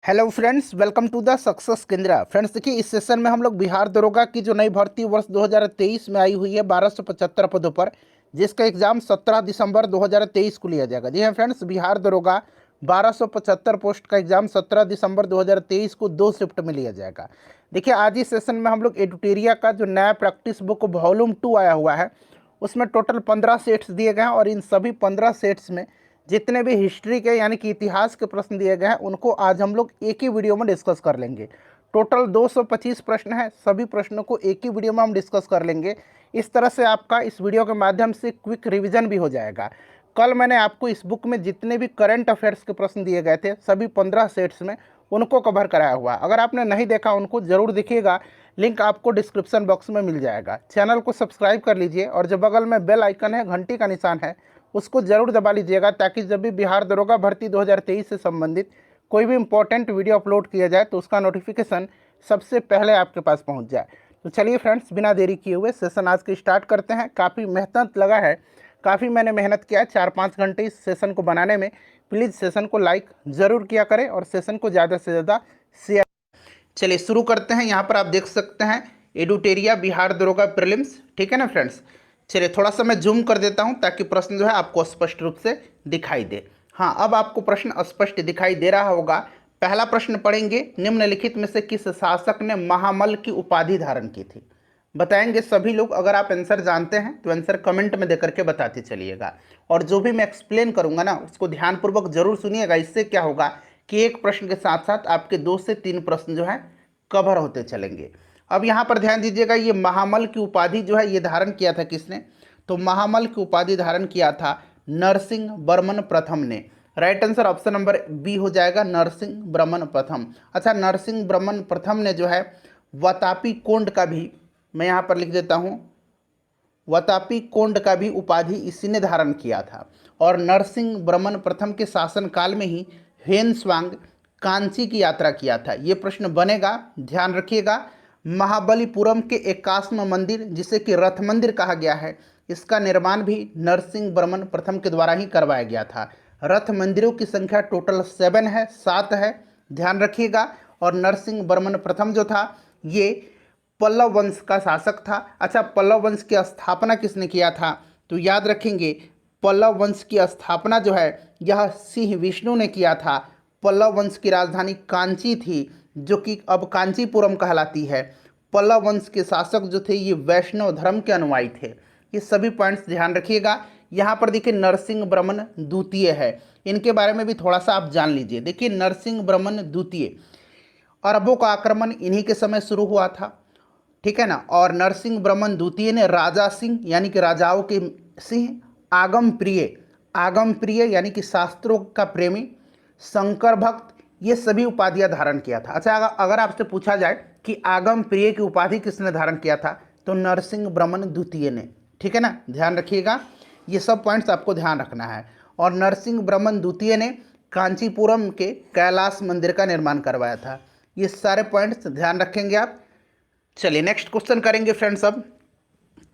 Hello friends, welcome to the success Kendra. Friends देखिए, इस session में हम लोग बिहार दरोगा की जो नई भर्ती वर्ष 2023 में आई हुई है 1275 पदों पर, जिसका एग्जाम 17 दिसंबर 2023 को लिया जाएगा। जी हाँ फ्रेंड्स, बिहार दरोगा 1275 पोस्ट का एग्जाम 17 दिसंबर 2023 को 2 शिफ्ट में लिया जाएगा। देखिए, आज इस सेशन में हम लोग एडुटेरिया का जो नया प्रैक्टिस बुक वॉल्यूम 2 आया हुआ है, उसमें टोटल 15 सेट्स दिए गए हैं और इन सभी 15 सेट्स में जितने भी हिस्ट्री के यानी कि इतिहास के प्रश्न दिए गए हैं उनको आज हम लोग एक ही वीडियो में डिस्कस कर लेंगे। टोटल 225 प्रश्न हैं, सभी प्रश्नों को एक ही वीडियो में हम डिस्कस कर लेंगे। इस तरह से आपका इस वीडियो के माध्यम से क्विक रिवीजन भी हो जाएगा। कल मैंने आपको इस बुक में जितने भी करंट अफेयर्स के प्रश्न दिए गए थे सभी 15 सेट्स में उनको कवर कराया हुआ है। अगर आपने नहीं देखा उनको ज़रूर देखिएगा, लिंक आपको डिस्क्रिप्शन बॉक्स में मिल जाएगा। चैनल को सब्सक्राइब कर लीजिए और जो बगल में बेल आइकन है, घंटी का निशान है, उसको जरूर दबा लीजिएगा, ताकि जब भी बिहार दरोगा भर्ती 2023 से संबंधित कोई भी इंपॉर्टेंट वीडियो अपलोड किया जाए तो उसका नोटिफिकेशन सबसे पहले आपके पास पहुंच जाए। तो चलिए फ्रेंड्स, बिना देरी किए हुए सेशन आज के स्टार्ट करते हैं। काफ़ी मेहनत लगा है, काफ़ी मैंने मेहनत किया है 4-5 घंटे इस सेशन को बनाने में। प्लीज़ सेशन को लाइक ज़रूर किया करें और सेशन को ज़्यादा से ज़्यादा शेयर। चलिए शुरू करते हैं। यहाँ पर आप देख सकते हैं एडुटेरिया बिहार दरोगा प्रीलिम्स, ठीक है ना फ्रेंड्स। चलिए थोड़ा सा मैं जूम कर देता हूँ ताकि प्रश्न जो है आपको स्पष्ट रूप से दिखाई दे। हाँ, अब आपको प्रश्न स्पष्ट दिखाई दे रहा होगा। पहला प्रश्न पढ़ेंगे, निम्नलिखित में से किस शासक ने महामल की उपाधि धारण की थी? बताएंगे सभी लोग। अगर आप आंसर जानते हैं तो आंसर कमेंट में देकर के बताते चलिएगा, और जो भी मैं एक्सप्लेन करूंगा ना उसको ध्यानपूर्वक जरूर सुनिएगा। इससे क्या होगा कि एक प्रश्न के साथ साथ आपके 2 से 3 प्रश्न जो है कवर होते चलेंगे। अब यहाँ पर ध्यान दीजिएगा, ये महामल की उपाधि जो है ये धारण किया था किसने? तो महामल की उपाधि धारण किया था नरसिंह वर्मन प्रथम ने। Right answer option number B हो जाएगा, नरसिंह वर्मन प्रथम। अच्छा, नरसिंह वर्मन प्रथम ने जो है वातापी कोंड का भी, मैं यहाँ पर लिख देता हूँ, वातापी कोंड का भी उपाधि इसी ने धारण किया था। और नरसिंह वर्मन प्रथम के शासनकाल में ही हेनस्वांग कांची की यात्रा किया था। ये प्रश्न बनेगा, ध्यान रखिएगा। महाबलीपुरम के 81वां मंदिर, जिसे कि रथ मंदिर कहा गया है, इसका निर्माण भी नरसिंह वर्मन प्रथम के द्वारा ही करवाया गया था। रथ मंदिरों की संख्या टोटल 7 है, ध्यान रखिएगा। और नरसिंह वर्मन प्रथम जो था ये पल्लव वंश का शासक था। अच्छा, पल्लव वंश की स्थापना किसने किया था? तो याद रखेंगे, पल्लव वंश की स्थापना जो है यह सिंह विष्णु ने किया था। पल्लव वंश की राजधानी कांची थी, जो कि अब कांचीपुरम कहलाती है। पल्लव वंश के शासक जो थे ये वैष्णव धर्म के अनुयायी थे। ये सभी पॉइंट्स ध्यान रखिएगा। यहाँ पर देखिए नरसिंह वर्मन द्वितीय है, इनके बारे में भी थोड़ा सा आप जान लीजिए। देखिए नरसिंह वर्मन द्वितीय, अरबों का आक्रमण इन्हीं के समय शुरू हुआ था, ठीक है ना। और नरसिंह वर्मन द्वितीय ने राजा सिंह यानी कि राजाओं के सिंह, आगम प्रिय यानी कि शास्त्रों का प्रेमी, शंकर भक्त, ये सभी उपाधियां धारण किया था। अच्छा, अगर आपसे पूछा जाए कि आगम प्रिय की उपाधि किसने धारण किया था, तो नरसिंह वर्मन द्वितीय ने, ठीक है ना। ध्यान रखिएगा, ये सब पॉइंट्स आपको ध्यान रखना है। और नरसिंह वर्मन द्वितीय ने कांचीपुरम के कैलाश मंदिर का निर्माण करवाया था। ये सारे पॉइंट्स ध्यान रखेंगे आप। चलिए नेक्स्ट क्वेश्चन करेंगे फ्रेंड्स अब,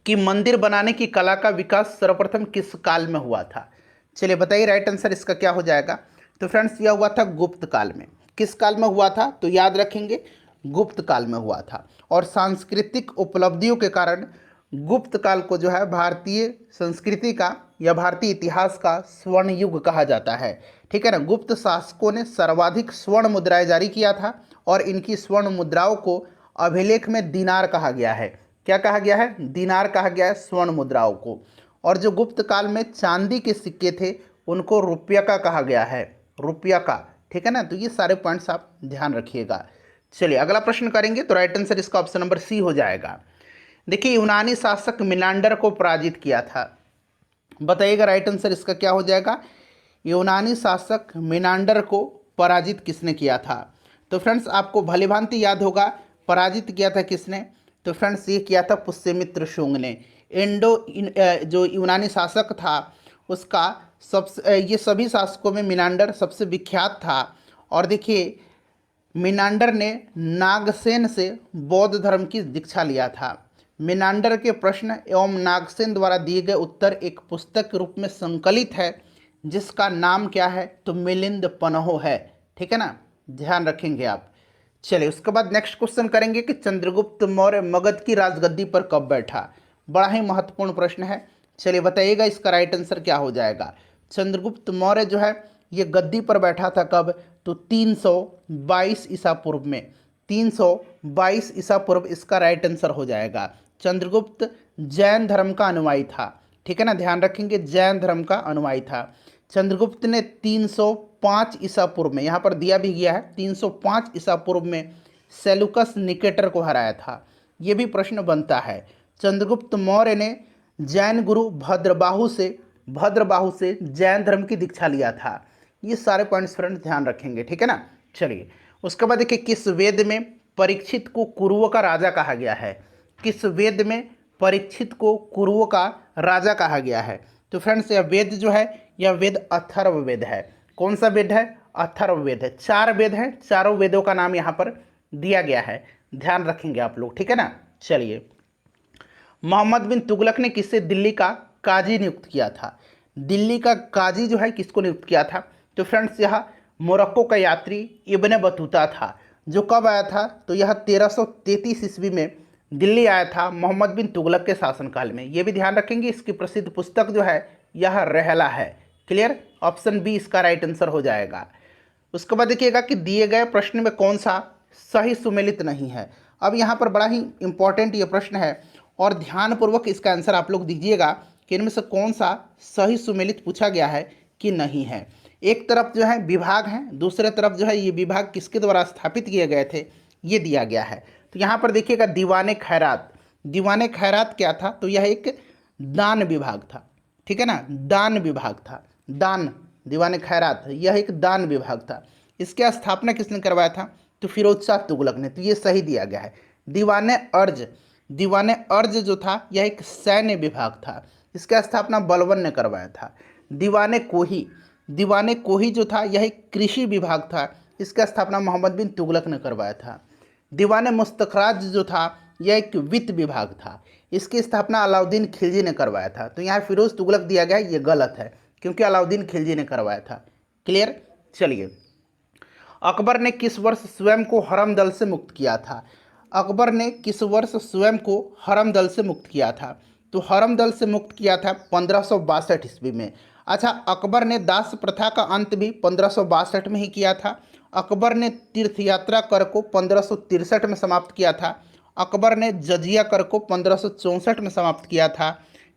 कि मंदिर बनाने की कला का विकास सर्वप्रथम किस काल में हुआ था? चलिए बताइए राइट आंसर इसका क्या हो जाएगा। तो फ्रेंड्स यह हुआ था गुप्त काल में। किस काल में हुआ था? तो याद रखेंगे गुप्त काल में हुआ था। और सांस्कृतिक उपलब्धियों के कारण गुप्त काल को जो है भारतीय संस्कृति का या भारतीय इतिहास का स्वर्ण युग कहा जाता है, ठीक है ना। गुप्त शासकों ने सर्वाधिक स्वर्ण मुद्राएं जारी किया था और इनकी स्वर्ण मुद्राओं को अभिलेख में दिनार कहा गया है। क्या कहा गया है? दिनार कहा गया है स्वर्ण मुद्राओं को। और जो गुप्त काल में चांदी के सिक्के थे उनको रुपया का कहा गया है, रुपया का, ठीक है ना। तो ये सारे पॉइंट्स आप ध्यान रखिएगा। चलिए अगला प्रश्न करेंगे, तो राइट आंसर इसका ऑप्शन नंबर सी हो जाएगा। देखिए यूनानी शासक मिनांडर को पराजित किया था। बताइएगा राइट आंसर इसका क्या हो जाएगा। यूनानी शासक मिनांडर को पराजित किसने किया था? तो फ्रेंड्स आपको भलीभांति याद होगा, पराजित किया था किसने? तो फ्रेंड्स ये किया था पुष्यमित्र शुंग ने। जो यूनानी शासक था उसका सबसे, ये सभी शासकों में मिनांडर सबसे विख्यात था। और देखिए मिनांडर ने नागसेन से बौद्ध धर्म की दीक्षा लिया था। मिनांडर के प्रश्न एवं नागसेन द्वारा दिए गए उत्तर एक पुस्तक के रूप में संकलित है, जिसका नाम क्या है? तो मिलिंद पनहो है, ठीक है ना। ध्यान रखेंगे आप। चलिए उसके बाद नेक्स्ट क्वेश्चन करेंगे कि चंद्रगुप्त मौर्य मगध की राजगद्दी पर कब बैठा। बड़ा ही महत्वपूर्ण प्रश्न है। चलिए बताइएगा इसका राइट आंसर क्या हो जाएगा। चंद्रगुप्त मौर्य जो है ये गद्दी पर बैठा था कब, तो 322 ईसा पूर्व में। 322 ईसा पूर्व इसका राइट आंसर हो जाएगा। चंद्रगुप्त जैन धर्म का अनुयायी था, ठीक है ना, ध्यान रखेंगे जैन धर्म का अनुयायी था। चंद्रगुप्त ने 305 ईसा पूर्व में, यहाँ पर दिया भी गया है 305 ईसा पूर्व में सेलुकस निकेटर को हराया था। ये भी प्रश्न बनता है। चंद्रगुप्त मौर्य ने जैन गुरु भद्रबाहु से जैन धर्म की दीक्षा लिया था। ये सारे पॉइंट्स फ्रेंड्स ध्यान रखेंगे, ठीक है ना। चलिए उसके बाद देखिए किस वेद में परीक्षित को कुरुओं का राजा कहा गया है। किस वेद में परीक्षित को कुरुओं का राजा कहा गया है। तो फ्रेंड्स यह वेद जो है यह वेद अथर्ववेद है। कौन सा वेद है, अथर्ववेद है। 4 वेद हैं, चारों वेदों का नाम यहाँ पर दिया गया है, ध्यान रखेंगे आप लोग, ठीक है ना। चलिए मोहम्मद बिन तुगलक ने किससे दिल्ली का काजी नियुक्त किया था। दिल्ली का काजी जो है किसको नियुक्त किया था, तो फ्रेंड्स यह मोरक्को का यात्री इब्न बतूता था, जो कब आया था, तो यह 1333 ईस्वी में दिल्ली आया था मोहम्मद बिन तुगलक के शासनकाल में। ये भी ध्यान रखेंगे इसकी प्रसिद्ध पुस्तक जो है यह रहला है। क्लियर, ऑप्शन बी इसका राइट आंसर हो जाएगा। उसके बाद देखिएगा कि दिए गए प्रश्न में कौन सा सही सुमेलित नहीं है। अब यहाँ पर बड़ा ही इंपॉर्टेंट ये प्रश्न है और ध्यानपूर्वक इसका आंसर आप लोग दीजिएगा कि इनमें से कौन सा सही सुमेलित पूछा गया है कि नहीं है। एक तरफ जो है विभाग हैं, दूसरे तरफ जो है ये विभाग किसके द्वारा स्थापित किए गए थे ये दिया गया है। तो यहाँ पर देखिएगा दीवाने खैरात, दीवाने खैरात क्या था, तो यह एक दान विभाग था, ठीक है ना, दान विभाग था, दान, दीवाने खैरात यह एक दान विभाग था। इसकी स्थापना किसने करवाया था, तो फिरोज शाह तुगलक ने। तो ये सही दिया गया है। दीवाने अर्ज, दीवाने अर्ज जो था यह एक सैन्य विभाग था, इसका स्थापना बलबन ने करवाया था। दीवाने कोही, दीवाने कोही जो था यह एक कृषि विभाग था, इसका स्थापना मोहम्मद बिन तुगलक ने करवाया था। दीवाने मुस्तखराज जो था यह एक वित्त विभाग था, इसकी स्थापना अलाउद्दीन खिलजी ने करवाया था। तो यहाँ फिरोज तुगलक दिया गया है, ये गलत है क्योंकि अलाउद्दीन खिलजी ने करवाया था। क्लियर। चलिए अकबर ने किस वर्ष स्वयं को हरम दल से मुक्त किया था। अकबर ने किस वर्ष स्वयं को हरम दल से मुक्त किया था, तो हरम दल से मुक्त किया था 1562 ईस्वी में। अच्छा, अकबर ने दास प्रथा का अंत भी 1562 में ही किया था। अकबर ने तीर्थ यात्रा कर को 1563 में समाप्त किया था। अकबर ने जजिया कर को 1564 में समाप्त किया था,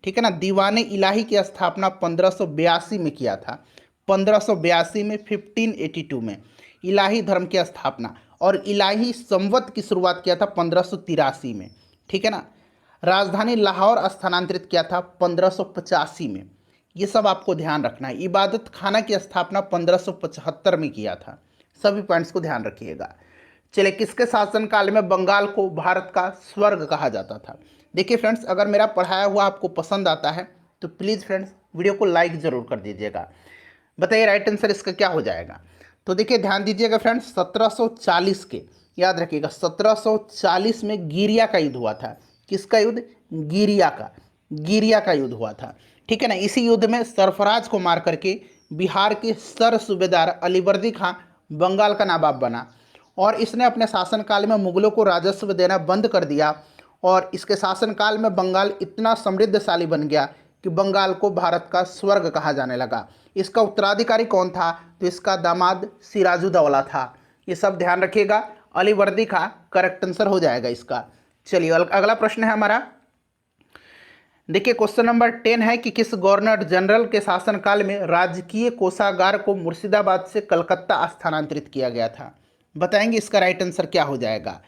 ठीक है ना। दीवाने इलाही की स्थापना 1582 में किया था, 1582 में, 1582 में इलाही धर्म की स्थापना, और इलाही संवत की शुरुआत किया था 1583 में, ठीक है ना। राजधानी लाहौर स्थानांतरित किया था 1585 में। ये सब आपको ध्यान रखना है। इबादत खाना की स्थापना 1575 में किया था। सभी पॉइंट्स को ध्यान रखिएगा। चलिए किसके शासनकाल में बंगाल को भारत का स्वर्ग कहा जाता था। देखिए फ्रेंड्स, अगर मेरा पढ़ाया हुआ आपको पसंद आता है तो प्लीज़ फ्रेंड्स वीडियो को लाइक ज़रूर कर दीजिएगा। बताइए राइट आंसर इसका क्या हो जाएगा। तो देखिए ध्यान दीजिएगा फ्रेंड्स, 1740 के, याद रखिएगा 1740 में गिरिया का युद्ध हुआ था। किसका युद्ध, गिरिया का, गिरिया का युद्ध हुआ था, ठीक है ना। इसी युद्ध में सरफराज को मार करके बिहार के सर सूबेदार अलीवर्दी खां बंगाल का नवाब बना, और इसने अपने शासनकाल में मुगलों को राजस्व देना बंद कर दिया, और इसके शासनकाल में बंगाल इतना समृद्धशाली बन गया कि बंगाल को भारत का स्वर्ग कहा जाने लगा। इसका उत्तराधिकारी कौन था, तो इसका दामाद सिराजुद्दौला था। ये सब ध्यान रखिएगा। अलीवर्दी खां करेक्ट आंसर हो जाएगा इसका। चलिए अगला प्रश्न है हमारा। देखिए क्वेश्चन नंबर 10 है कि किस गवर्नर जनरल के शासनकाल में राजकीय कोषागार को मुर्शिदाबाद से कलकत्ता स्थानांतरित किया गया था। बताएंगे इसका राइट आंसर क्या हो जाएगा।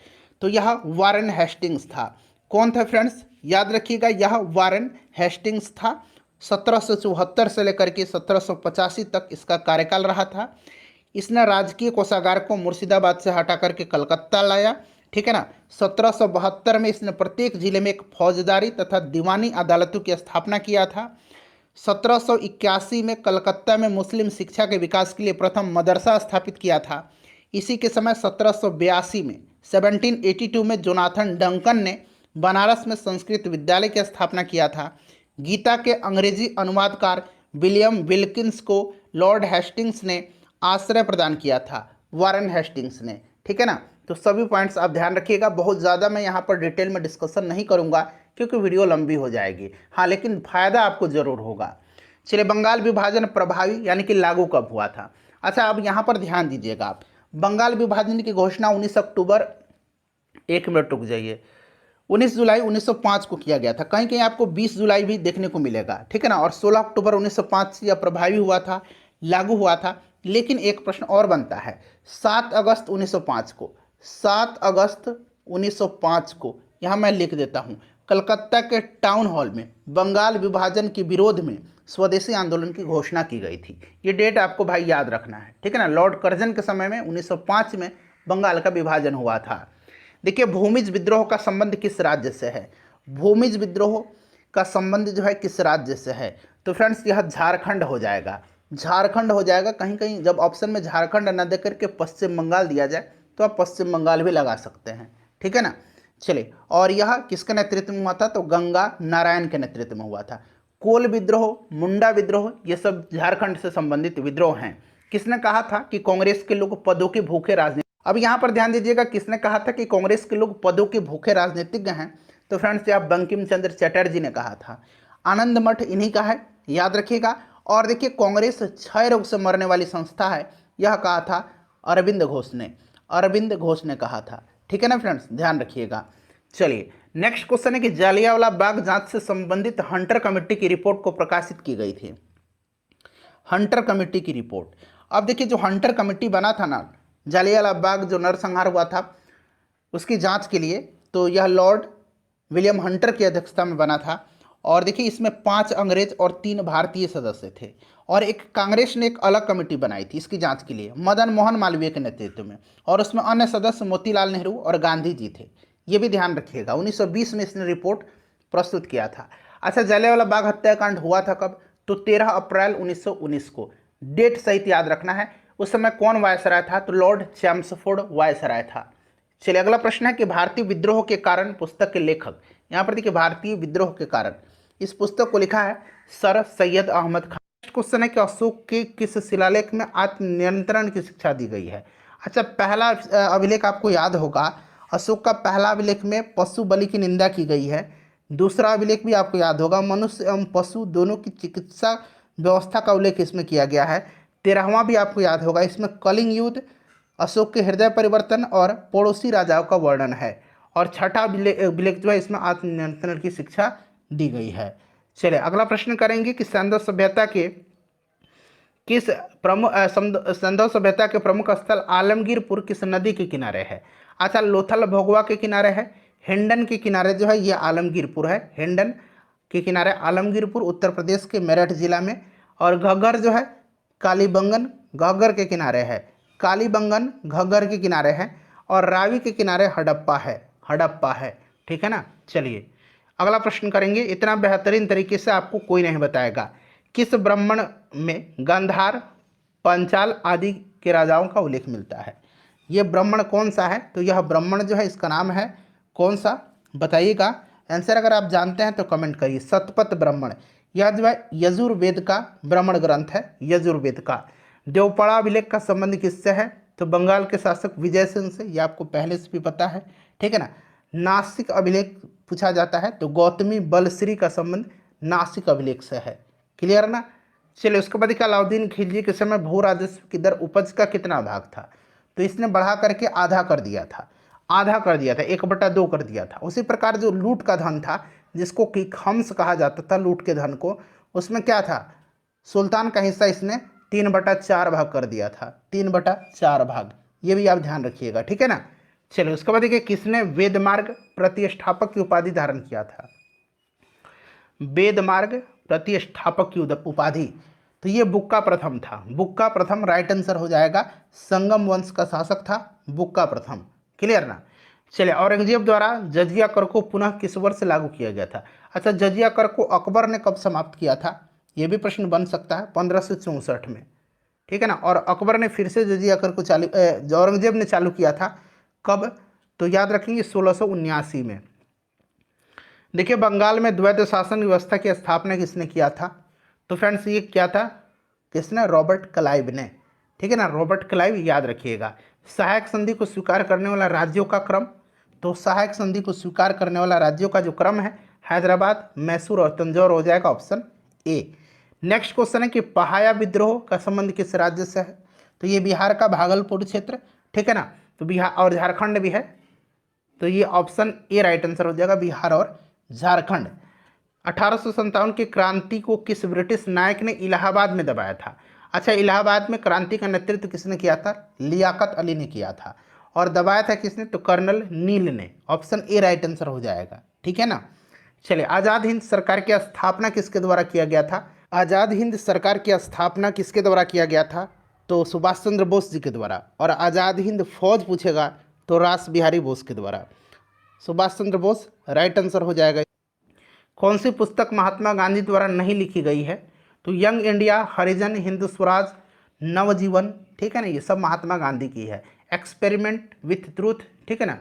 तो यह वारेन हेस्टिंग्स था। कौन था फ्रेंड्स, याद रखिएगा यह वारेन हेस्टिंग्स था। 1774 से लेकर के 1785 तक इसका कार्यकाल रहा था। इसने राजकीय कोषागार को मुर्शिदाबाद से हटा करके कलकत्ता लाया, ठीक है ना। 1772 में इसने प्रत्येक जिले में एक फौजदारी तथा दीवानी अदालतों की स्थापना किया था। 1781 में कलकत्ता में मुस्लिम शिक्षा के विकास के लिए प्रथम मदरसा स्थापित किया था। इसी के समय 1782 में 1782 में जोनाथन डंकन ने बनारस में संस्कृत विद्यालय की स्थापना किया था। गीता के अंग्रेजी अनुवादकार विलियम विल्किंस को लॉर्ड हेस्टिंग्स ने आश्रय प्रदान किया था। वारेन हेस्टिंग्स ने। ठीक है ना, तो सभी पॉइंट्स आप ध्यान रखिएगा। बहुत ज़्यादा मैं यहाँ पर डिटेल में डिस्कशन नहीं करूँगा क्योंकि वीडियो लंबी हो जाएगी। हाँ, लेकिन फायदा आपको जरूर होगा। चलिए, बंगाल विभाजन प्रभावी यानी कि लागू कब हुआ था? अच्छा, अब यहाँ पर ध्यान दीजिएगा आप। बंगाल विभाजन की घोषणा 19 अक्टूबर, 1 मिनट रुक जाइए, 19 जुलाई 1905 को किया गया था। कहीं कहीं आपको 20 जुलाई भी देखने को मिलेगा। ठीक है ना, और 16 अक्टूबर 1905 से यह प्रभावी हुआ था, लागू हुआ था। लेकिन एक प्रश्न और बनता है, 7 अगस्त 1905 को, 7 अगस्त 1905 को यहाँ मैं लिख देता हूँ, कलकत्ता के टाउन हॉल में बंगाल विभाजन के विरोध में स्वदेशी आंदोलन की घोषणा की गई थी। ये डेट आपको भाई याद रखना है। ठीक है ना, लॉर्ड कर्जन के समय में 1905 में बंगाल का विभाजन हुआ था। देखिए, भूमिज विद्रोह का संबंध किस राज्य से है? भूमिज विद्रोह का संबंध जो है किस राज्य से है? तो फ्रेंड्स, यह झारखंड हो जाएगा। झारखंड हो जाएगा। कहीं कहीं जब ऑप्शन में झारखंड न देकर के पश्चिम बंगाल दिया जाए तो आप पश्चिम बंगाल भी लगा सकते हैं। ठीक है ना, चलिए, और यह किसके नेतृत्व में हुआ था? तो गंगा नारायण के नेतृत्व में हुआ था। कोल विद्रोह, मुंडा विद्रोह, ये सब झारखंड से संबंधित विद्रोह हैं। किसने कहा था कि कांग्रेस के लोग पदों के भूखे राजनीति, अब यहाँ पर ध्यान दीजिएगा, किसने कहा था कि कांग्रेस के लोग पदों के भूखे राजनीतिज्ञ हैं? तो फ्रेंड्स, यह बंकिम चंद्र चटर्जी ने कहा था। आनंद मठ इन्हीं का है, याद रखिएगा। और देखिए, कांग्रेस क्षय रोग से मरने वाली संस्था है, यह कहा था अरविंद घोष ने, अरविंद घोष ने कहा था। ठीक है ना फ्रेंड्स, ध्यान रखिएगा। चलिए, नेक्स्ट क्वेश्चन है कि जालियांवाला बाग जांच से संबंधित हंटर कमेटी की रिपोर्ट को प्रकाशित की गई थी। हंटर कमेटी की रिपोर्ट। अब देखिए, जो हंटर कमेटी बना था ना, जालियांवाला बाग जो नरसंहार हुआ था उसकी जांच के लिए, तो यह लॉर्ड विलियम हंटर की अध्यक्षता में बना था। और देखिए, इसमें 5 अंग्रेज और 3 भारतीय सदस्य थे। और एक कांग्रेस ने एक अलग कमेटी बनाई थी इसकी जांच के लिए, मदन मोहन मालवीय के नेतृत्व में। और उसमें अन्य सदस्य मोतीलाल नेहरू और गांधी जी थे। ये भी ध्यान रखिएगा। 1920 में इसने रिपोर्ट प्रस्तुत किया था। अच्छा, जलियांवाला बाग हत्याकांड हुआ था कब? तो 13 अप्रैल 1919 को। डेट सहित याद रखना है। उस समय कौन वायसराय था? तो लॉर्ड चैम्सफोर्ड वायसराय था। चलिए, अगला प्रश्न है कि भारतीय विद्रोह के कारण पुस्तक के लेखक, यहाँ पर देखिए, भारतीय विद्रोह के कारण इस पुस्तक को लिखा है सर सैयद अहमद खान। क्वेश्चन है कि अशोक के किस शिलालेख में आत्मनियंत्रण की शिक्षा दी गई है? अच्छा, पहला अभिलेख आपको याद होगा, अशोक का पहला अभिलेख में पशु बलि की निंदा की गई है। दूसरा अभिलेख भी आपको याद होगा, मनुष्य एवं पशु दोनों की चिकित्सा व्यवस्था का उल्लेख इसमें किया गया है। 13वां भी आपको याद होगा, इसमें कलिंग युद्ध, अशोक के हृदय परिवर्तन और पड़ोसी राजाओं का वर्णन है। और छठा अभिलेख जो है, इसमें आत्मनियंत्रण की शिक्षा दी गई है। चलिए, अगला प्रश्न करेंगे कि सिंधु सभ्यता के किस प्रमुख सिंधु सभ्यता के प्रमुख स्थल आलमगीरपुर किस नदी के किनारे है? अच्छा, लोथल भोगवा के किनारे है, हिंडन के किनारे जो है ये आलमगीरपुर है। हिंडन के किनारे आलमगीरपुर उत्तर प्रदेश के मेरठ जिला में। और घग्गर जो है कालीबंगन घग्गर के किनारे है, कालीबंगन घग्गर के किनारे है। और रावी के किनारे हड़प्पा है, हड़प्पा है। ठीक है ना। चलिए, अगला प्रश्न करेंगे। इतना बेहतरीन तरीके से आपको कोई नहीं बताएगा। किस ब्राह्मण में गांधार, पांचाल आदि के राजाओं का उल्लेख मिलता है? यह ब्राह्मण कौन सा है? तो यह ब्राह्मण जो है इसका नाम है कौन सा, बताइएगा। आंसर अगर आप जानते हैं तो कमेंट करिए। शतपथ ब्राह्मण, यह जो है यजुर्वेद का ब्राह्मण ग्रंथ है, यजुर्वेद का। देवपाड़ा अभिलेख का संबंध किससे है? तो बंगाल के शासक विजय सिंह से, यह आपको पहले से भी पता है। ठीक है ना। नासिक अभिलेख पूछा जाता है तो गौतमी बलश्री का संबंध नासिक अभिलेख से है। क्लियर ना। चलिए, उसके बाद अलाउद्दीन खिलजी के समय भू राजस्व की दर उपज का कितना भाग था? तो इसने बढ़ा करके आधा कर दिया था, आधा कर दिया था, 1/2 कर दिया था। उसी प्रकार जो लूट का धन था, जिसको कि खम्स कहा जाता था, लूट के धन को, उसमें क्या था? सुल्तान का हिस्सा इसने 3/4 भाग कर दिया था, 3/4 भाग। ये भी आप ध्यान रखिएगा। ठीक है ना। चलिए, उसके बाद देखिए, किसने वेदमार्ग प्रतिष्ठापक की उपाधि धारण किया था? वेदमार्ग प्रतिष्ठापक की उपाधि, तो ये बुक्का प्रथम था। बुक्का प्रथम राइट आंसर हो जाएगा। संगम वंश का शासक था बुक्का प्रथम। क्लियर ना। चलिए, औरंगजेब द्वारा जजिया कर को पुनः किस वर्ष लागू किया गया था? अच्छा, जजिया कर को अकबर ने कब समाप्त किया था? यह भी प्रश्न बन सकता है, 1564 में। ठीक है ना। और अकबर ने फिर से जजिया कर को औरंगजेब ने चालू किया था कब? तो याद रखेंगे 1679 में। देखिए, बंगाल में द्वैध शासन व्यवस्था की स्थापना किसने किया था? तो फ्रेंड्स, ये क्या था? किसने? रॉबर्ट क्लाइव ने। ठीक है ना, रॉबर्ट क्लाइव, याद रखिएगा। सहायक संधि को स्वीकार करने वाला राज्यों का क्रम, तो सहायक संधि को स्वीकार करने वाला राज्यों का जो क्रम है, हैदराबाद, मैसूर और तंजौर हो जाएगा ऑप्शन ए। नेक्स्ट क्वेश्चन है कि पहाया विद्रोह का संबंध किस राज्य से है, तो ये बिहार का भागलपुर क्षेत्र, ठीक है ना, तो बिहार और झारखंड भी है, तो ये ऑप्शन ए राइट आंसर हो जाएगा, बिहार और झारखंड। 1857 की क्रांति को किस ब्रिटिश नायक ने इलाहाबाद में दबाया था। अच्छा, इलाहाबाद में क्रांति का नेतृत्व किसने किया था, लियाकत अली ने किया था। और दबाया था किसने, तो कर्नल नील ने, ऑप्शन ए राइट आंसर हो जाएगा, ठीक है ना। चलिए, आज़ाद हिंद सरकार की स्थापना किसके द्वारा किया गया था। आज़ाद हिंद सरकार की स्थापना किसके द्वारा किया गया था, तो सुभाष चंद्र बोस जी के द्वारा। और आज़ाद हिंद फौज पूछेगा तो रास बिहारी बोस के द्वारा, सुभाष चंद्र बोस राइट आंसर हो जाएगा। कौन सी पुस्तक महात्मा गांधी द्वारा नहीं लिखी गई है, तो यंग इंडिया, हरिजन, हिंदू स्वराज, नवजीवन, ठीक है ना, ये सब महात्मा गांधी की है। एक्सपेरिमेंट विथ ट्रूथ, ठीक है ना,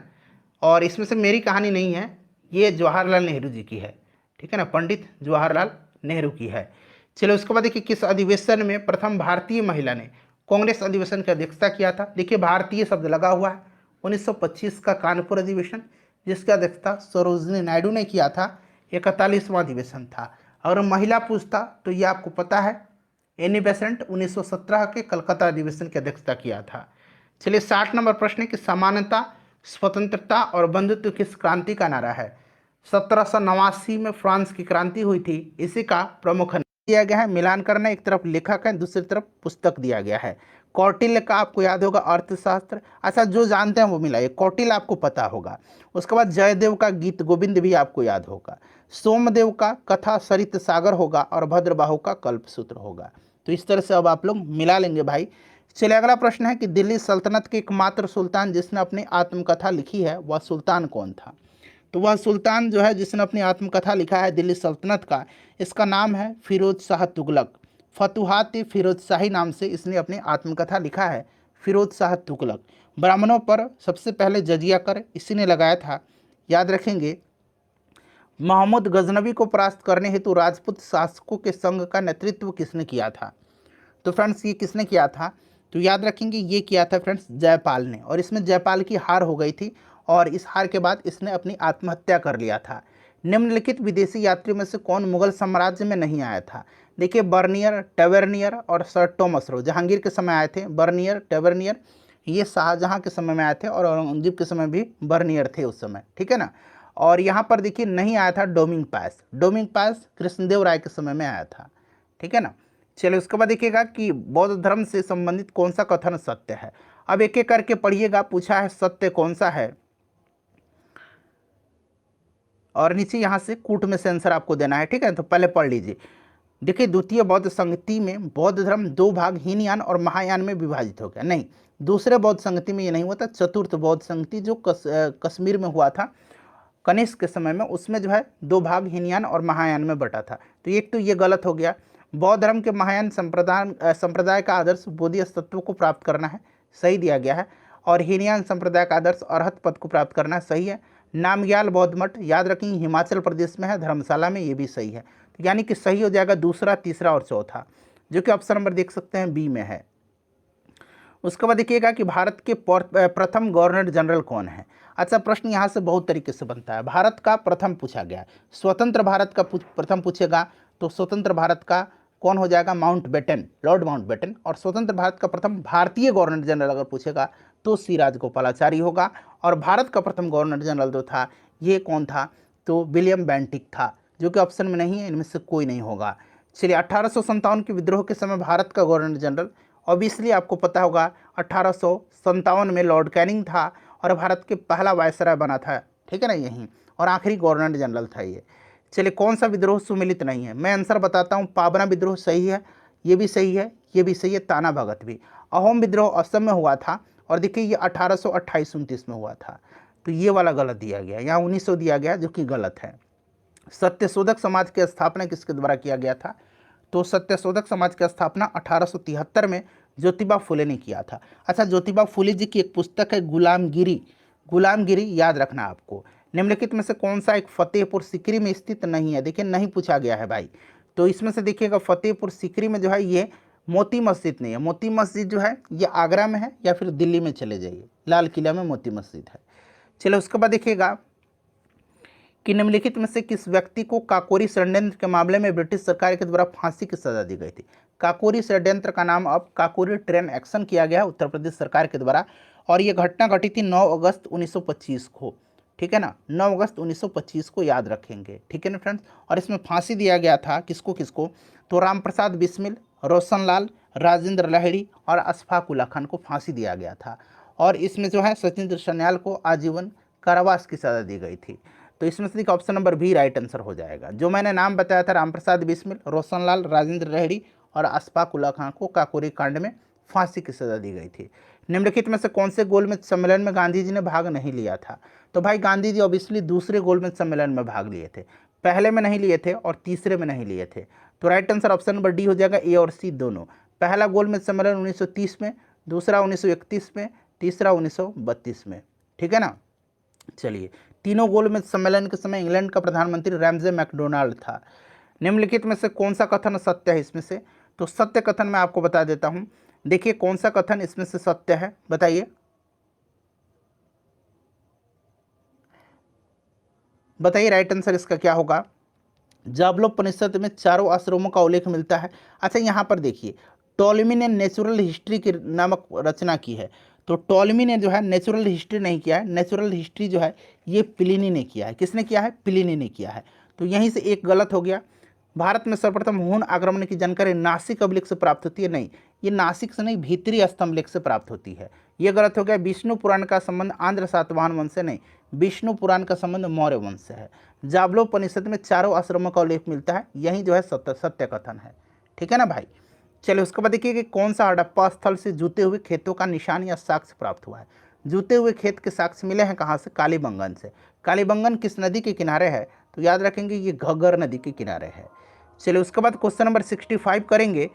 और इसमें से मेरी कहानी नहीं है, ये जवाहरलाल नेहरू जी की है, ठीक है ना, पंडित जवाहरलाल नेहरू की है। चलो, उसके बाद देखिए किस अधिवेशन में प्रथम भारतीय महिला ने कांग्रेस अधिवेशन की अध्यक्षता किया था। देखिए भारतीय शब्द लगा हुआ है, 1925 का कानपुर अधिवेशन, जिसकी अध्यक्षता सरोजिनी नायडू ने किया था, 41वां अधिवेशन था। अगर महिला पूछता तो ये आपको पता है, एनी बेसेंट 1917 के कलकत्ता अधिवेशन की अध्यक्षता किया था। चलिए, 60 नंबर प्रश्न है कि समानता, स्वतंत्रता और बंधुत्व किस क्रांति का नारा है। 1789 में फ्रांस की क्रांति हुई थी, इसी का प्रमुख दिया गया है। मिलान करना, एक तरफ लेखक है, दूसरी तरफ पुस्तक दिया गया है। कौटिल्य का आपको याद होगा, अर्थशास्त्र, अच्छा जो जानते हैं वो मिलाइए, कौटिल्य आपको पता होगा। उसके बाद जयदेव का गीत गोविंद भी आपको याद होगा। सोमदेव का कथा सरित सागर होगा और भद्रबाहु का कल्पसूत्र होगा। तो इस तरह से अब आप लोग मिला लेंगे भाई। चलिए, अगला प्रश्न है कि दिल्ली सल्तनत के एकमात्र सुल्तान जिसने अपनी आत्मकथा लिखी है वह सुल्तान कौन था। तो वह सुल्तान जो है जिसने अपनी आत्मकथा लिखा है दिल्ली सल्तनत का, इसका नाम है फिरोज शाह तुगलक। फतुहात फिरोज शाही नाम से इसने अपनी आत्मकथा लिखा है, फिरोज शाह तुगलक। ब्राह्मणों पर सबसे पहले जजिया कर इसी ने लगाया था, याद रखेंगे। मोहम्मद गजनवी को परास्त करने हेतु राजपूत शासकों के संघ का नेतृत्व किसने किया था। तो फ्रेंड्स ये किसने किया था, तो याद रखेंगे ये किया था फ्रेंड्स जयपाल ने, और इसमें जयपाल की हार हो गई थी और इस हार के बाद इसने अपनी आत्महत्या कर लिया था। निम्नलिखित विदेशी यात्रियों में से कौन मुगल साम्राज्य में नहीं आया था। देखिए बर्नियर, टेवर्नियर और सर टॉमस रो जहांगीर के समय आए थे। बर्नियर, टेवर्नियर ये शाहजहां के समय में आए थे और औरंगजेब के समय भी बर्नियर थे उस समय, ठीक है ना। और यहाँ पर देखिए नहीं आया था डोमिंग पास, डोमिंग पास कृष्णदेव राय के समय में आया था, ठीक है ना। चलिए, उसके बाद देखिएगा कि बौद्ध धर्म से संबंधित कौन सा कथन सत्य है। अब एक एक करके पढ़िएगा, पूछा है सत्य कौन सा है, और नीचे यहाँ से कूट में से आंसर आपको देना है, ठीक है। तो पहले पढ़ लीजिए। देखिए, द्वितीय बौद्ध संगति में बौद्ध धर्म दो भाग हीनयान और महायान में विभाजित हो गया। नहीं, दूसरे बौद्ध संगति में ये नहीं हुआ था। चतुर्थ बौद्ध संगति जो कश्मीर में हुआ था कनिष्क के समय में, उसमें जो है दो भाग हीनयान और महायान में बटा था। तो एक तो ये गलत हो गया। बौद्ध धर्म के महायान संप्रदाय का आदर्श बोधि तत्व को प्राप्त करना है, सही दिया गया है। और हीनयान संप्रदाय का आदर्श अरहत पद को प्राप्त करना है, सही है। नामग्याल बौद्ध मठ याद रखेंगे हिमाचल प्रदेश में है, धर्मशाला में, ये भी सही है। यानी कि सही हो जाएगा दूसरा, तीसरा और चौथा, जो कि ऑप्शन नंबर देख सकते हैं बी में है। उसके बाद देखिएगा कि भारत के प्रथम गवर्नर जनरल कौन है। अच्छा, प्रश्न यहाँ से बहुत तरीके से बनता है। भारत का प्रथम पूछा गया, स्वतंत्र भारत का प्रथम पूछेगा तो स्वतंत्र भारत का कौन हो जाएगा, माउंटबेटन, लॉर्ड माउंटबेटन। और स्वतंत्र भारत का प्रथम भारतीय गवर्नर जनरल अगर पूछेगा तो सी राजगोपालाचारी होगा। और भारत का प्रथम गवर्नर जनरल जो था ये कौन था, तो विलियम बेंटिक था, जो कि ऑप्शन में नहीं है, इनमें से कोई नहीं होगा। चलिए, 1857 के विद्रोह के समय भारत का गवर्नर जनरल ऑब्वियसली आपको पता होगा 1857 में लॉर्ड कैनिंग था और भारत के पहला वायसराय बना था, ठीक है ना, यहीं, और आखिरी गवर्नर जनरल था ये। चलिए, कौन सा विद्रोह सुमिलित नहीं है, मैं आंसर बताता हूँ। पाबना विद्रोह सही है, ये भी सही है, ये भी सही है, ताना भगत भी। अहोम विद्रोह असम में हुआ था और देखिए ये 1828-29 में हुआ था, तो ये वाला गलत दिया गया, यहाँ 1900 दिया गया जो कि गलत है। सत्यशोधक समाज की स्थापना किसके द्वारा किया गया था, तो सत्यशोधक समाज की स्थापना 1873 में ज्योतिबा फुले ने किया था। अच्छा, ज्योतिबा फुले जी की एक पुस्तक है गुलामगिरी, गुलामगिरी याद रखना आपको। निम्नलिखित में से कौन सा एक फतेहपुर सीकरी में स्थित नहीं है, देखिए नहीं पूछा गया है भाई। तो इसमें से देखिएगा फतेहपुर सीकरी में जो है ये मोती मस्जिद नहीं है, मोती मस्जिद जो है ये आगरा में है, या फिर दिल्ली में चले जाइए, लाल किला में मोती मस्जिद है। चलो उसके बाद देखिएगा कि निम्नलिखित में से किस व्यक्ति को काकोरी षड्यंत्र के मामले में ब्रिटिश सरकार के द्वारा फांसी की सजा दी गई थी। काकोरी षड्यंत्र का नाम अब काकोरी ट्रेन एक्शन किया गया उत्तर प्रदेश सरकार के द्वारा, और ये घटना घटी थी 9 अगस्त 1925 को, ठीक है ना, 9 अगस्त 1925 को याद रखेंगे, ठीक है ना फ्रेंड्स। और इसमें फांसी दिया गया था किसको किसको, तो राम प्रसाद बिस्मिल, रोशनलाल, राजेंद्र लाहिड़ी और अशफाक उल्ला खान को फांसी दिया गया था। और इसमें जो है सचिंद्र सन्याल को आजीवन कारावास की सजा दी गई थी। तो इसमें से देखिए option number B right answer हो जाएगा। जो मैंने नाम बताया था रामप्रसाद बिस्मिल, रोशनलाल, राजेंद्र लाहिड़ी और अशफाक उल्ला खान को काकोरी कांड में फांसी की सजा दी गई थी। निम्नलिखित में से कौन से गोलमेज सम्मेलन में गांधी जी ने भाग नहीं लिया था। तो भाई गांधी जी ऑब्वियसली दूसरे गोलमेज सम्मेलन में भाग लिए थे, पहले में नहीं लिए थे और तीसरे में नहीं लिए थे। तो right answer option number D हो जाएगा, ए और सी दोनों। पहला गोलमेज सम्मेलन 1930 में, दूसरा 1931 में, तीसरा 1932 में, ठीक है ना। चलिए, तीनों गोलमेज सम्मेलन के समय इंग्लैंड का प्रधानमंत्री रैमजे मैकडोनाल्ड था। निम्नलिखित में से कौन सा कथन सत्य है इसमें से, तो सत्य कथन मैं आपको बता देता हूं। देखिए कौन सा कथन इसमें से सत्य है, बताइए बताइए, राइट आंसर इसका क्या होगा। जाबलोपनिषद में चारों आश्रमों का उल्लेख मिलता है। अच्छा यहाँ पर देखिए, टॉलमी ने नेचुरल हिस्ट्री की नामक रचना की है। तो टॉलमी ने जो है नेचुरल हिस्ट्री नहीं किया है, नेचुरल हिस्ट्री जो है ये प्लिनी ने किया है। किसने किया है, प्लिनी ने किया है। तो यहीं से एक गलत हो गया। भारत में सर्वप्रथम हूण आक्रमण की जानकारी नासिक अभिलेख से प्राप्त होती है, नहीं, ये नासिक से नहीं भीतरी स्तंभलेख से प्राप्त होती है, ये गलत हो गया। विष्णु पुराण का संबंध आंध्र सातवाहन वंश से नहीं, विष्णु पुराण का संबंध मौर्य वंश से है। जाबलोपनिषद में चारों आश्रमों का उल्लेख मिलता है, यही जो है सत्य कथन है, ठीक है ना भाई। चलिए उसके बाद देखिए कि कौन सा हड़प्पा स्थल से जूते हुए खेतों का निशान या साक्ष्य प्राप्त हुआ है। जूते हुए खेत के साक्ष्य मिले हैं कहाँ से, कालीबंगन से। कालीबंगन किस नदी के किनारे है, तो याद रखेंगे ये घग्गर नदी के किनारे है। चलिए उसके बाद क्वेश्चन नंबर 65 करेंगे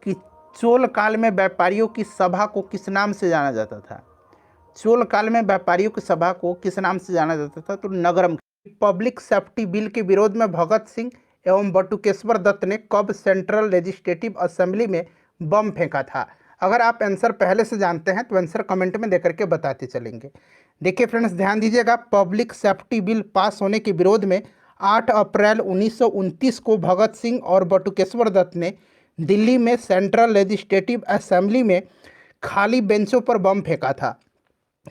कि चोल काल में व्यापारियों की सभा को किस नाम से जाना जाता था। चोल काल में व्यापारियों की सभा को किस नाम से जाना जाता था, तो नगरम। पब्लिक सेफ्टी बिल के विरोध में भगत सिंह एवं बटुकेश्वर दत्त ने कब सेंट्रल लेजिस्लेटिव असेंबली में बम फेंका था। अगर आप आंसर पहले से जानते हैं तो आंसर कमेंट में देकर के बताते चलेंगे। देखिए फ्रेंड्स ध्यान दीजिएगा, पब्लिक सेफ्टी बिल पास होने के विरोध में 8 अप्रैल 1929 को भगत सिंह और बटुकेश्वर दत्त ने दिल्ली में सेंट्रल लेजिस्लेटिव असेंबली में खाली बेंचों पर बम फेंका था।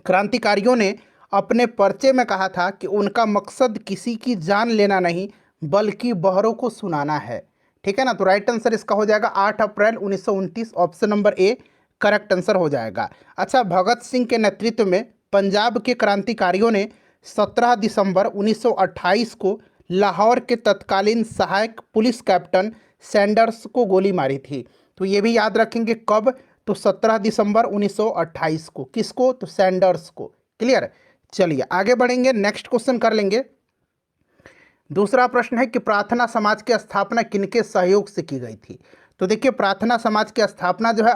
क्रांतिकारियों ने अपने पर्चे में कहा था कि उनका मकसद किसी की जान लेना नहीं बल्कि बहरों को सुनाना है, ठीक है ना। तो राइट आंसर इसका हो जाएगा 8 अप्रैल 1929, option number A correct answer हो जाएगा। अच्छा, भगत सिंह के नेतृत्व में पंजाब के क्रांतिकारियों ने 17 दिसंबर 1928 को लाहौर के तत्कालीन सहायक पुलिस कैप्टन सैंडर्स को गोली मारी थी। तो ये भी याद रखेंगे कब, तो 17 दिसंबर 1928 को। किसको, तो सैंडर्स को। क्लियर। चलिए आगे बढ़ेंगे, नेक्स्ट क्वेश्चन कर लेंगे। दूसरा प्रश्न है कि प्रार्थना समाज की स्थापना किनके सहयोग से की गई थी। तो देखिए प्रार्थना समाज की स्थापना जो है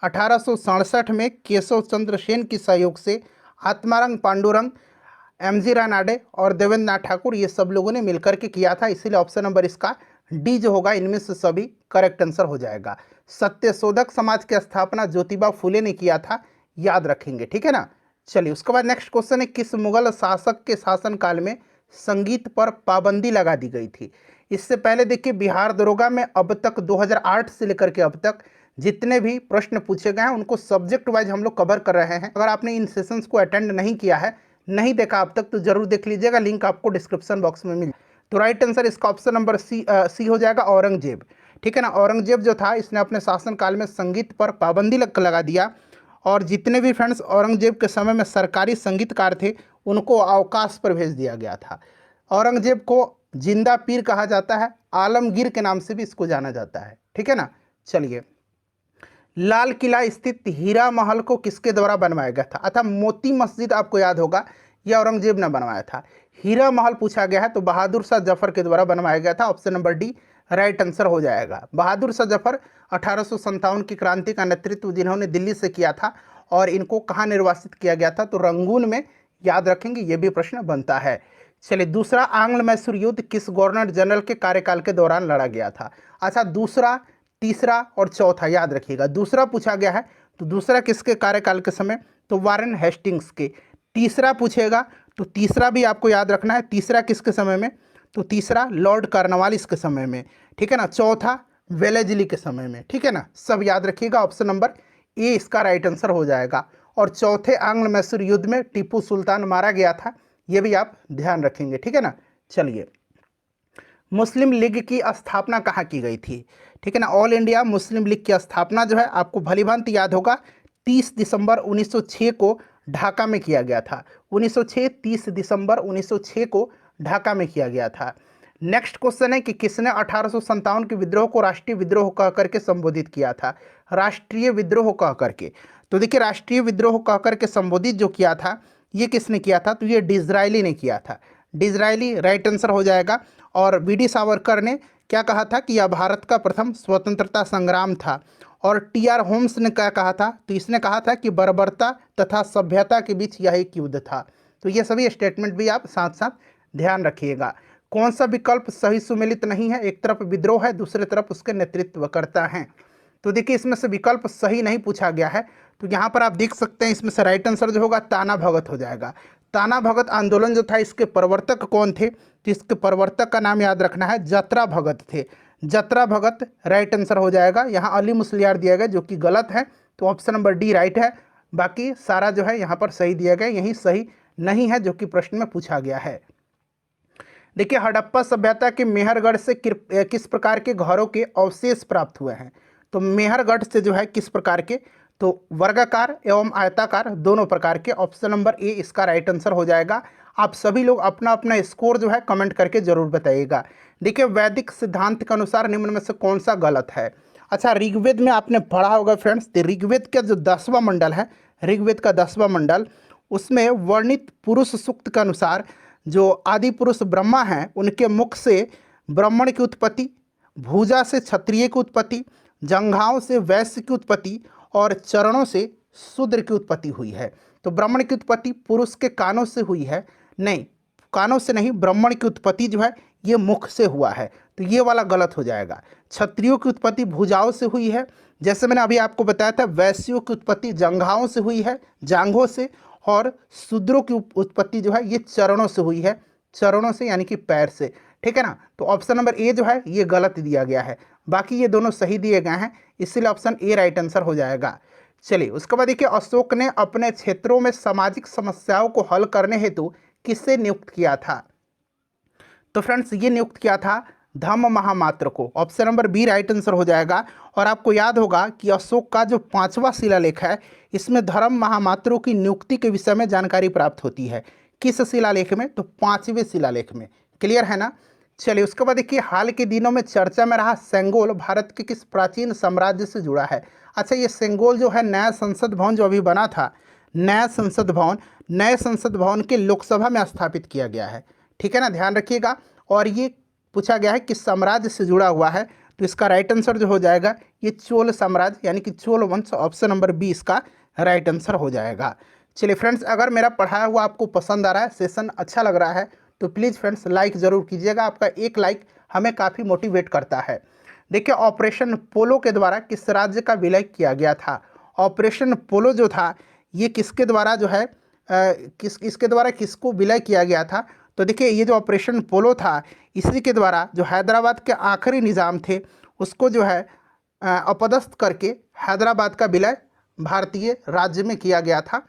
1867 में केशव चंद्र सेन के सहयोग से आत्मारंग पांडुरंग, एमजी रानाडे और देवेंद्र नाथ ठाकुर ये सब लोगों ने मिलकर के किया था। इसीलिए ऑप्शन नंबर इसका डी जो होगा इनमें से सभी करेक्ट आंसर हो जाएगा। सत्यशोधक समाज की स्थापना ज्योतिबा फुले ने किया था, याद रखेंगे, ठीक है ना। चलिए उसके बाद नेक्स्ट क्वेश्चन है किस मुगल शासक के शासनकाल में संगीत पर पाबंदी लगा दी गई थी। इससे पहले देखिए बिहार दरोगा में अब तक 2008 से लेकर के अब तक जितने भी प्रश्न पूछे गए हैं उनको सब्जेक्ट वाइज हम लोग कवर कर रहे हैं। अगर आपने इन सेशंस को अटेंड नहीं किया है, नहीं देखा अब तक, तो जरूर देख लीजिएगा, लिंक आपको डिस्क्रिप्शन बॉक्स में मिल। तो राइट आंसर इसका ऑप्शन नंबर सी हो जाएगा, औरंगजेब, ठीक है ना। औरंगजेब जो था इसने अपने शासनकाल में संगीत पर पाबंदी लगा दिया, और जितने भी फ्रेंड्स औरंगजेब के समय में सरकारी संगीतकार थे उनको अवकाश पर भेज दिया गया था। औरंगजेब को जिंदा पीर कहा जाता है, आलमगीर के नाम से भी इसको जाना जाता है, ठीक है ना। चलिए, लाल किला स्थित हीरा महल को किसके द्वारा बनवाया गया था। अतः मोती मस्जिद आपको याद होगा यह औरंगजेब ने बनवाया था। हीरा महल पूछा गया है तो बहादुर शाह जफर के द्वारा बनवाया गया था, option number D right answer हो जाएगा। बहादुर शाह जफर 1857 की क्रांति का नेतृत्व जिन्होंने दिल्ली से किया था, और इनको कहाँ निर्वासित किया गया था, तो रंगून में, याद रखेंगे, ये भी प्रश्न बनता है। चलिए, दूसरा आंग्ल मैसूर युद्ध किस गवर्नर जनरल के कार्यकाल के दौरान लड़ा गया था। अच्छा, दूसरा तीसरा और चौथा याद रखिएगा। दूसरा पूछा गया है तो दूसरा किसके कार्यकाल के समय, तो वारेन हेस्टिंग्स के। तीसरा पूछेगा तो तीसरा भी आपको याद रखना है, तीसरा किसके समय में, तो तीसरा लॉर्ड कॉर्नवालिस के समय में, ठीक है ना। चौथा वेलेजली के समय में, ठीक है ना। सब याद रखिएगा, ऑप्शन नंबर ए इसका राइट आंसर हो जाएगा। और चौथे आंग्ल मैसूर युद्ध में टीपू सुल्तान मारा गया था, ये भी आप ध्यान रखेंगे, ठीक है ना। चलिए, मुस्लिम लीग की स्थापना कहाँ की गई थी, ठीक है ना। ऑल इंडिया मुस्लिम लीग की स्थापना जो है आपको भली भांति याद होगा 30 दिसंबर 1906 को ढाका में किया गया था। 1906 30 दिसंबर 1906 को ढाका में किया गया था। नेक्स्ट क्वेश्चन है कि किसने 1857 के विद्रोह को राष्ट्रीय विद्रोह कह करके संबोधित किया था, राष्ट्रीय विद्रोह कह करके। तो देखिए, राष्ट्रीय विद्रोह कह करके संबोधित जो किया था ये किसने किया था, तो ये डिज़रायली ने किया था। डिज़रायली राइट आंसर हो जाएगा। और वी डी सावरकर ने क्या कहा था कि यह भारत का प्रथम स्वतंत्रता संग्राम था। और टी आर होम्स ने क्या कहा था, तो इसने कहा था कि बर्बरता तथा सभ्यता के बीच यह एक युद्ध था। तो ये सभी स्टेटमेंट भी आप साथ साथ ध्यान रखिएगा। कौन सा विकल्प सही सुमेलित नहीं है, एक तरफ विद्रोह है दूसरी तरफ उसके नेतृत्व करता है। तो देखिए, इसमें से विकल्प सही नहीं पूछा गया है, तो यहाँ पर आप देख सकते हैं इसमें से राइट आंसर जो होगा ताना भगत हो जाएगा। ताना भगत आंदोलन जो था इसके प्रवर्तक कौन थे, तो इसके प्रवर्तक का नाम याद रखना है, जतरा भगत थे। जतरा भगत राइट आंसर हो जाएगा। यहाँ अली मुस्लियार दिया गया जो कि गलत है, तो ऑप्शन नंबर डी राइट है। बाकी सारा जो है यहाँ पर सही दिया गया, यही सही नहीं है जो कि प्रश्न में पूछा गया है। देखिए, हड़प्पा सभ्यता के मेहरगढ़ से किस प्रकार के घरों के अवशेष प्राप्त हुए हैं, तो मेहरगढ़ से जो है किस प्रकार के, तो वर्गाकार एवं आयताकार दोनों प्रकार के। ऑप्शन नंबर ए इसका राइट आंसर हो जाएगा। आप सभी लोग अपना अपना स्कोर जो है कमेंट करके जरूर बताइएगा। देखिए, वैदिक सिद्धांत के अनुसार निम्न में से कौन सा गलत है। अच्छा, ऋग्वेद में आपने पढ़ा होगा फ्रेंड्स, तो ऋग्वेद का जो 10वां मंडल है, ऋग्वेद का 10वां मंडल, उसमें वर्णित पुरुष सूक्त के अनुसार जो आदि पुरुष ब्रह्मा हैं उनके मुख से ब्राह्मण की उत्पत्ति, भुजा से क्षत्रिय की उत्पत्ति, जंघाओं से वैश्य की उत्पत्ति और चरणों से शूद्र की उत्पत्ति हुई है। तो ब्राह्मण की उत्पत्ति पुरुष के कानों से हुई है, नहीं, कानों से नहीं, ब्राह्मण की उत्पत्ति जो है ये मुख से हुआ है, तो ये वाला गलत हो जाएगा। क्षत्रियों की उत्पत्ति भुजाओं से हुई है, जैसे मैंने अभी आपको बताया था। वैश्यों की उत्पत्ति जंघाओं से हुई है, जांघों से। और शूद्रों की उत्पत्ति जो है ये चरणों से हुई है, चरणों से यानी कि पैर से, ठीक है ना। तो ऑप्शन नंबर ए जो है ये गलत दिया गया है, बाकी ये दोनों सही दिए गए हैं, इसलिए ऑप्शन ए राइट आंसर हो जाएगा। चलिए, उसके बाद देखिए, अशोक ने अपने क्षेत्रों में सामाजिक समस्याओं को हल करने हेतु किससे नियुक्त किया था, तो फ्रेंड्स ये नियुक्त किया था धम्म महामात्र को। Option number B right answer हो जाएगा। और आपको याद होगा कि अशोक का जो 5वां शिलालेख है इसमें धर्म महामात्रों की नियुक्ति के विषय में जानकारी प्राप्त होती है। किस शिलालेख में, तो 5वें शिलालेख में। क्लियर है ना। चलिए, उसके बाद देखिए, हाल के दिनों में चर्चा में रहा सेंगोल भारत के किस प्राचीन साम्राज्य से जुड़ा है। अच्छा, ये सेंगोल जो है नया संसद भवन जो अभी बना था, नया संसद भवन, नए संसद भवन के लोकसभा में स्थापित किया गया है, ठीक है ना, ध्यान रखिएगा। और ये पूछा गया है किस साम्राज्य से जुड़ा हुआ है, तो इसका राइट आंसर जो हो जाएगा ये चोल साम्राज्य यानी कि चोल वंश। ऑप्शन नंबर बी इसका राइट आंसर हो जाएगा। चलिए फ्रेंड्स, अगर मेरा पढ़ाया हुआ आपको पसंद आ रहा है, सेशन अच्छा लग रहा है, तो प्लीज़ फ्रेंड्स लाइक ज़रूर कीजिएगा। आपका एक लाइक हमें काफ़ी मोटिवेट करता है। देखिए, ऑपरेशन पोलो के द्वारा किस राज्य का विलय किया गया था। ऑपरेशन पोलो जो था ये किसके द्वारा जो है इसके द्वारा किसको विलय किया गया था, तो देखिए, ये जो ऑपरेशन पोलो था इसी के द्वारा जो हैदराबाद के आखिरी निज़ाम थे उसको जो है अपदस्थ करके हैदराबाद का विलय भारतीय राज्य में किया गया था।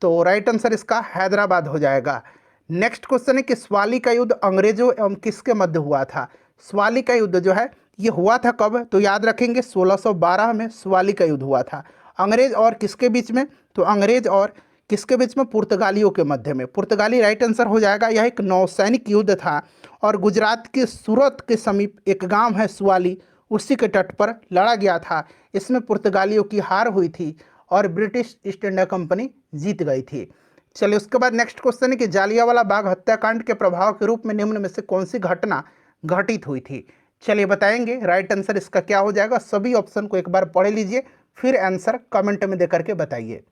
तो राइट आंसर इसका हैदराबाद हो जाएगा। नेक्स्ट क्वेश्चन है कि स्वाली का युद्ध अंग्रेजों एवं किसके मध्य हुआ था। स्वाली का युद्ध जो है ये हुआ था कब, तो याद रखेंगे 1612 में स्वाली का युद्ध हुआ था। अंग्रेज और किसके बीच में, तो अंग्रेज और किसके बीच में, पुर्तगालियों के मध्य में। पुर्तगाली राइट आंसर हो जाएगा। यह एक नौसैनिक युद्ध था और गुजरात के सूरत के समीप एक गांव है स्वाली, उसी के तट पर लड़ा गया था। इसमें पुर्तगालियों की हार हुई थी और ब्रिटिश ईस्ट इंडिया कंपनी जीत गई थी। चलिए, उसके बाद नेक्स्ट क्वेश्चन है कि जालियांवाला बाग हत्याकांड के प्रभाव के रूप में निम्न में से कौन सी घटना घटित हुई थी। चलिए बताएंगे, राइट आंसर इसका क्या हो जाएगा। सभी ऑप्शन को एक बार पढ़ लीजिए, फिर आंसर कमेंट में देकर के बताइए।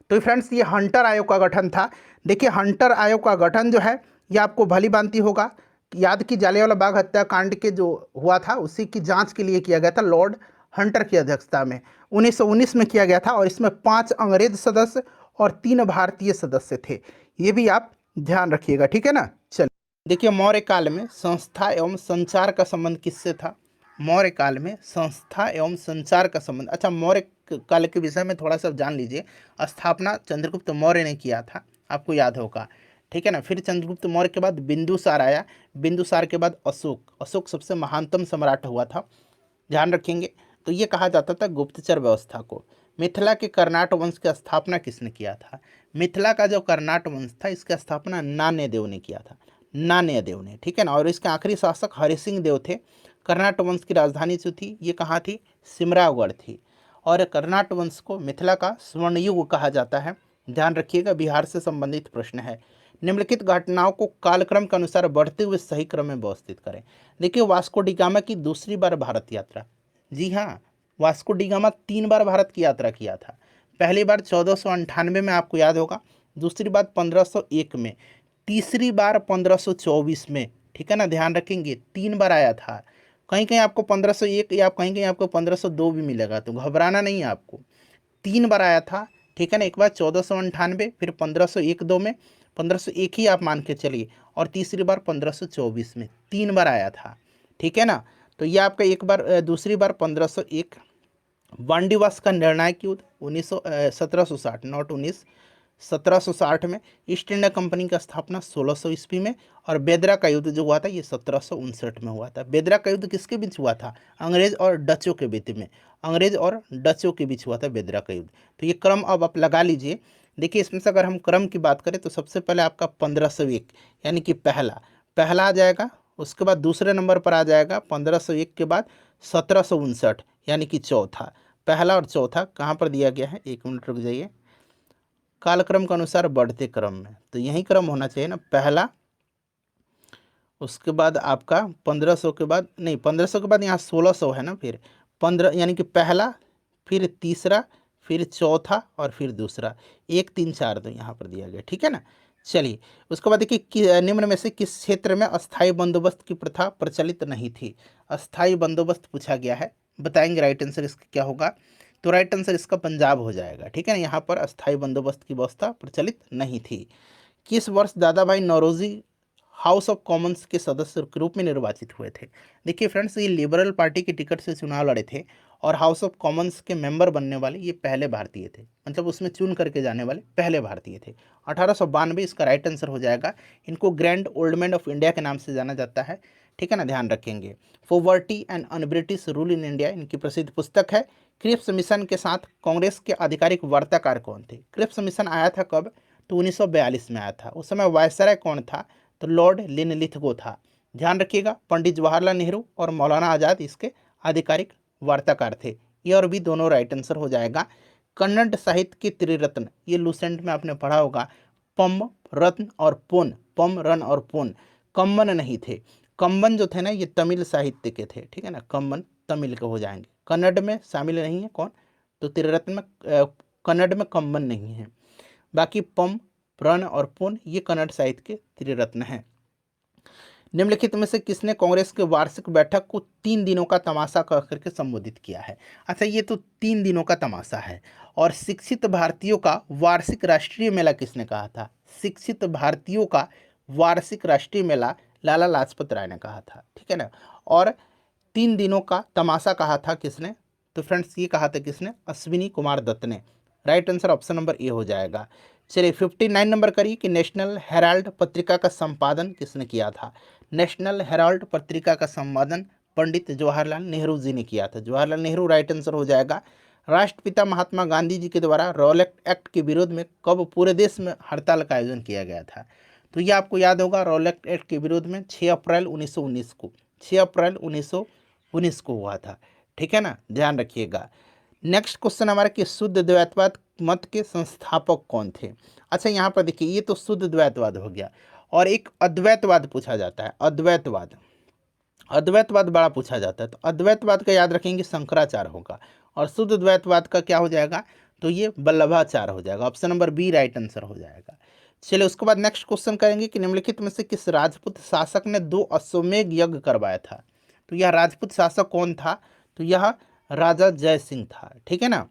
तो फ्रेंड्स, ये हंटर आयोग का गठन था। देखिए, हंटर आयोग का गठन जो है ये आपको भली भांति होगा याद की जालियांवाला बाग हत्याकांड के जो हुआ था उसी की जांच के लिए किया गया था लॉर्ड हंटर की अध्यक्षता में, 1919 में किया गया था। और इसमें 5 अंग्रेज सदस्य और 3 भारतीय सदस्य थे, ये भी आप ध्यान रखिएगा, ठीक है ना। चलिए देखिए, मौर्य काल में संस्था एवं संचार का संबंध किससे था? मौर्य काल में संस्था एवं संचार का संबंध, अच्छा मौर्य काल के विषय में थोड़ा सा जान लीजिए। स्थापना चंद्रगुप्त मौर्य ने किया था, आपको याद होगा, ठीक है ना। फिर चंद्रगुप्त मौर्य के बाद बिंदुसार आया, बिंदुसार के बाद अशोक, अशोक सबसे महानतम सम्राट हुआ था, ध्यान रखेंगे। तो ये कहा जाता था गुप्तचर व्यवस्था को। मिथिला के कर्नाट वंश की स्थापना किसने किया था? मिथिला का जो कर्नाट वंश था इसकी स्थापना नान्यदेव ने किया था, नान्यदेव ने, ठीक है ना। और इसके आखिरी शासक हरिसिंह देव थे। कर्नाट वंश की राजधानी जो थी ये कहाँ थी? सिमरागढ़ थी। और कर्नाट वंश को मिथिला का स्वर्ण युग कहा जाता है, ध्यान रखिएगा, बिहार से संबंधित प्रश्न है। निम्नलिखित घटनाओं को कालक्रम के अनुसार बढ़ते हुए सही क्रम में व्यवस्थित करें। देखिए, वास्को डी गामा की दूसरी बार भारत यात्रा, जी हाँ, वास्को डी गामा 3 बार भारत की यात्रा किया था। पहली बार 1498 में, आपको याद होगा, दूसरी बार 1501 में, तीसरी बार 1524 में, ठीक है ना, ध्यान रखेंगे, 3 बार आया था। कहीं कहीं आपको 1501 या कहीं कहीं आपको 1502 भी मिलेगा, तो घबराना नहीं है आपको, 3 बार आया था, ठीक है ना। एक बार 1498, फिर 1501 दो में, 1501 ही आप मान के चलिए, और तीसरी बार 1524 में, 3 बार आया था, ठीक है ना। तो ये आपका एक बार, दूसरी बार 1501। वांडीवास का निर्णायक युद्ध 1760, नॉट 19, 1760 में। ईस्ट इंडिया कंपनी का स्थापना 1600 ईस्वी में। और बेदरा का युद्ध जो हुआ था ये 1759 में हुआ था। बेदरा का युद्ध किसके बीच हुआ था? अंग्रेज और डचों के बीच में, अंग्रेज और डचों के बीच हुआ था बेदरा का युद्ध। तो ये क्रम अब आप लगा लीजिए। देखिए, इसमें से अगर हम क्रम की बात करें तो सबसे पहले आपका 1501 यानी कि पहला पहला आ जाएगा, उसके बाद दूसरे नंबर पर आ जाएगा 1501 के बाद 1759 यानी कि चौथा। पहला और चौथा कहाँ पर दिया गया है? 1 मिनट रुक जाइए। कालक्रम के अनुसार बढ़ते क्रम में, तो यही क्रम होना चाहिए ना, पहला, उसके बाद आपका 1500 के बाद, नहीं 1500 के बाद यहाँ 1600 है ना, फिर 15 यानी कि पहला, फिर तीसरा, फिर चौथा और फिर दूसरा, 1 3 4 तो यहाँ पर दिया गया, ठीक है ना। चलिए, उसके बाद देखिए, निम्न में से किस क्षेत्र में अस्थायी बंदोबस्त की प्रथा प्रचलित नहीं थी? अस्थायी बंदोबस्त पूछा गया है, बताएंगे राइट आंसर इसका क्या होगा? तो राइट आंसर इसका पंजाब हो जाएगा, ठीक है ना। यहाँ पर अस्थायी बंदोबस्त की व्यवस्था प्रचलित नहीं थी। किस वर्ष दादा भाई नौरोजी हाउस ऑफ कॉमन्स के सदस्य के रूप में निर्वाचित हुए थे? देखिए फ्रेंड्स, ये लिबरल पार्टी की टिकट से चुनाव लड़े थे और हाउस ऑफ कॉमन्स के मेंबर बनने वाले ये पहले भारतीय थे, मतलब उसमें चुन करके जाने वाले पहले भारतीय थे। 1892 इसका राइट आंसर हो जाएगा। इनको grand old man of India के नाम से जाना जाता है, ठीक है ना, ध्यान रखेंगे। Poverty and un British rule in India इनकी प्रसिद्ध पुस्तक है। क्रिप्स मिशन के साथ कांग्रेस के आधिकारिक वार्ताकार कौन थे? क्रिप्स मिशन आया था कब? तो 1942 में आया था। उस समय वायसराय कौन था? तो लॉर्ड लिनलिथगो था, ध्यान रखिएगा। पंडित जवाहरलाल नेहरू और मौलाना आज़ाद इसके आधिकारिक वार्ताकार थे। ये और भी दोनों राइट आंसर हो जाएगा। कन्नड़ साहित्य के त्रिरत्न, ये लूसेंट में आपने पढ़ा होगा, पम, रत्न और पुन, पम, रन और पुन। कम्बन नहीं थे, कम्बन जो थे ना ये तमिल साहित्य के थे, ठीक है ना, कम्बन तमिल के हो जाएंगे, कन्नड़ में शामिल नहीं है कौन? तो त्रिरत्न में कन्नड़ में कम्बन नहीं है। बाकी पम, प्रण और पुन ये कन्नड़ साहित्य के त्रिरत्न हैं। निम्नलिखित में से किसने कांग्रेस के वार्षिक बैठक को 3 दिनों का तमाशा कह करके संबोधित किया है? अच्छा, ये तो 3 दिनों का तमाशा है। और शिक्षित भारतीयों का वार्षिक राष्ट्रीय मेला किसने कहा था? शिक्षित भारतीयों का वार्षिक राष्ट्रीय मेला लाला लाजपत राय ने कहा था, ठीक है ना। और 3 दिनों का तमाशा कहा था किसने? तो फ्रेंड्स ये कहा था किसने? अश्विनी कुमार दत्त ने। Right answer option number A हो जाएगा। चलिए 59 नंबर करिए कि नेशनल हेराल्ड पत्रिका का संपादन किसने किया था? नेशनल हेराल्ड पत्रिका का संपादन पंडित जवाहरलाल नेहरू जी ने किया था। जवाहरलाल नेहरू राइट आंसर हो जाएगा। राष्ट्रपिता महात्मा गांधी जी के द्वारा रॉलेट एक्ट के विरोध में कब पूरे देश में हड़ताल का आयोजन किया गया था? तो ये आपको याद होगा, रॉलेट एक्ट के विरोध में 6 अप्रैल 1919 को, 6 अप्रैल 1919 को हुआ था, ठीक है ना, ध्यान रखिएगा। नेक्स्ट क्वेश्चन हमारा कि शुद्ध द्वैतवाद मत के संस्थापक कौन थे? अच्छा, यहाँ पर देखिए, ये तो शुद्ध द्वैतवाद हो गया, और एक अद्वैतवाद पूछा जाता है। अद्वैतवाद, अद्वैतवाद बड़ा पूछा जाता है, तो अद्वैतवाद का याद रखेंगे शंकराचार्य होगा, और शुद्ध द्वैतवाद का क्या हो जाएगा? तो ये वल्लभाचार्य हो जाएगा। Option number B right answer हो जाएगा। चलिए उसके बाद नेक्स्ट क्वेश्चन करेंगे कि निम्नलिखित में से किस राजपूत शासक ने 2 अश्वमेध यज्ञ करवाया था। तो यह राजपूत शासक कौन था, तो यह राजा जय सिंह था। ठीक है ना।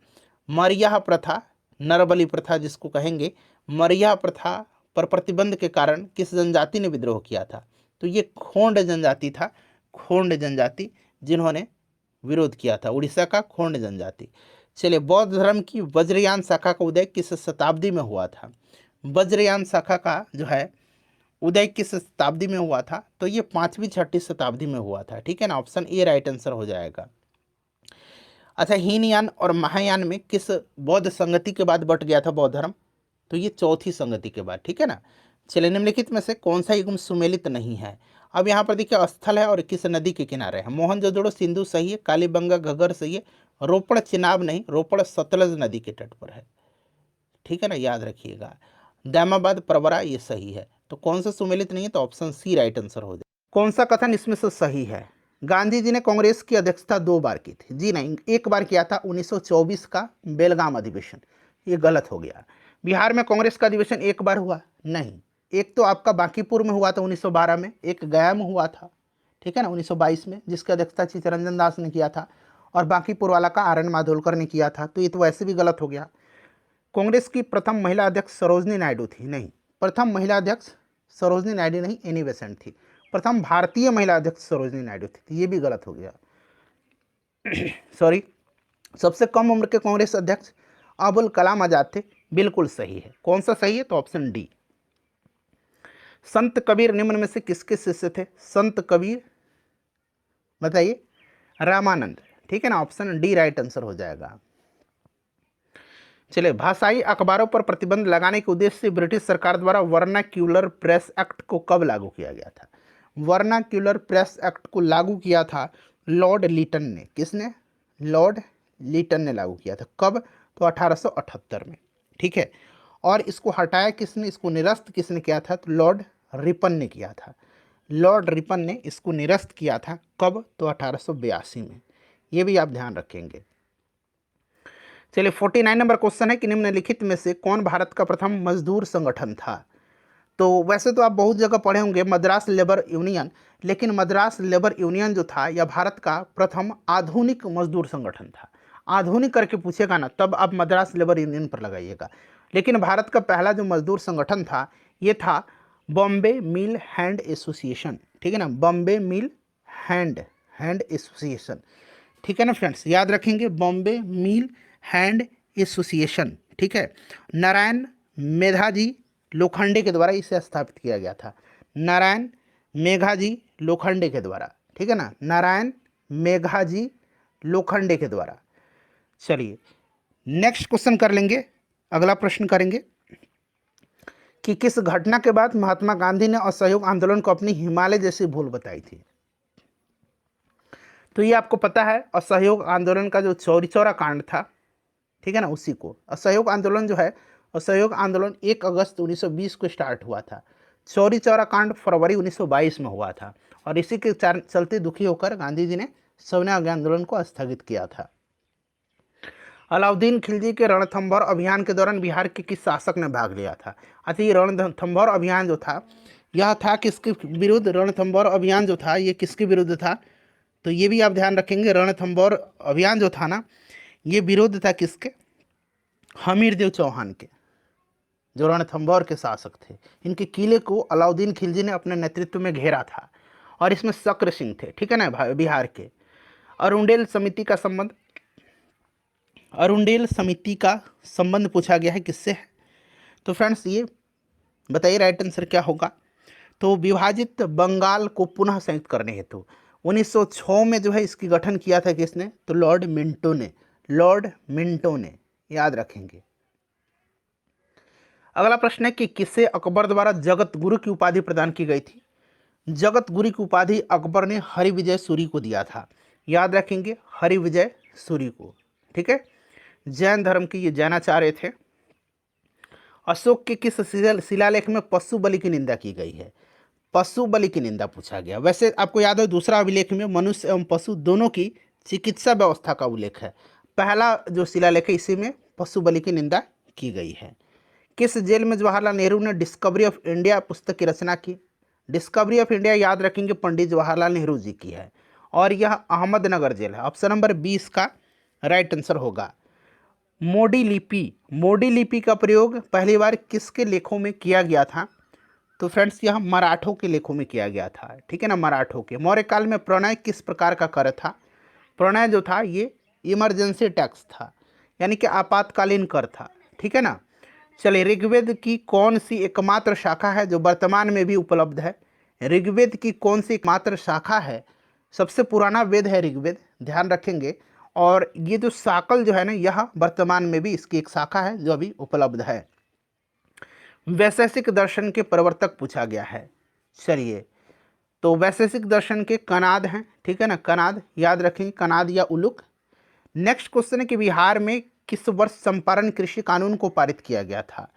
मरियाह प्रथा, नरबली प्रथा जिसको कहेंगे, मरियाह प्रथा पर प्रतिबंध के कारण किस जनजाति ने विद्रोह किया था, तो ये खोंड जनजाति था। खोंड जनजाति जिन्होंने विरोध किया था, उड़ीसा का खोंड जनजाति। चलिए बौद्ध धर्म की वज्रयान शाखा का उदय किस शताब्दी में हुआ था। वज्रयान शाखा का जो है उदय किस शताब्दी में हुआ था, तो ये 5वीं 6वीं शताब्दी में हुआ था। ठीक है ना, ऑप्शन ए राइट आंसर हो जाएगा। अच्छा, हीनयान और महायान में किस बौद्ध संगति के बाद बट गया था बौद्ध धर्म, तो ये चौथी संगति के बाद। ठीक है ना। चलिए निम्नलिखित में से कौन सा युग सुमेलित नहीं है। अब यहाँ पर देखिए स्थल है और किस नदी के किनारे है। मोहनजोदड़ो सिंधु सही है, कालीबंगा घग्गर सही है, रोपड़ चिनाब नहीं, रोपड़ सतलज नदी के तट पर है। ठीक है ना, याद रखिएगा। दामाबाद प्रवरा ये सही है। तो कौन सा सुमेलित नहीं है, तो ऑप्शन सी राइट आंसर हो जाए। कौन सा कथन इसमें से सही है। गांधी जी ने कांग्रेस की अध्यक्षता 2 बार की थी। जी नहीं, 1 बार किया था 1924 का बेलगाम अधिवेशन, ये गलत हो गया। बिहार में कांग्रेस का अधिवेशन 1 बार हुआ नहीं, एक तो आपका बांकीपुर में हुआ था 1912 में, एक गया में हुआ था। ठीक है ना, 1922 में, जिसकी अध्यक्षता चित्तरंजन दास ने किया था, और बांकीपुर वाला का आर एन माधोलकर ने किया था। तो ये तो वैसे भी गलत हो गया। कांग्रेस की प्रथम महिला अध्यक्ष सरोजनी नायडू थी, नहीं, प्रथम महिला अध्यक्ष सरोजनी नायडू नहीं, एनी बेसेंट थी। प्रथम भारतीय महिला अध्यक्ष सरोजनी नायडू थी, तो ये भी गलत हो गया। सॉरी। सबसे कम उम्र के कांग्रेस अध्यक्ष अबुल कलाम आजाद थे, बिल्कुल सही है। कौन सा सही है, तो ऑप्शन डी। संत कबीर निम्न में से किसके शिष्य थे। संत कबीर बताइए, रामानंद। ठीक है ना, ऑप्शन डी राइट आंसर हो जाएगा। चलिए, भाषाई अखबारों पर प्रतिबंध लगाने के उद्देश्य से ब्रिटिश सरकार द्वारा वर्नाक्यूलर प्रेस एक्ट को कब लागू किया गया था। वर्नाक्यूलर प्रेस एक्ट को लागू किया था लॉर्ड लीटन ने। किसने, लॉर्ड लीटन ने लागू किया था। कब, तो 1878 में। ठीक है। और इसको हटाया किसने, इसको निरस्त किसने किया था, तो लॉर्ड रिपन ने किया था। लॉर्ड रिपन ने इसको निरस्त किया था। कब, तो 1882 में। ये भी आप ध्यान रखेंगे। चलिए 49 नंबर क्वेश्चन है कि निम्नलिखित में से कौन भारत का प्रथम मजदूर संगठन था। तो वैसे तो आप बहुत जगह पढ़े होंगे मद्रास लेबर यूनियन, लेकिन मद्रास लेबर यूनियन जो था यह भारत का प्रथम आधुनिक मजदूर संगठन था। आधुनिक करके पूछेगा ना, तब आप मद्रास लेबर यूनियन पर लगाइएगा। लेकिन भारत का पहला जो मजदूर संगठन था ये था बॉम्बे मिल हैंड एसोसिएशन। ठीक है ना, बॉम्बे मिल हैंड एसोसिएशन। ठीक है ना फ्रेंड्स, याद रखेंगे, बॉम्बे मिल हैंड एसोसिएशन। ठीक है। नारायण मेधाजी लोखंडे के द्वारा इसे स्थापित किया गया था। नारायण मेघाजी लोखंडे के द्वारा। ठीक है ना, नारायण मेघाजी लोखंडे के द्वारा। चलिए नेक्स्ट क्वेश्चन कर लेंगे। अगला प्रश्न करेंगे कि किस घटना के बाद महात्मा गांधी ने असहयोग आंदोलन को अपनी हिमालय जैसी भूल बताई थी। तो ये आपको पता है, असहयोग आंदोलन का जो चौरी चौरा कांड था, ठीक है ना, उसी को असहयोग आंदोलन जो है, असहयोग आंदोलन 1 अगस्त 1920 को स्टार्ट हुआ था। चौरी चौरा कांड फरवरी 1922 में हुआ था, और इसी के चलते दुखी होकर गांधी जी ने सविनय अवज्ञा आंदोलन को स्थगित किया था। अलाउद्दीन खिलजी के रणथंभौर अभियान के दौरान बिहार के किस शासक ने भाग लिया था। अच्छा, ये रणथंभौर अभियान जो था यह था किसके विरुद्ध। रणथंभौर अभियान जो था ये किसके विरुद्ध था, तो ये भी आप ध्यान रखेंगे। रणथंभौर अभियान जो था ना, ये विरोध था किसके, हमीरदेव चौहान के, जो रणथंभौर के शासक थे। इनके किले को अलाउद्दीन खिलजी ने अपने नेतृत्व में घेरा था, और इसमें शक्र सिंह थे। ठीक है ना, बिहार के। अरुंडेल समिति का संबंध, अरुंडेल समिति का संबंध पूछा गया है किससे है, तो फ्रेंड्स ये बताइए राइट आंसर क्या होगा। तो विभाजित बंगाल को पुनः संयुक्त करने हेतु 1906 में जो है इसकी गठन किया था किसने, तो लॉर्ड मिंटो ने। लॉर्ड मिंटो ने, याद रखेंगे। अगला प्रश्न है कि किसे अकबर द्वारा जगत गुरु की उपाधि प्रदान की गई थी। जगत गुरु की उपाधि अकबर ने हरिविजय सूरी को दिया था। याद रखेंगे, हरिविजय सूरी को। ठीक है। जैन धर्म के ये जैनाचार्य थे। अशोक के किस शिलालेख में पशु बलि की निंदा की गई है। पशु बलि की निंदा पूछा गया। वैसे आपको याद है दूसरा अभिलेख में मनुष्य एवं पशु दोनों की चिकित्सा व्यवस्था का उल्लेख है। पहला जो शिलालेख है इसी में पशु बलि की निंदा की गई है। किस जेल में जवाहरलाल नेहरू ने डिस्कवरी ऑफ इंडिया पुस्तक की रचना की? डिस्कवरी ऑफ इंडिया याद रखेंगे पंडित जवाहरलाल नेहरू जी की है और यह अहमदनगर जेल है। ऑप्शन नंबर 20 का राइट आंसर होगा। मोडी लिपि का प्रयोग पहली बार किसके लेखों में किया गया था? तो फ्रेंड्स यह मराठों के लेखों में किया गया था, ठीक है ना, मराठों के। मौर्य काल में प्रणय किस प्रकार का कर था? प्रणय जो था ये इमरजेंसी टैक्स था, यानी कि आपातकालीन कर था, ठीक है ना। चलिए, ऋग्वेद की कौन सी एकमात्र शाखा है जो वर्तमान में भी उपलब्ध है? ऋग्वेद की कौन सी एकमात्र शाखा है? सबसे पुराना वेद है ऋग्वेद, ध्यान रखेंगे। और ये जो शाकल जो है ना, यह वर्तमान में भी इसकी एक शाखा है जो अभी उपलब्ध है। वैशेषिक दर्शन के प्रवर्तक पूछा गया है। चलिए, तो वैशेषिक दर्शन के कनाद हैं, ठीक है ना, कनाद याद रखेंगे, कनाद या उलुक। नेक्स्ट क्वेश्चन है कि बिहार में किस वर्ष चंपारण कृषि कानून को पारित किया गया था?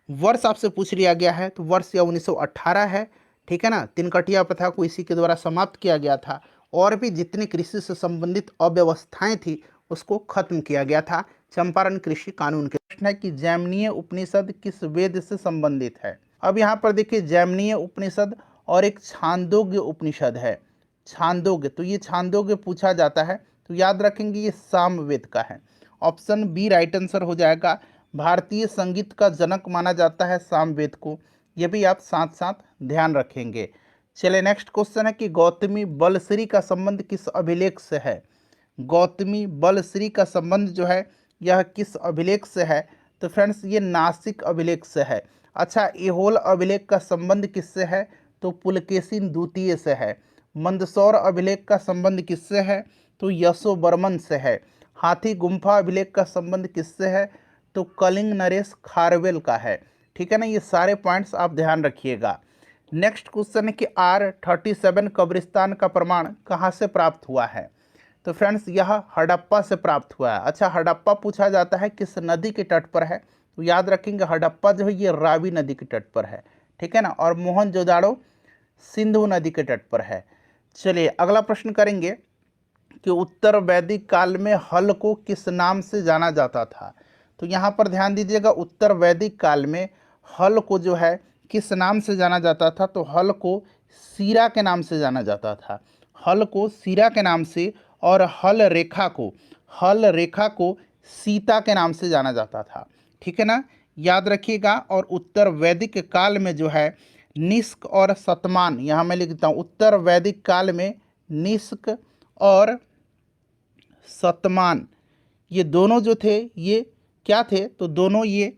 वर्ष आपसे पूछ लिया गया है, तो वर्ष या 1918 है, ठीक है ना। तिनकटिया प्रथा को इसी के द्वारा समाप्त किया गया था और भी जितनी कृषि से संबंधित अव्यवस्थाएं थी उसको खत्म किया गया था चंपारण कृषि कानून के। प्रश्न है कि जैमिनीय उपनिषद किस वेद से संबंधित है? अब यहाँ पर देखिए, जैमिनीय उपनिषद और एक छांदोग्य उपनिषद है। छांदोग्य, तो ये छांदोग्य पूछा जाता है, तो याद रखेंगे ये सामवेद का है। ऑप्शन बी राइट आंसर हो जाएगा। भारतीय संगीत का जनक माना जाता है सामवेद को, ये भी आप साथ साथ ध्यान रखेंगे। चलिए, नेक्स्ट क्वेश्चन है कि गौतमी बलश्री का संबंध किस अभिलेख से है? गौतमी बलश्री का संबंध जो है यह किस अभिलेख से है? तो फ्रेंड्स ये नासिक अभिलेख से है। अच्छा, ऐहोल अभिलेख का संबंध किससे है? तो पुलकेशिन द्वितीय से है। मंदसौर अभिलेख का संबंध किससे है? तो यशोवर्मन से है। हाथी गुम्फा अभिलेख का संबंध किससे है? तो कलिंग नरेश खारवेल का है, ठीक है ना। ये सारे पॉइंट्स आप ध्यान रखिएगा। नेक्स्ट क्वेश्चन है कि R37 कब्रिस्तान का प्रमाण कहाँ से प्राप्त हुआ है? तो फ्रेंड्स यह हड़प्पा से प्राप्त हुआ है। अच्छा, हड़प्पा पूछा जाता है किस नदी के तट पर है? तो याद रखेंगे हड़प्पा जो है ये रावी नदी के तट पर है, ठीक है ना। और मोहनजोदाड़ो सिंधु नदी के तट पर है। चलिए, अगला प्रश्न करेंगे कि उत्तर वैदिक काल में हल को किस नाम से जाना जाता था? तो यहाँ पर ध्यान दीजिएगा, उत्तर वैदिक काल में हल को जो है किस नाम से जाना जाता था? तो हल को सीरा के नाम से जाना जाता था। हल को सीरा के नाम से और हल रेखा को सीता के नाम से जाना जाता था, ठीक है ना, याद रखिएगा। और उत्तर वैदिक काल में जो है निष्क और शतमान, यहाँ मैं लिखता हूँ, उत्तर वैदिक काल में निष्क और शतमान ये दोनों जो थे ये क्या थे? तो दोनों ये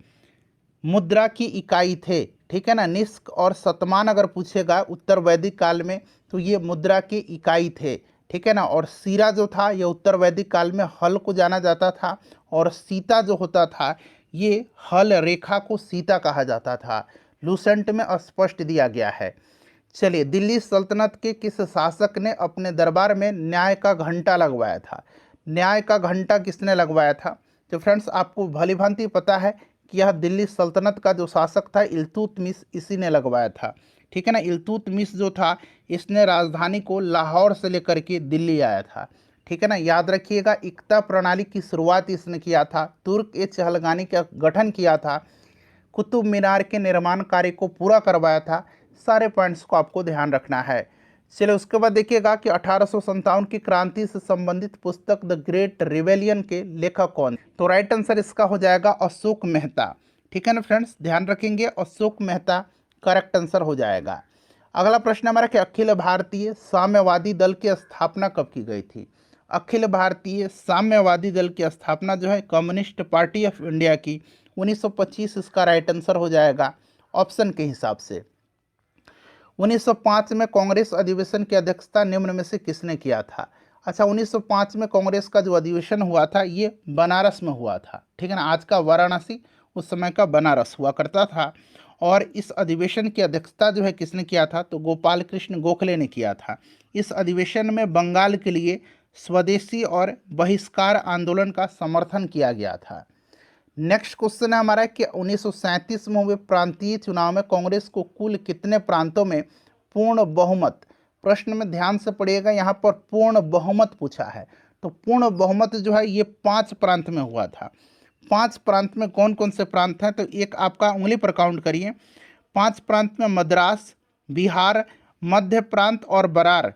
मुद्रा की इकाई थे, ठीक है ना। निष्क और शतमान अगर पूछेगा उत्तर वैदिक काल में तो ये मुद्रा की इकाई थे, ठीक है ना। और सीरा जो था ये उत्तर वैदिक काल में हल को जाना जाता था और सीता जो होता था ये हल रेखा को सीता कहा जाता था। लूसेंट में स्पष्ट दिया गया है। चलिए, दिल्ली सल्तनत के किस शासक ने अपने दरबार में न्याय का घंटा लगवाया था? न्याय का घंटा किसने लगवाया था? तो फ्रेंड्स आपको भली भांति पता है कि यह दिल्ली सल्तनत का जो शासक था इल्तुतमिश, इसी ने लगवाया था, ठीक है ना। इल्तुतमिश जो था इसने राजधानी को लाहौर से लेकर के दिल्ली आया था, ठीक है ना, याद रखिएगा। इक्ता प्रणाली की शुरुआत इसने किया था। तुर्क-ए-चहलगानी का गठन किया था। कुतुब मीनार के निर्माण कार्य को पूरा करवाया था। सारे पॉइंट्स को आपको ध्यान रखना है। चलिए, उसके बाद देखिएगा कि 1857 की क्रांति से संबंधित पुस्तक द ग्रेट रिवेलियन के लेखक कौन? तो राइट आंसर इसका हो जाएगा अशोक मेहता, ठीक है ना फ्रेंड्स, ध्यान रखेंगे अशोक मेहता करेक्ट आंसर हो जाएगा। अगला प्रश्न हमारा कि अखिल भारतीय साम्यवादी दल की स्थापना कब की गई थी? अखिल भारतीय साम्यवादी दल की स्थापना जो है कम्युनिस्ट पार्टी ऑफ इंडिया की 1925 इसका राइट आंसर हो जाएगा ऑप्शन के हिसाब से। 1905 में कांग्रेस अधिवेशन की अध्यक्षता निम्न में से किसने किया था? अच्छा, 1905 में कांग्रेस का जो अधिवेशन हुआ था ये बनारस में हुआ था, ठीक है ना। आज का वाराणसी उस समय का बनारस हुआ करता था। और इस अधिवेशन की अध्यक्षता जो है किसने किया था? तो गोपाल कृष्ण गोखले ने किया था। इस अधिवेशन में बंगाल के लिए स्वदेशी और बहिष्कार आंदोलन का समर्थन किया गया था। नेक्स्ट क्वेश्चन है हमारा कि 1937 में हुए प्रांतीय चुनाव में कांग्रेस को कुल कितने प्रांतों में पूर्ण बहुमत? प्रश्न में ध्यान से पढ़िएगा, यहाँ पर पूर्ण बहुमत पूछा है। तो पूर्ण बहुमत जो है ये 5 प्रांत में हुआ था। 5 प्रांत में कौन कौन से प्रांत हैं? तो एक आपका उंगली पर काउंट करिए। 5 प्रांत में मद्रास, बिहार, मध्य प्रांत और बरार।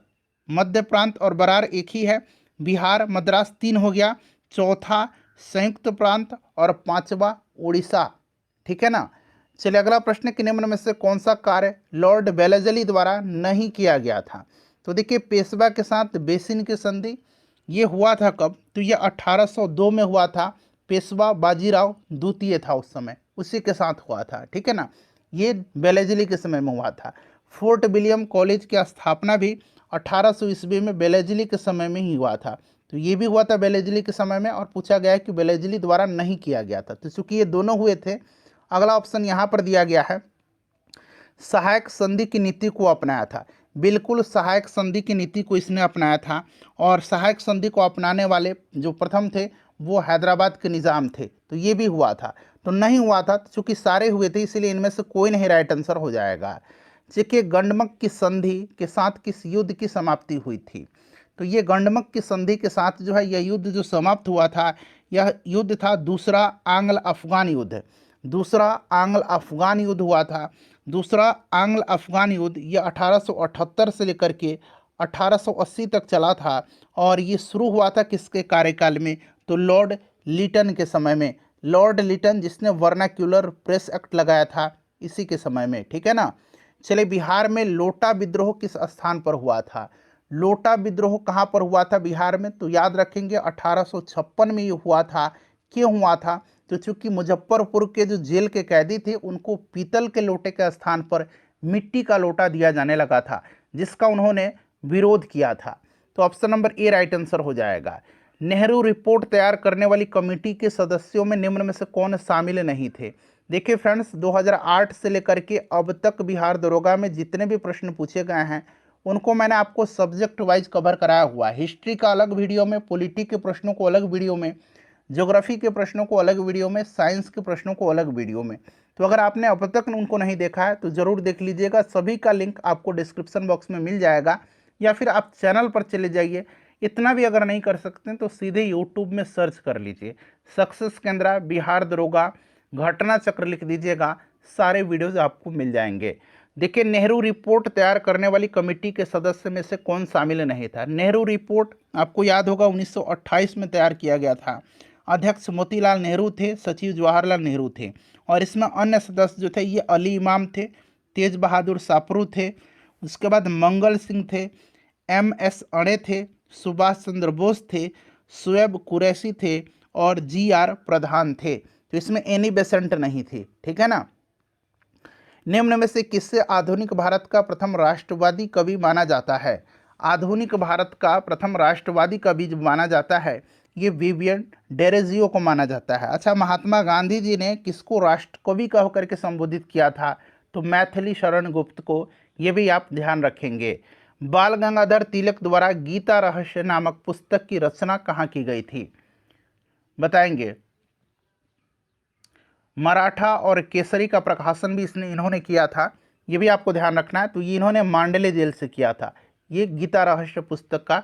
मध्य प्रांत और बरार एक ही है। बिहार, मद्रास 3 हो गया। चौथा संयुक्त प्रांत और 5वां उड़ीसा। ठीक है ना। चलिए अगला प्रश्न कि निम्न में से कौन सा कार्य लॉर्ड वेलेस्ली द्वारा नहीं किया गया था? तो देखिए, पेशवा के साथ बेसिन की संधि ये हुआ था कब? तो ये 1802 में हुआ था। पेशवा बाजीराव द्वितीय था उस समय, उसी के साथ हुआ था। ठीक है ना। ये वेलेस्ली के समय में हुआ था। फोर्ट विलियम कॉलेज की स्थापना भी 1800 ईस्वी में वेलेस्ली के समय में ही हुआ था। तो ये भी हुआ था वेलेस्ली के समय में, और पूछा गया है कि वेलेस्ली द्वारा नहीं किया गया था। तो चूंकि ये दोनों हुए थे, अगला ऑप्शन यहाँ पर दिया गया है, सहायक संधि की नीति को अपनाया था। बिल्कुल सहायक संधि की नीति को इसने अपनाया था, और सहायक संधि को अपनाने वाले जो प्रथम थे वो हैदराबाद के निज़ाम थे। तो ये भी हुआ था। तो नहीं हुआ था, चूंकि सारे हुए थे इसलिए इनमें से कोई नहीं राइट आंसर हो जाएगा। देखिए, गंडमक की संधि के साथ किस युद्ध की समाप्ति हुई थी? तो ये गंडमक की संधि के साथ जो है यह युद्ध जो समाप्त हुआ था, यह युद्ध था दूसरा आंग्ल अफगान युद्ध। दूसरा आंग्ल अफगान युद्ध हुआ था। दूसरा आंग्ल अफगान युद्ध ये 1878 से लेकर के 1880 तक चला था, और ये शुरू हुआ था किसके कार्यकाल में? तो लॉर्ड लिटन के समय में। लॉर्ड लिटन जिसने वर्नाक्यूलर प्रेस एक्ट लगाया था, इसी के समय में। ठीक है ना। चलिए, बिहार में लोटा विद्रोह किस स्थान पर हुआ था? लोटा विद्रोह कहाँ पर हुआ था बिहार में? तो याद रखेंगे 1856 में ये हुआ था। क्यों हुआ था? तो चूंकि मुजफ्फरपुर के जो जेल के कैदी थे उनको पीतल के लोटे के स्थान पर मिट्टी का लोटा दिया जाने लगा था, जिसका उन्होंने विरोध किया था। तो option number A right answer हो जाएगा। नेहरू रिपोर्ट तैयार करने वाली कमेटी के सदस्यों में निम्न में से कौन शामिल नहीं थे? देखिए फ्रेंड्स, 2008 से लेकर के अब तक बिहार दरोगा में जितने भी प्रश्न पूछे गए हैं उनको मैंने आपको सब्जेक्ट वाइज कवर कराया हुआ है। हिस्ट्री का अलग वीडियो में, पॉलिटी के प्रश्नों को अलग वीडियो में, ज्योग्राफी के प्रश्नों को अलग वीडियो में, साइंस के प्रश्नों को अलग वीडियो में। तो अगर आपने अब तक उनको नहीं देखा है तो ज़रूर देख लीजिएगा। सभी का लिंक आपको डिस्क्रिप्शन बॉक्स में मिल जाएगा, या फिर आप चैनल पर चले जाइए। इतना भी अगर नहीं कर सकते तो सीधे यूट्यूब में सर्च कर लीजिए, सक्सेस केंद्र बिहार दरोगा घटना चक्र लिख दीजिएगा, सारे वीडियोज आपको मिल जाएंगे। देखिए, नेहरू रिपोर्ट तैयार करने वाली कमेटी के सदस्य में से कौन शामिल नहीं था? नेहरू रिपोर्ट आपको याद होगा 1928 में तैयार किया गया था। अध्यक्ष मोतीलाल नेहरू थे, सचिव जवाहरलाल नेहरू थे, और इसमें अन्य सदस्य जो थे ये अली इमाम थे, तेज बहादुर सापरू थे, उसके बाद मंगल सिंह थे, MS अणे थे, सुभाष चंद्र बोस थे, शुएब कुरैशी थे, और GR प्रधान थे। तो इसमें एनी बेसेंट नहीं थी। ठीक है ना। निम्न में से किससे आधुनिक भारत का प्रथम राष्ट्रवादी कवि माना जाता है? आधुनिक भारत का प्रथम राष्ट्रवादी कवि जो माना जाता है ये विवियन डेरेजियो को माना जाता है। अच्छा, महात्मा गांधी जी ने किसको राष्ट्रकवि कह करके संबोधित किया था? तो मैथिली शरण गुप्त को। ये भी आप ध्यान रखेंगे। बाल गंगाधर तिलक द्वारा गीता रहस्य नामक पुस्तक की रचना कहाँ की गई थी? बताएंगे। मराठा और केसरी का प्रकाशन भी इन्होंने किया था, ये भी आपको ध्यान रखना है। तो ये इन्होंने मांडले जेल से किया था, ये गीता रहस्य पुस्तक का।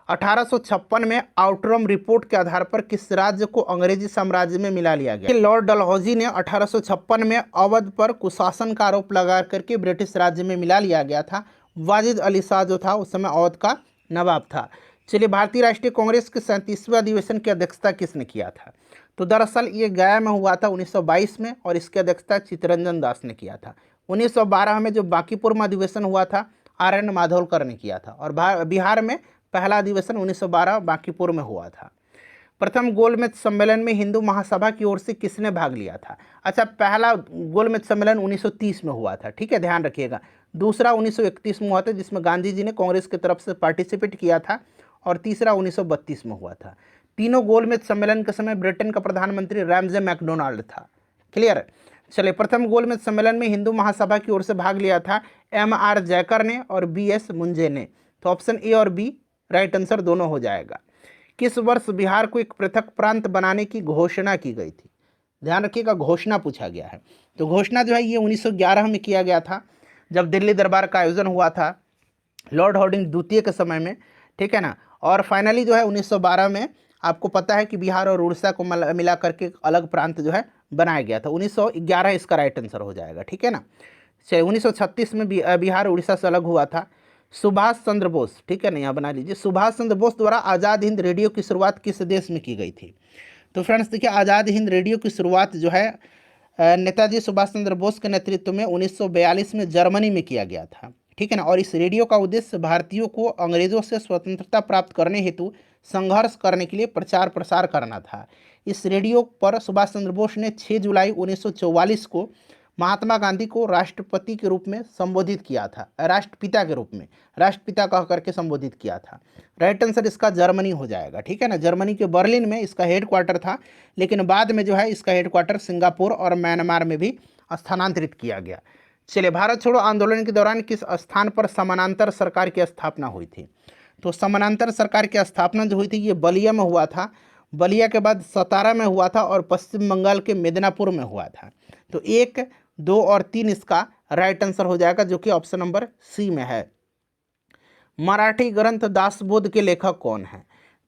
1856 में आउटरम रिपोर्ट के आधार पर किस राज्य को अंग्रेजी साम्राज्य में मिला लिया गया? लॉर्ड डलहौजी ने 1856 में अवध पर कुशासन का आरोप लगा करके ब्रिटिश राज्य में मिला लिया गया था। वाजिद अली शाह जो था उस समय अवध का नवाब था। चलिए, भारतीय राष्ट्रीय कांग्रेस के 37वें अधिवेशन की अध्यक्षता किसने किया था? तो दरअसल ये गया में हुआ था 1922 में, और इसकी अध्यक्षता चित्तरंजन दास ने किया था। 1912 में जो बांकीपुर में अधिवेशन हुआ था RN माधवलकर ने किया था, और बिहार में पहला अधिवेशन 1912 बांकीपुर में हुआ था। प्रथम गोलमेज सम्मेलन में हिंदू महासभा की ओर से किसने भाग लिया था? अच्छा, पहला गोलमेज सम्मेलन 1930 में हुआ था। ठीक है, ध्यान रखिएगा। दूसरा 1931 में हुआ था जिसमें गांधी जी ने कांग्रेस की तरफ से पार्टिसिपेट किया था, और तीसरा 1932 में हुआ था। तीनों गोलमेज सम्मेलन के समय ब्रिटेन का प्रधानमंत्री रैमजे मैकडोनाल्ड था। क्लियर? चलिए, प्रथम गोलमेज सम्मेलन में हिंदू महासभा की ओर से भाग लिया था MR जयकर ने और BS मुंजे ने। तो ऑप्शन ए और बी राइट आंसर दोनों हो जाएगा। किस वर्ष बिहार को एक पृथक प्रांत बनाने की घोषणा की गई थी? ध्यान रखिएगा, घोषणा पूछा गया है। तो घोषणा जो है ये 1911 में किया गया था, जब दिल्ली दरबार का आयोजन हुआ था लॉर्ड हार्डिंग द्वितीय के समय में। ठीक है ना। और फाइनली जो है 1912 में आपको पता है कि बिहार और उड़ीसा को मिला करके अलग प्रांत जो है बनाया गया था। 1911 इसका राइट आंसर हो जाएगा, ठीक है ना। चलिए 1936 में बिहार उड़ीसा से अलग हुआ था। सुभाष चंद्र बोस, ठीक है ना, यहाँ बना लीजिए, सुभाष चंद्र बोस द्वारा आज़ाद हिंद रेडियो की शुरुआत किस देश में की गई थी। तो फ्रेंड्स देखिए, आज़ाद हिंद रेडियो की शुरुआत जो है नेताजी सुभाष चंद्र बोस के नेतृत्व में 1942 में जर्मनी में किया गया था, ठीक है ना। और इस रेडियो का उद्देश्य भारतीयों को अंग्रेजों से स्वतंत्रता प्राप्त करने हेतु संघर्ष करने के लिए प्रचार प्रसार करना था। इस रेडियो पर सुभाष चंद्र बोस ने 6 जुलाई 1944 को महात्मा गांधी को राष्ट्रपति के रूप में संबोधित किया था, राष्ट्रपिता के रूप में, राष्ट्रपिता कह करके संबोधित किया था। राइट आंसर इसका जर्मनी हो जाएगा, ठीक है ना। जर्मनी के बर्लिन में इसका हेडक्वार्टर था, लेकिन बाद में जो है इसका हेडक्वार्टर सिंगापुर और म्यांमार में भी स्थानांतरित किया गया। चलिए, भारत छोड़ो आंदोलन के दौरान किस स्थान पर समानांतर सरकार की स्थापना हुई थी। तो समानांतर सरकार की स्थापना जो हुई थी ये बलिया में हुआ था, बलिया के बाद सतारा में हुआ था और पश्चिम बंगाल के मिदनापुर में हुआ था। तो 1, 2 और 3 इसका राइट आंसर हो जाएगा, जो कि ऑप्शन नंबर सी में है। मराठी ग्रंथ दासबोध के लेखक कौन है।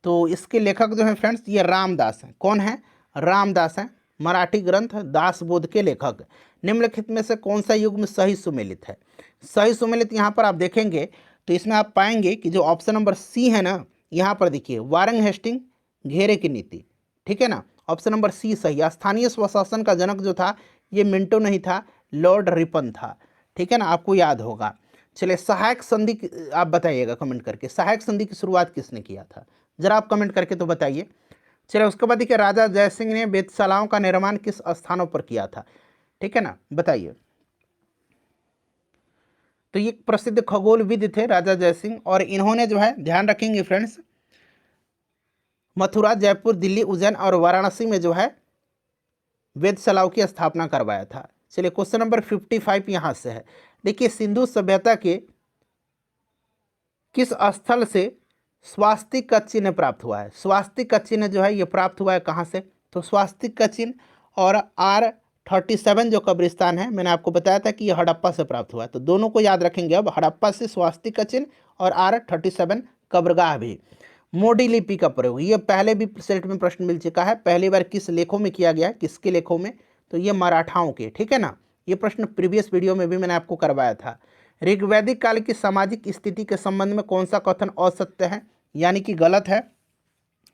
तो इसके लेखक जो है फ्रेंड्स ये रामदास हैं। कौन है? रामदास हैं, मराठी ग्रंथ दासबोध के लेखक। निम्नलिखित में से कौन सा युग्म सही सुमेलित है। सही सुमेलित यहाँ पर आप देखेंगे तो इसमें आप पाएंगे कि जो ऑप्शन नंबर सी है ना, यहाँ पर देखिए, वारंग हेस्टिंग, घेरे की नीति, ठीक है ना। ऑप्शन नंबर सी सही। स्थानीय स्वशासन का जनक जो था ये मिंटो नहीं था, लॉर्ड रिपन था, ठीक है ना, आपको याद होगा। चलिए, सहायक संधि आप बताइएगा कमेंट करके, सहायक संधि की शुरुआत किसने किया था, जरा आप कमेंट करके तो बताइए। चलिए, उसके बाद देखिए, राजा जयसिंह ने वेधशालाओं का निर्माण किस स्थानों पर किया था, ठीक है ना, बताइए। तो ये प्रसिद्ध खगोलविद थे राजा जयसिंह, और इन्होंने जो है, ध्यान रखेंगे फ्रेंड्स, मथुरा, जयपुर, दिल्ली, उज्जैन और वाराणसी में जो है वेधशालाओं की स्थापना करवाया था। चलिए, क्वेश्चन नंबर 55 यहाँ से है। देखिए, सिंधु सभ्यता के किस स्थल से स्वास्तिक का चिन्ह प्राप्त हुआ है। स्वास्तिक का चिन्ह जो है ये प्राप्त हुआ है कहाँ से। तो स्वास्तिक का चिन्ह और R37 जो कब्रिस्तान है, मैंने आपको बताया था कि ये हड़प्पा से प्राप्त हुआ है। तो दोनों को याद रखेंगे अब, हड़प्पा से स्वास्तिक का चिन्ह और R37 कब्रगाह भी। मोडी लिपि का प्रयोग, ये पहले भी सेट में प्रश्न मिल चुका है। पहली बार किस लेखों में किया गया, किसके लेखों में, तो ये मराठाओं के, ठीक है ना। ये प्रश्न प्रीवियस वीडियो में भी मैंने आपको करवाया था। ऋग्वैदिक काल की सामाजिक स्थिति के संबंध में कौन सा कथन असत्य है, यानी कि गलत है,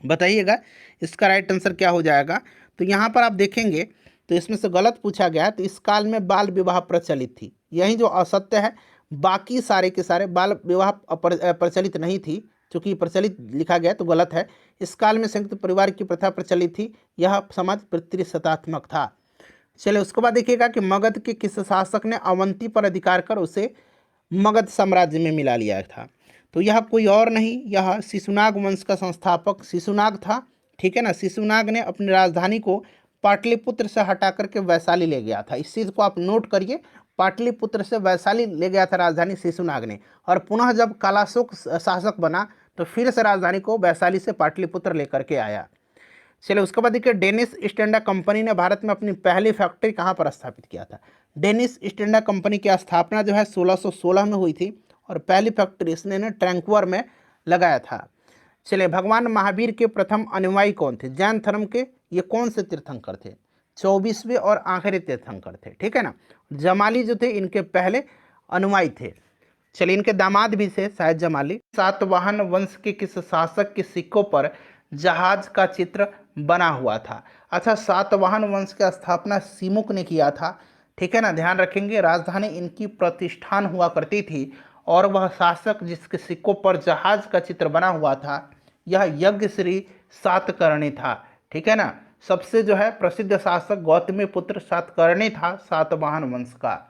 बताइएगा। इसका राइट आंसर क्या हो जाएगा। तो यहाँ पर आप देखेंगे तो इसमें से गलत पूछा गया। तो इस काल में बाल विवाह प्रचलित थी, यही जो असत्य है। बाकी सारे के सारे बाल विवाह प्रचलित नहीं थी, चूँकि प्रचलित लिखा गया तो गलत है। इस काल में संयुक्त परिवार की प्रथा प्रचलित थी, यह समाज पितृसत्तात्मक था। चलिए, उसके बाद देखिएगा कि मगध के किस शासक ने अवंती पर अधिकार कर उसे मगध साम्राज्य में मिला लिया था। तो यह कोई और नहीं, यह शिशुनाग वंश का संस्थापक शिशुनाग था, ठीक है ना। शिशुनाग ने अपनी राजधानी को पाटलिपुत्र से हटा करके वैशाली ले गया था। इस चीज़ को आप नोट करिए, पाटलिपुत्र से वैशाली ले गया था राजधानी शिशुनाग ने, और पुनः जब कालाशोक शासक बना तो फिर से राजधानी को वैशाली से पाटलिपुत्र लेकर के आया। चलिए, उसके बाद देखिए, डेनिस ईस्ट इंडिया कंपनी ने भारत में अपनी पहली फैक्ट्री कहाँ पर स्थापित किया था। डेनिस ईस्ट इंडिया कंपनी की स्थापना जो है 1616 में हुई थी, और पहली फैक्ट्री इसने ट्रैंक्वर में लगाया था। चलिए, भगवान महावीर के प्रथम अनुयायी कौन थे, जैन धर्म के, ये कौन से तीर्थंकर थे, 24वें और आखिरी तीर्थंकर थे, ठीक है ना। जमाली जो थे इनके पहले अनुयायी थे। चलिए, इनके दामाद भी थे शायद जमाली। सातवाहन वंश के किस शासक के सिक्कों पर जहाज का चित्र बना हुआ था। अच्छा, सातवाहन वंश की स्थापना सिमुक ने किया था, ठीक है ना, ध्यान रखेंगे। राजधानी इनकी प्रतिष्ठान हुआ करती थी, और वह शासक जिसके सिक्कों पर जहाज का चित्र बना हुआ था यह यज्ञश्री सातकर्णी था, ठीक है ना। सबसे जो है प्रसिद्ध शासक गौतमी पुत्र सातकर्णी था सातवाहन वंश का।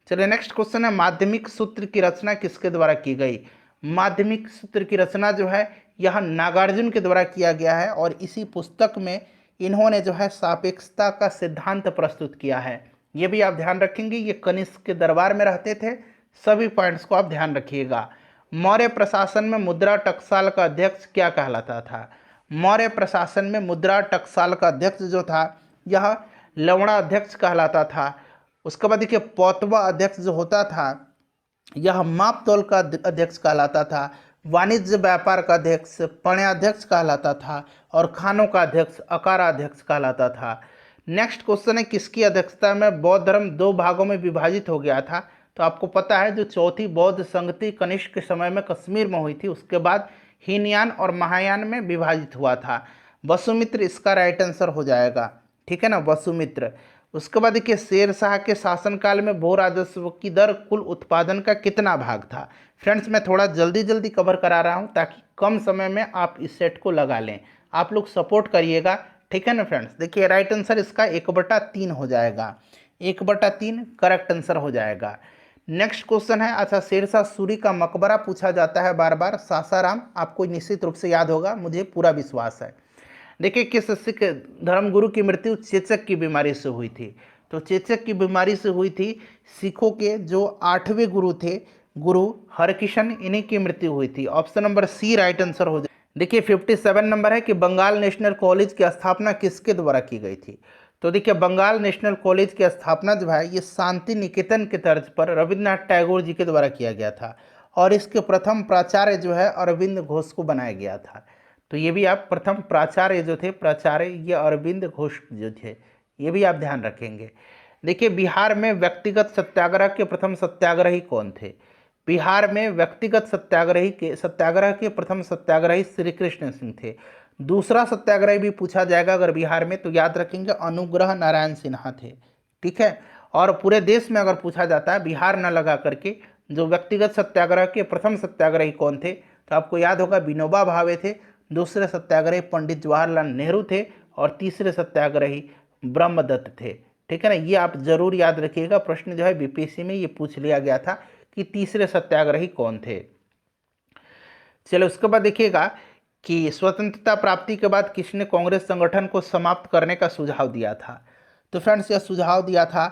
चलिए, नेक्स्ट क्वेश्चन है, माध्यमिक सूत्र की रचना किसके द्वारा की गई। माध्यमिक सूत्र की रचना जो है यह नागार्जुन के द्वारा किया गया है, और इसी पुस्तक में इन्होंने जो है सापेक्षता का सिद्धांत प्रस्तुत किया है। ये भी आप ध्यान रखेंगे, ये कनिष्क के दरबार में रहते थे। सभी पॉइंट्स को आप ध्यान रखिएगा। मौर्य प्रशासन में मुद्रा टकसाल का अध्यक्ष क्या कहलाता था। मौर्य प्रशासन में मुद्रा टकसाल का अध्यक्ष जो था यह लवणा अध्यक्ष कहलाता था। उसके बाद देखिए, पौतवा अध्यक्ष जो होता था यह माप तौल का अध्यक्ष कहलाता था। वाणिज्य व्यापार का अध्यक्ष पण्याध्यक्ष कहलाता था और खानों का अध्यक्ष अकाराध्यक्ष कहलाता था। नेक्स्ट क्वेश्चन है, किसकी अध्यक्षता में बौद्ध धर्म दो भागों में विभाजित हो गया था? तो आपको पता है जो चौथी बौद्ध संगति कनिष्क के समय में कश्मीर में हुई थी, उसके बाद हीनयान और महायान में विभाजित हुआ था। वसुमित्र इसका राइट आंसर हो जाएगा, ठीक है ना, वसुमित्र। उसके बाद देखिए, शेरशाह के शासनकाल में भू राजस्व की दर कुल उत्पादन का कितना भाग था? फ्रेंड्स मैं थोड़ा जल्दी जल्दी कवर करा रहा हूँ ताकि कम समय में आप इस सेट को लगा लें। आप लोग सपोर्ट करिएगा, ठीक है ना फ्रेंड्स। देखिए राइट आंसर इसका 1/3 हो जाएगा, 1/3 करेक्ट आंसर हो जाएगा। नेक्स्ट क्वेश्चन है, अच्छा शेरशाह सूरी का मकबरा पूछा जाता है बार बार, सासाराम, आपको निश्चित रूप से याद होगा, मुझे पूरा विश्वास है। देखिए किस सिख धर्मगुरु की मृत्यु चेचक की बीमारी से हुई थी? तो चेचक की बीमारी से हुई थी। सिखों के जो 8वें गुरु थे, गुरु हरकिशन, इन्हीं की मृत्यु हुई थी। Option number C right answer हो जाए। देखिए 57 नंबर है कि बंगाल नेशनल कॉलेज की स्थापना किसके द्वारा की गई थी? तो देखिए बंगाल नेशनल कॉलेज की स्थापना जो है ये शांति निकेतन के तर्ज पर रविन्द्रनाथ टैगोर जी के द्वारा किया गया था और इसके प्रथम प्राचार्य जो है अरविंद घोष को बनाया गया था। तो ये भी आप प्रथम प्राचार्य जो थे, प्राचार्य ये अरविंद घोष जो थे, ये भी आप ध्यान रखेंगे। देखिए बिहार में व्यक्तिगत सत्याग्रह के प्रथम सत्याग्रही कौन थे? बिहार में व्यक्तिगत सत्याग्रह के प्रथम सत्याग्रही श्री कृष्ण सिंह थे। दूसरा सत्याग्रही भी पूछा जाएगा अगर बिहार में, तो याद रखेंगे अनुग्रह नारायण सिन्हा थे, ठीक है। और पूरे देश में अगर पूछा जाता है बिहार न लगा करके जो व्यक्तिगत सत्याग्रह के प्रथम सत्याग्रही कौन थे, तो आपको याद होगा विनोबा भावे थे। दूसरे सत्याग्रही पंडित जवाहरलाल नेहरू थे और तीसरे सत्याग्रही ब्रह्मदत्त थे, ठीक है ना। ये आप जरूर याद रखिएगा, प्रश्न जो है बीपीएससी में ये पूछ लिया गया था कि तीसरे सत्याग्रही कौन थे। चलो उसके बाद देखिएगा कि स्वतंत्रता प्राप्ति के बाद किसने कांग्रेस संगठन को समाप्त करने का सुझाव दिया था? तो फ्रेंड्स यह सुझाव दिया था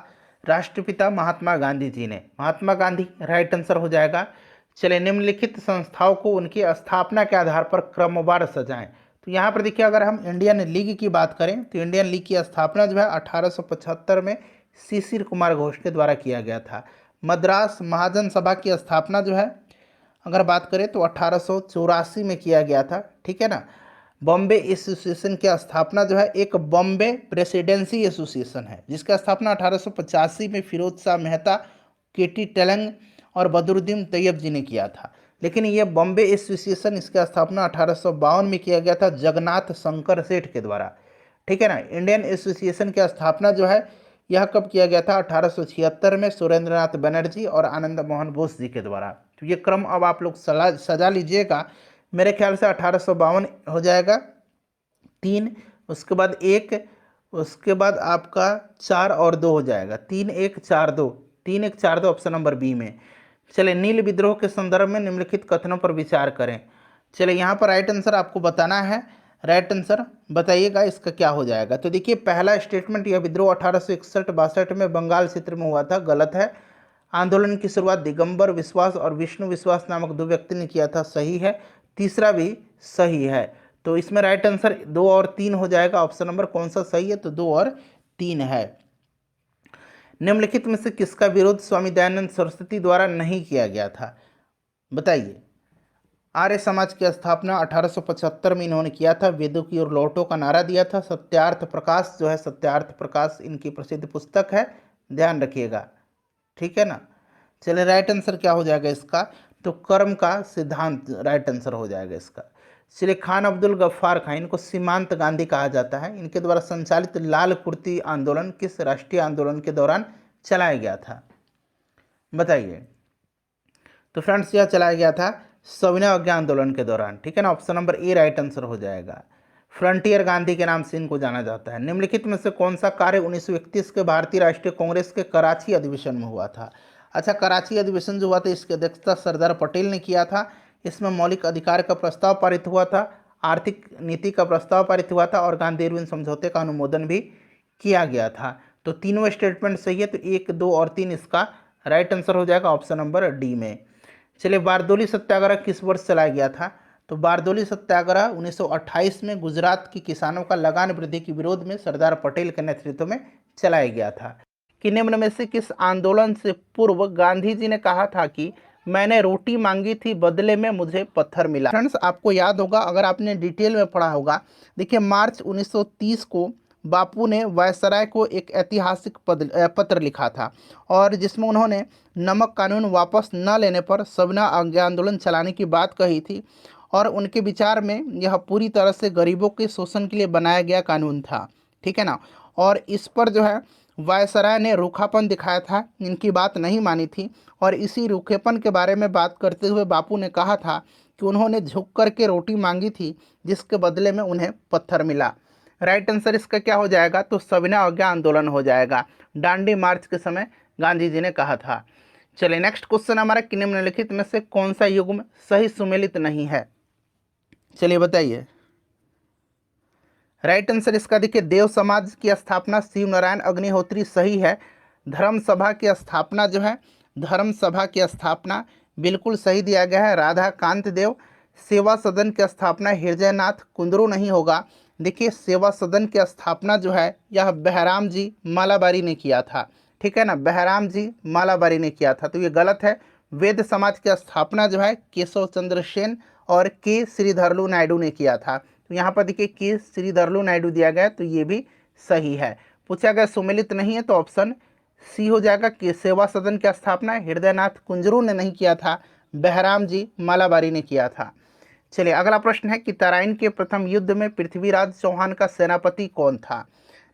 राष्ट्रपिता महात्मा गांधी जी ने। महात्मा गांधी राइट आंसर हो जाएगा। चलिए निम्नलिखित संस्थाओं को उनकी स्थापना के आधार पर क्रमवार सजाएं। तो यहाँ पर देखिए अगर हम इंडियन लीग की बात करें तो इंडियन लीग की स्थापना जो है 1875 में शिशिर कुमार घोष के द्वारा किया गया था। मद्रास महाजन सभा की स्थापना जो है अगर बात करें तो 1884 में किया गया था, ठीक है ना। बॉम्बे एसोसिएशन की स्थापना जो है एक बॉम्बे प्रेसिडेंसी एसोसिएशन है जिसका स्थापना 1885 में फिरोज शाह मेहता, केटी टेलंग और बदरुद्दीन तैयब जी ने किया था। लेकिन ये बॉम्बे एसोसिएशन इसका स्थापना 1852 में किया गया था जगन्नाथ शंकर सेठ के द्वारा, ठीक है ना। इंडियन एसोसिएशन की स्थापना जो है यह कब किया गया था? 1876 में सुरेंद्रनाथ बनर्जी और आनंद मोहन बोस जी के द्वारा। तो ये क्रम अब आप लोग सजा लीजिएगा। मेरे ख्याल से 1852 हो जाएगा, 3, उसके बाद 1, उसके बाद आपका 4 और 2 हो जाएगा, 3 1 4 2, 3 1 4 2 ऑप्शन नंबर बी में। चले नील विद्रोह के संदर्भ में निम्नलिखित कथनों पर विचार करें। चले यहाँ पर राइट आंसर आपको बताना है, राइट आंसर बताइएगा इसका क्या हो जाएगा। तो देखिए पहला स्टेटमेंट, यह विद्रोह 1861-62 में बंगाल क्षेत्र में हुआ था, गलत है। आंदोलन की शुरुआत दिगंबर विश्वास और विष्णु विश्वास नामक 2 व्यक्ति ने किया था, सही है। तीसरा भी सही है। तो इसमें राइट आंसर 2 और 3 हो जाएगा। ऑप्शन नंबर कौन सा सही है? तो 2 और 3 है। निम्नलिखित में से किसका विरोध स्वामी दयानंद सरस्वती द्वारा नहीं किया गया था? बताइए। आर्य समाज की स्थापना 1875 में इन्होंने किया था, वेदों की ओर लौटो का नारा दिया था। सत्यार्थ प्रकाश जो है, सत्यार्थ प्रकाश इनकी प्रसिद्ध पुस्तक है, ध्यान रखिएगा, ठीक है ना। चलिए राइट आंसर क्या हो जाएगा इसका? तो कर्म का सिद्धांत राइट आंसर हो जाएगा इसका। चलिए खान अब्दुल गफ्फार खान, इनको सीमांत गांधी कहा जाता है, इनके द्वारा संचालित लाल कुर्ती आंदोलन किस राष्ट्रीय आंदोलन के दौरान चलाया गया था? बताइए। तो फ्रेंड्स यह चलाया गया था सविनय अवज्ञा आंदोलन के दौरान, ठीक है ना। Option number A right answer हो जाएगा। फ्रंटियर गांधी के नाम से इनको जाना जाता है। निम्नलिखित में से कौन सा कार्य 1931 के भारतीय राष्ट्रीय कांग्रेस के कराची अधिवेशन में हुआ था? अच्छा, कराची अधिवेशन जो हुआ था इसकी अध्यक्षता सरदार पटेल ने किया था। इसमें मौलिक अधिकार का प्रस्ताव पारित हुआ था, आर्थिक नीति का प्रस्ताव पारित हुआ था और गांधी इरविन समझौते का अनुमोदन भी किया गया था। तो तीनों स्टेटमेंट सही है, तो 1 2 और 3 इसका राइट आंसर हो जाएगा ऑप्शन नंबर डी में। चलिए बारदोली सत्याग्रह किस वर्ष चलाया गया था? तो बारदोली सत्याग्रह 1928 में गुजरात के किसानों का लगान वृद्धि के विरोध में सरदार पटेल के नेतृत्व में चलाया गया था। कि निम्न में से किस आंदोलन से पूर्व गांधी जी ने कहा था कि मैंने रोटी मांगी थी बदले में मुझे पत्थर मिला। फ्रेंड्स आपको याद होगा, अगर आपने डिटेल में पढ़ा होगा, देखिए मार्च 1930 को बापू ने वायसराय को एक ऐतिहासिक पत्र लिखा था, और जिसमें उन्होंने नमक कानून वापस न लेने पर सविनय अवज्ञा आंदोलन चलाने की बात कही थी। और उनके विचार में यह पूरी तरह से गरीबों के शोषण के लिए बनाया गया कानून था, ठीक है ना। और इस पर जो है वायसराय ने रूखापन दिखाया था, इनकी बात नहीं मानी थी। और इसी रूखेपन के बारे में बात करते हुए बापू ने कहा था कि उन्होंने झुक कर के रोटी मांगी थी, जिसके बदले में उन्हें पत्थर मिला। राइट आंसर इसका क्या हो जाएगा, तो सविनय अवज्ञा आंदोलन हो जाएगा। दांडी मार्च के समय गांधी जी ने कहा था। चलिए नेक्स्ट क्वेश्चन हमारा, कि निम्नलिखित में से कौन सा युग्म सही सुमेलित नहीं है। चलिए बताइए। राइट आंसर इसका देखिए, देव समाज की स्थापना शिव नारायण अग्निहोत्री सही है। धर्म सभा की स्थापना जो है, धर्म सभा की स्थापना बिल्कुल सही दिया गया है, राधा कांत देव। सेवा सदन की स्थापना हृदयनाथ कुंदरू नहीं होगा। देखिए सेवा सदन की स्थापना जो है यह बहराम जी मालाबारी ने किया था, ठीक है ना, बहराम जी मालाबारी ने किया था, तो ये गलत है। वेद समाज की स्थापना जो है केशव चंद्र सेन और के श्रीधरलू नायडू ने किया था। तो यहाँ पर देखिए के श्रीधरलू नायडू दिया गया, तो ये भी सही है। पूछा गया सुमेलित नहीं है, तो ऑप्शन सी हो जाएगा कि सेवा सदन की स्थापना हृदयनाथ कुंजरू ने नहीं किया था, बहराम जी मालाबारी ने किया था। चलिए अगला प्रश्न है कि तराइन के प्रथम युद्ध में पृथ्वीराज चौहान का सेनापति कौन था।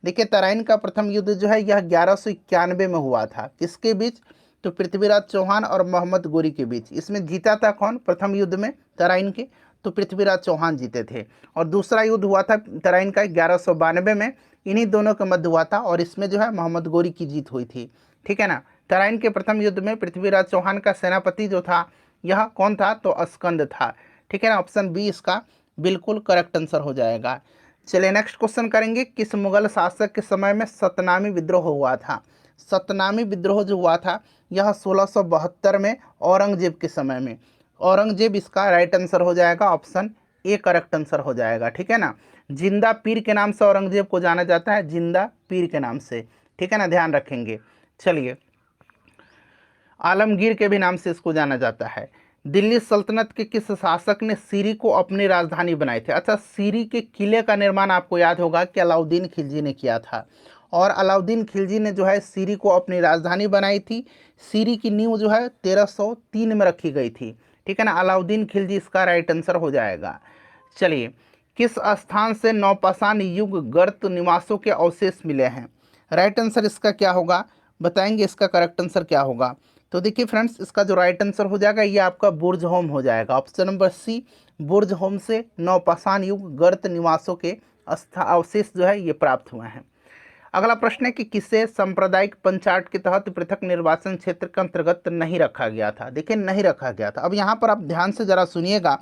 देखिए तराइन का प्रथम युद्ध जो है यह 1191 में हुआ था, किसके बीच, तो पृथ्वीराज चौहान और मोहम्मद गोरी के बीच। इसमें जीता था कौन प्रथम युद्ध में तराइन के, तो पृथ्वीराज चौहान जीते थे। और दूसरा युद्ध हुआ था तराइन का 1192 में, इन्हीं दोनों के मध्य हुआ था, और इसमें जो है मोहम्मद गोरी की जीत हुई थी, ठीक है ना। तराइन के प्रथम युद्ध में पृथ्वीराज चौहान का सेनापति जो था यह कौन था, तो अस्कंद था, ठीक है ना। ऑप्शन बी इसका बिल्कुल करेक्ट आंसर हो जाएगा। चलिए नेक्स्ट क्वेश्चन करेंगे, किस मुगल शासक के समय में सतनामी विद्रोह हुआ था। सतनामी विद्रोह जो हुआ था यह 1672 में औरंगजेब के समय में। औरंगजेब इसका राइट आंसर हो जाएगा, ऑप्शन ए करेक्ट आंसर हो जाएगा, ठीक है ना। जिंदा पीर के नाम से औरंगजेब को जाना जाता है, जिंदा पीर के नाम से, ठीक है ना, ध्यान रखेंगे। चलिए आलमगीर के भी नाम से इसको जाना जाता है। दिल्ली सल्तनत के किस शासक ने सीरी को अपनी राजधानी बनाई थी। अच्छा, सीरी के किले का निर्माण आपको याद होगा कि अलाउद्दीन खिलजी ने किया था, और अलाउद्दीन खिलजी ने जो है सीरी को अपनी राजधानी बनाई थी। सीरी की नींव जो है 1303 में रखी गई थी, ठीक है ना। अलाउद्दीन खिलजी इसका राइट आंसर हो जाएगा। चलिए किस स्थान से नौपाषाण युग गर्त निवासों के अवशेष मिले हैं। राइट आंसर इसका क्या होगा, बताएंगे इसका करेक्ट आंसर क्या होगा। तो देखिए फ्रेंड्स इसका जो राइट आंसर हो जाएगा ये आपका बुर्ज होम हो जाएगा, ऑप्शन नंबर सी। बुर्ज होम से नौपाषाण युग गर्त निवासों के अवशेष जो है ये प्राप्त हुए हैं। अगला प्रश्न है कि किसे सांप्रदायिक पंचायत के तहत पृथक निर्वाचन क्षेत्र के अंतर्गत नहीं रखा गया था। देखिए नहीं रखा गया था। अब यहाँ पर आप ध्यान से जरा सुनिएगा।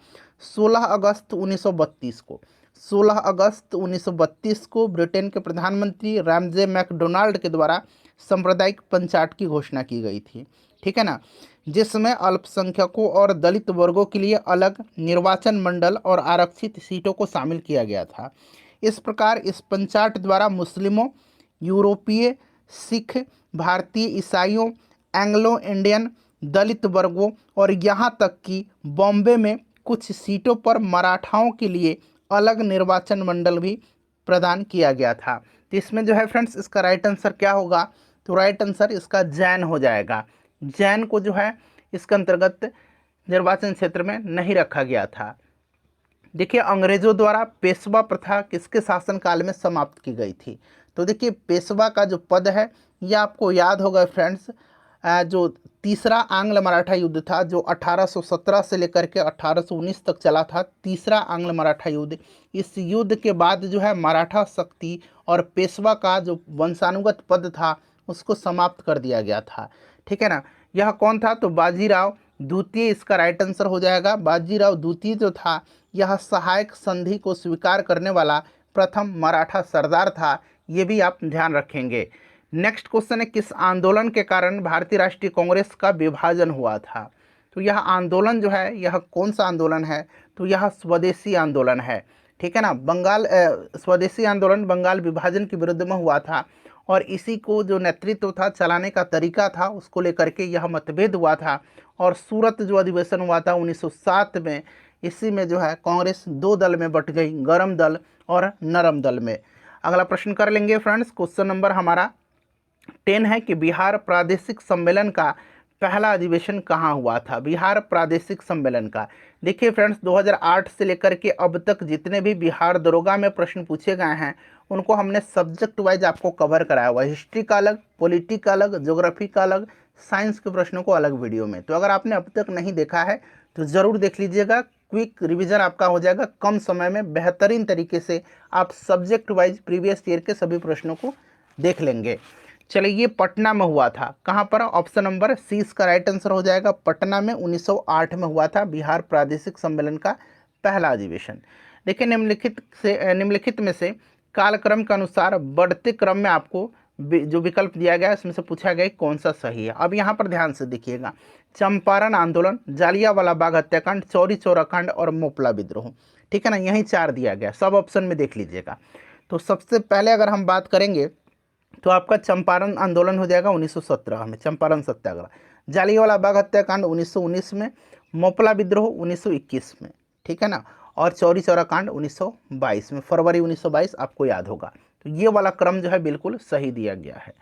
16 अगस्त 1932 को 16 अगस्त 1932 को ब्रिटेन के प्रधानमंत्री रैमजे मैकडोनाल्ड के द्वारा सांप्रदायिक पंचायत की घोषणा की गई थी, ठीक है ना, जिसमें अल्पसंख्यकों और दलित वर्गों के लिए अलग निर्वाचन मंडल और आरक्षित सीटों को शामिल किया गया था। इस प्रकार इस पंचायत द्वारा मुस्लिमों, यूरोपीय, सिख, भारतीय ईसाइयों, एंग्लो इंडियन, दलित वर्गों और यहाँ तक कि बॉम्बे में कुछ सीटों पर मराठाओं के लिए अलग निर्वाचन मंडल भी प्रदान किया गया था। तो इसमें जो है फ्रेंड्स इसका राइट आंसर क्या होगा, तो राइट आंसर इसका जैन हो जाएगा। जैन को जो है इसके अंतर्गत निर्वाचन क्षेत्र में नहीं रखा गया था। देखिए अंग्रेजों द्वारा पेशवा प्रथा किसके शासनकाल में समाप्त की गई थी। तो देखिए पेशवा का जो पद है ये आपको याद होगा फ्रेंड्स, जो तीसरा आंग्ल मराठा युद्ध था जो 1817 से लेकर के 1819 तक चला था, तीसरा आंग्ल मराठा युद्ध। इस युद्ध के बाद जो है मराठा शक्ति और पेशवा का जो वंशानुगत पद था उसको समाप्त कर दिया गया था, ठीक है ना। यह कौन था, तो बाजीराव द्वितीय इसका राइट आंसर हो जाएगा। बाजीराव द्वितीय जो था यह सहायक संधि को स्वीकार करने वाला प्रथम मराठा सरदार था, ये भी आप ध्यान रखेंगे। नेक्स्ट क्वेश्चन है किस आंदोलन के कारण भारतीय राष्ट्रीय कांग्रेस का विभाजन हुआ था। तो यह आंदोलन जो है यह कौन सा आंदोलन है, तो यह स्वदेशी आंदोलन है, ठीक है ना। बंगाल स्वदेशी आंदोलन बंगाल विभाजन के विरुद्ध में हुआ था, और इसी को जो नेतृत्व था, चलाने का तरीका था, उसको लेकर के यह मतभेद हुआ था। और सूरत जो अधिवेशन हुआ था 1907 में, इसी में जो है कांग्रेस दो दल में बट गई, गर्म दल और नरम दल में। अगला प्रश्न कर लेंगे फ्रेंड्स। क्वेश्चन नंबर हमारा 10 है कि बिहार प्रादेशिक सम्मेलन का पहला अधिवेशन कहाँ हुआ था। बिहार प्रादेशिक सम्मेलन का, देखिए फ्रेंड्स, 2008 से लेकर के अब तक जितने भी बिहार दरोगा में प्रश्न पूछे गए हैं उनको हमने सब्जेक्ट वाइज आपको कवर कराया हुआ है। हिस्ट्री का अलग, पॉलिटी का अलग, ज्योग्राफी का अलग, साइंस के प्रश्नों को अलग वीडियो में। तो अगर आपने अब तक नहीं देखा है तो ज़रूर देख लीजिएगा। क्विक रिवीजन आपका हो जाएगा, कम समय में बेहतरीन तरीके से आप सब्जेक्ट वाइज प्रीवियस ईयर के सभी प्रश्नों को देख लेंगे। चलिए, ये पटना में हुआ था। कहाँ पर? ऑप्शन नंबर सी इसका राइट आंसर हो जाएगा। पटना में 1908 में हुआ था बिहार प्रादेशिक सम्मेलन का पहला अधिवेशन। देखिए, निम्नलिखित में से कालक्रम के अनुसार बढ़ते क्रम में आपको जो विकल्प दिया गया है उसमें से पूछा गया कौन सा सही है। अब यहाँ पर ध्यान से देखिएगा, चंपारण आंदोलन, जालियांवाला बाग हत्याकांड, चौरी चौरा कांड और मोपला विद्रोह, ठीक है ना, यही चार दिया गया, सब ऑप्शन में देख लीजिएगा। तो सबसे पहले अगर हम बात करेंगे तो आपका चंपारण आंदोलन हो जाएगा 1917 में, चंपारण सत्याग्रह। जालियांवाला बाग हत्याकांड 1919 में, मोपला विद्रोह 1921 में, ठीक है ना, और चौरी चौरा कांड 1922 में, फरवरी 1922 आपको याद होगा। तो ये वाला क्रम जो है बिल्कुल सही दिया गया है।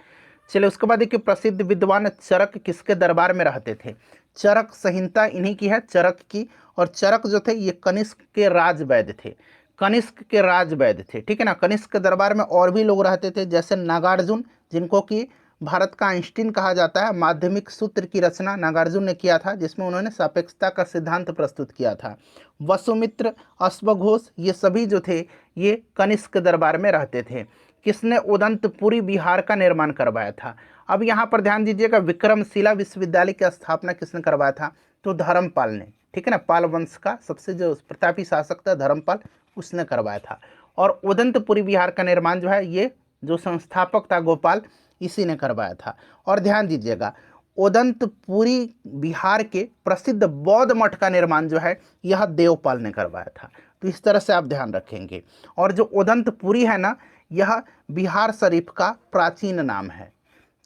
चलिए, उसके बाद देखिए, प्रसिद्ध विद्वान चरक किसके दरबार में रहते थे। चरक संहिता इन्हीं की है, चरक की। और चरक जो थे ये कनिष्क के राजवैद्य थे, कनिष्क के राजवैद्य थे, ठीक है ना। कनिष्क के दरबार में और भी लोग रहते थे, जैसे नागार्जुन, जिनको कि भारत का आइंस्टीन कहा जाता है। माध्यमिक सूत्र की रचना नागार्जुन ने किया था, जिसमें उन्होंने सापेक्षता का सिद्धांत प्रस्तुत किया था। वसुमित्र, अश्वघोष, ये सभी जो थे ये कनिष्क के दरबार में रहते थे। किसने उदंतपुरी बिहार का निर्माण करवाया था? अब यहाँ पर ध्यान दीजिएगा, विक्रमशिला विश्वविद्यालय की स्थापना किसने करवाया था? तो धर्मपाल ने, ठीक है ना। पाल वंश का सबसे जो प्रतापी शासक था धर्मपाल, उसने करवाया था। और उदंतपुरी बिहार का निर्माण जो है ये जो संस्थापक था गोपाल, इसी ने करवाया था। और ध्यान दीजिएगा, उदंतपुरी बिहार के प्रसिद्ध बौद्ध मठ का निर्माण जो है यह देवपाल ने करवाया था। तो इस तरह से आप ध्यान रखेंगे। और जो उदंतपुरी है ना, यह बिहार शरीफ का प्राचीन नाम है।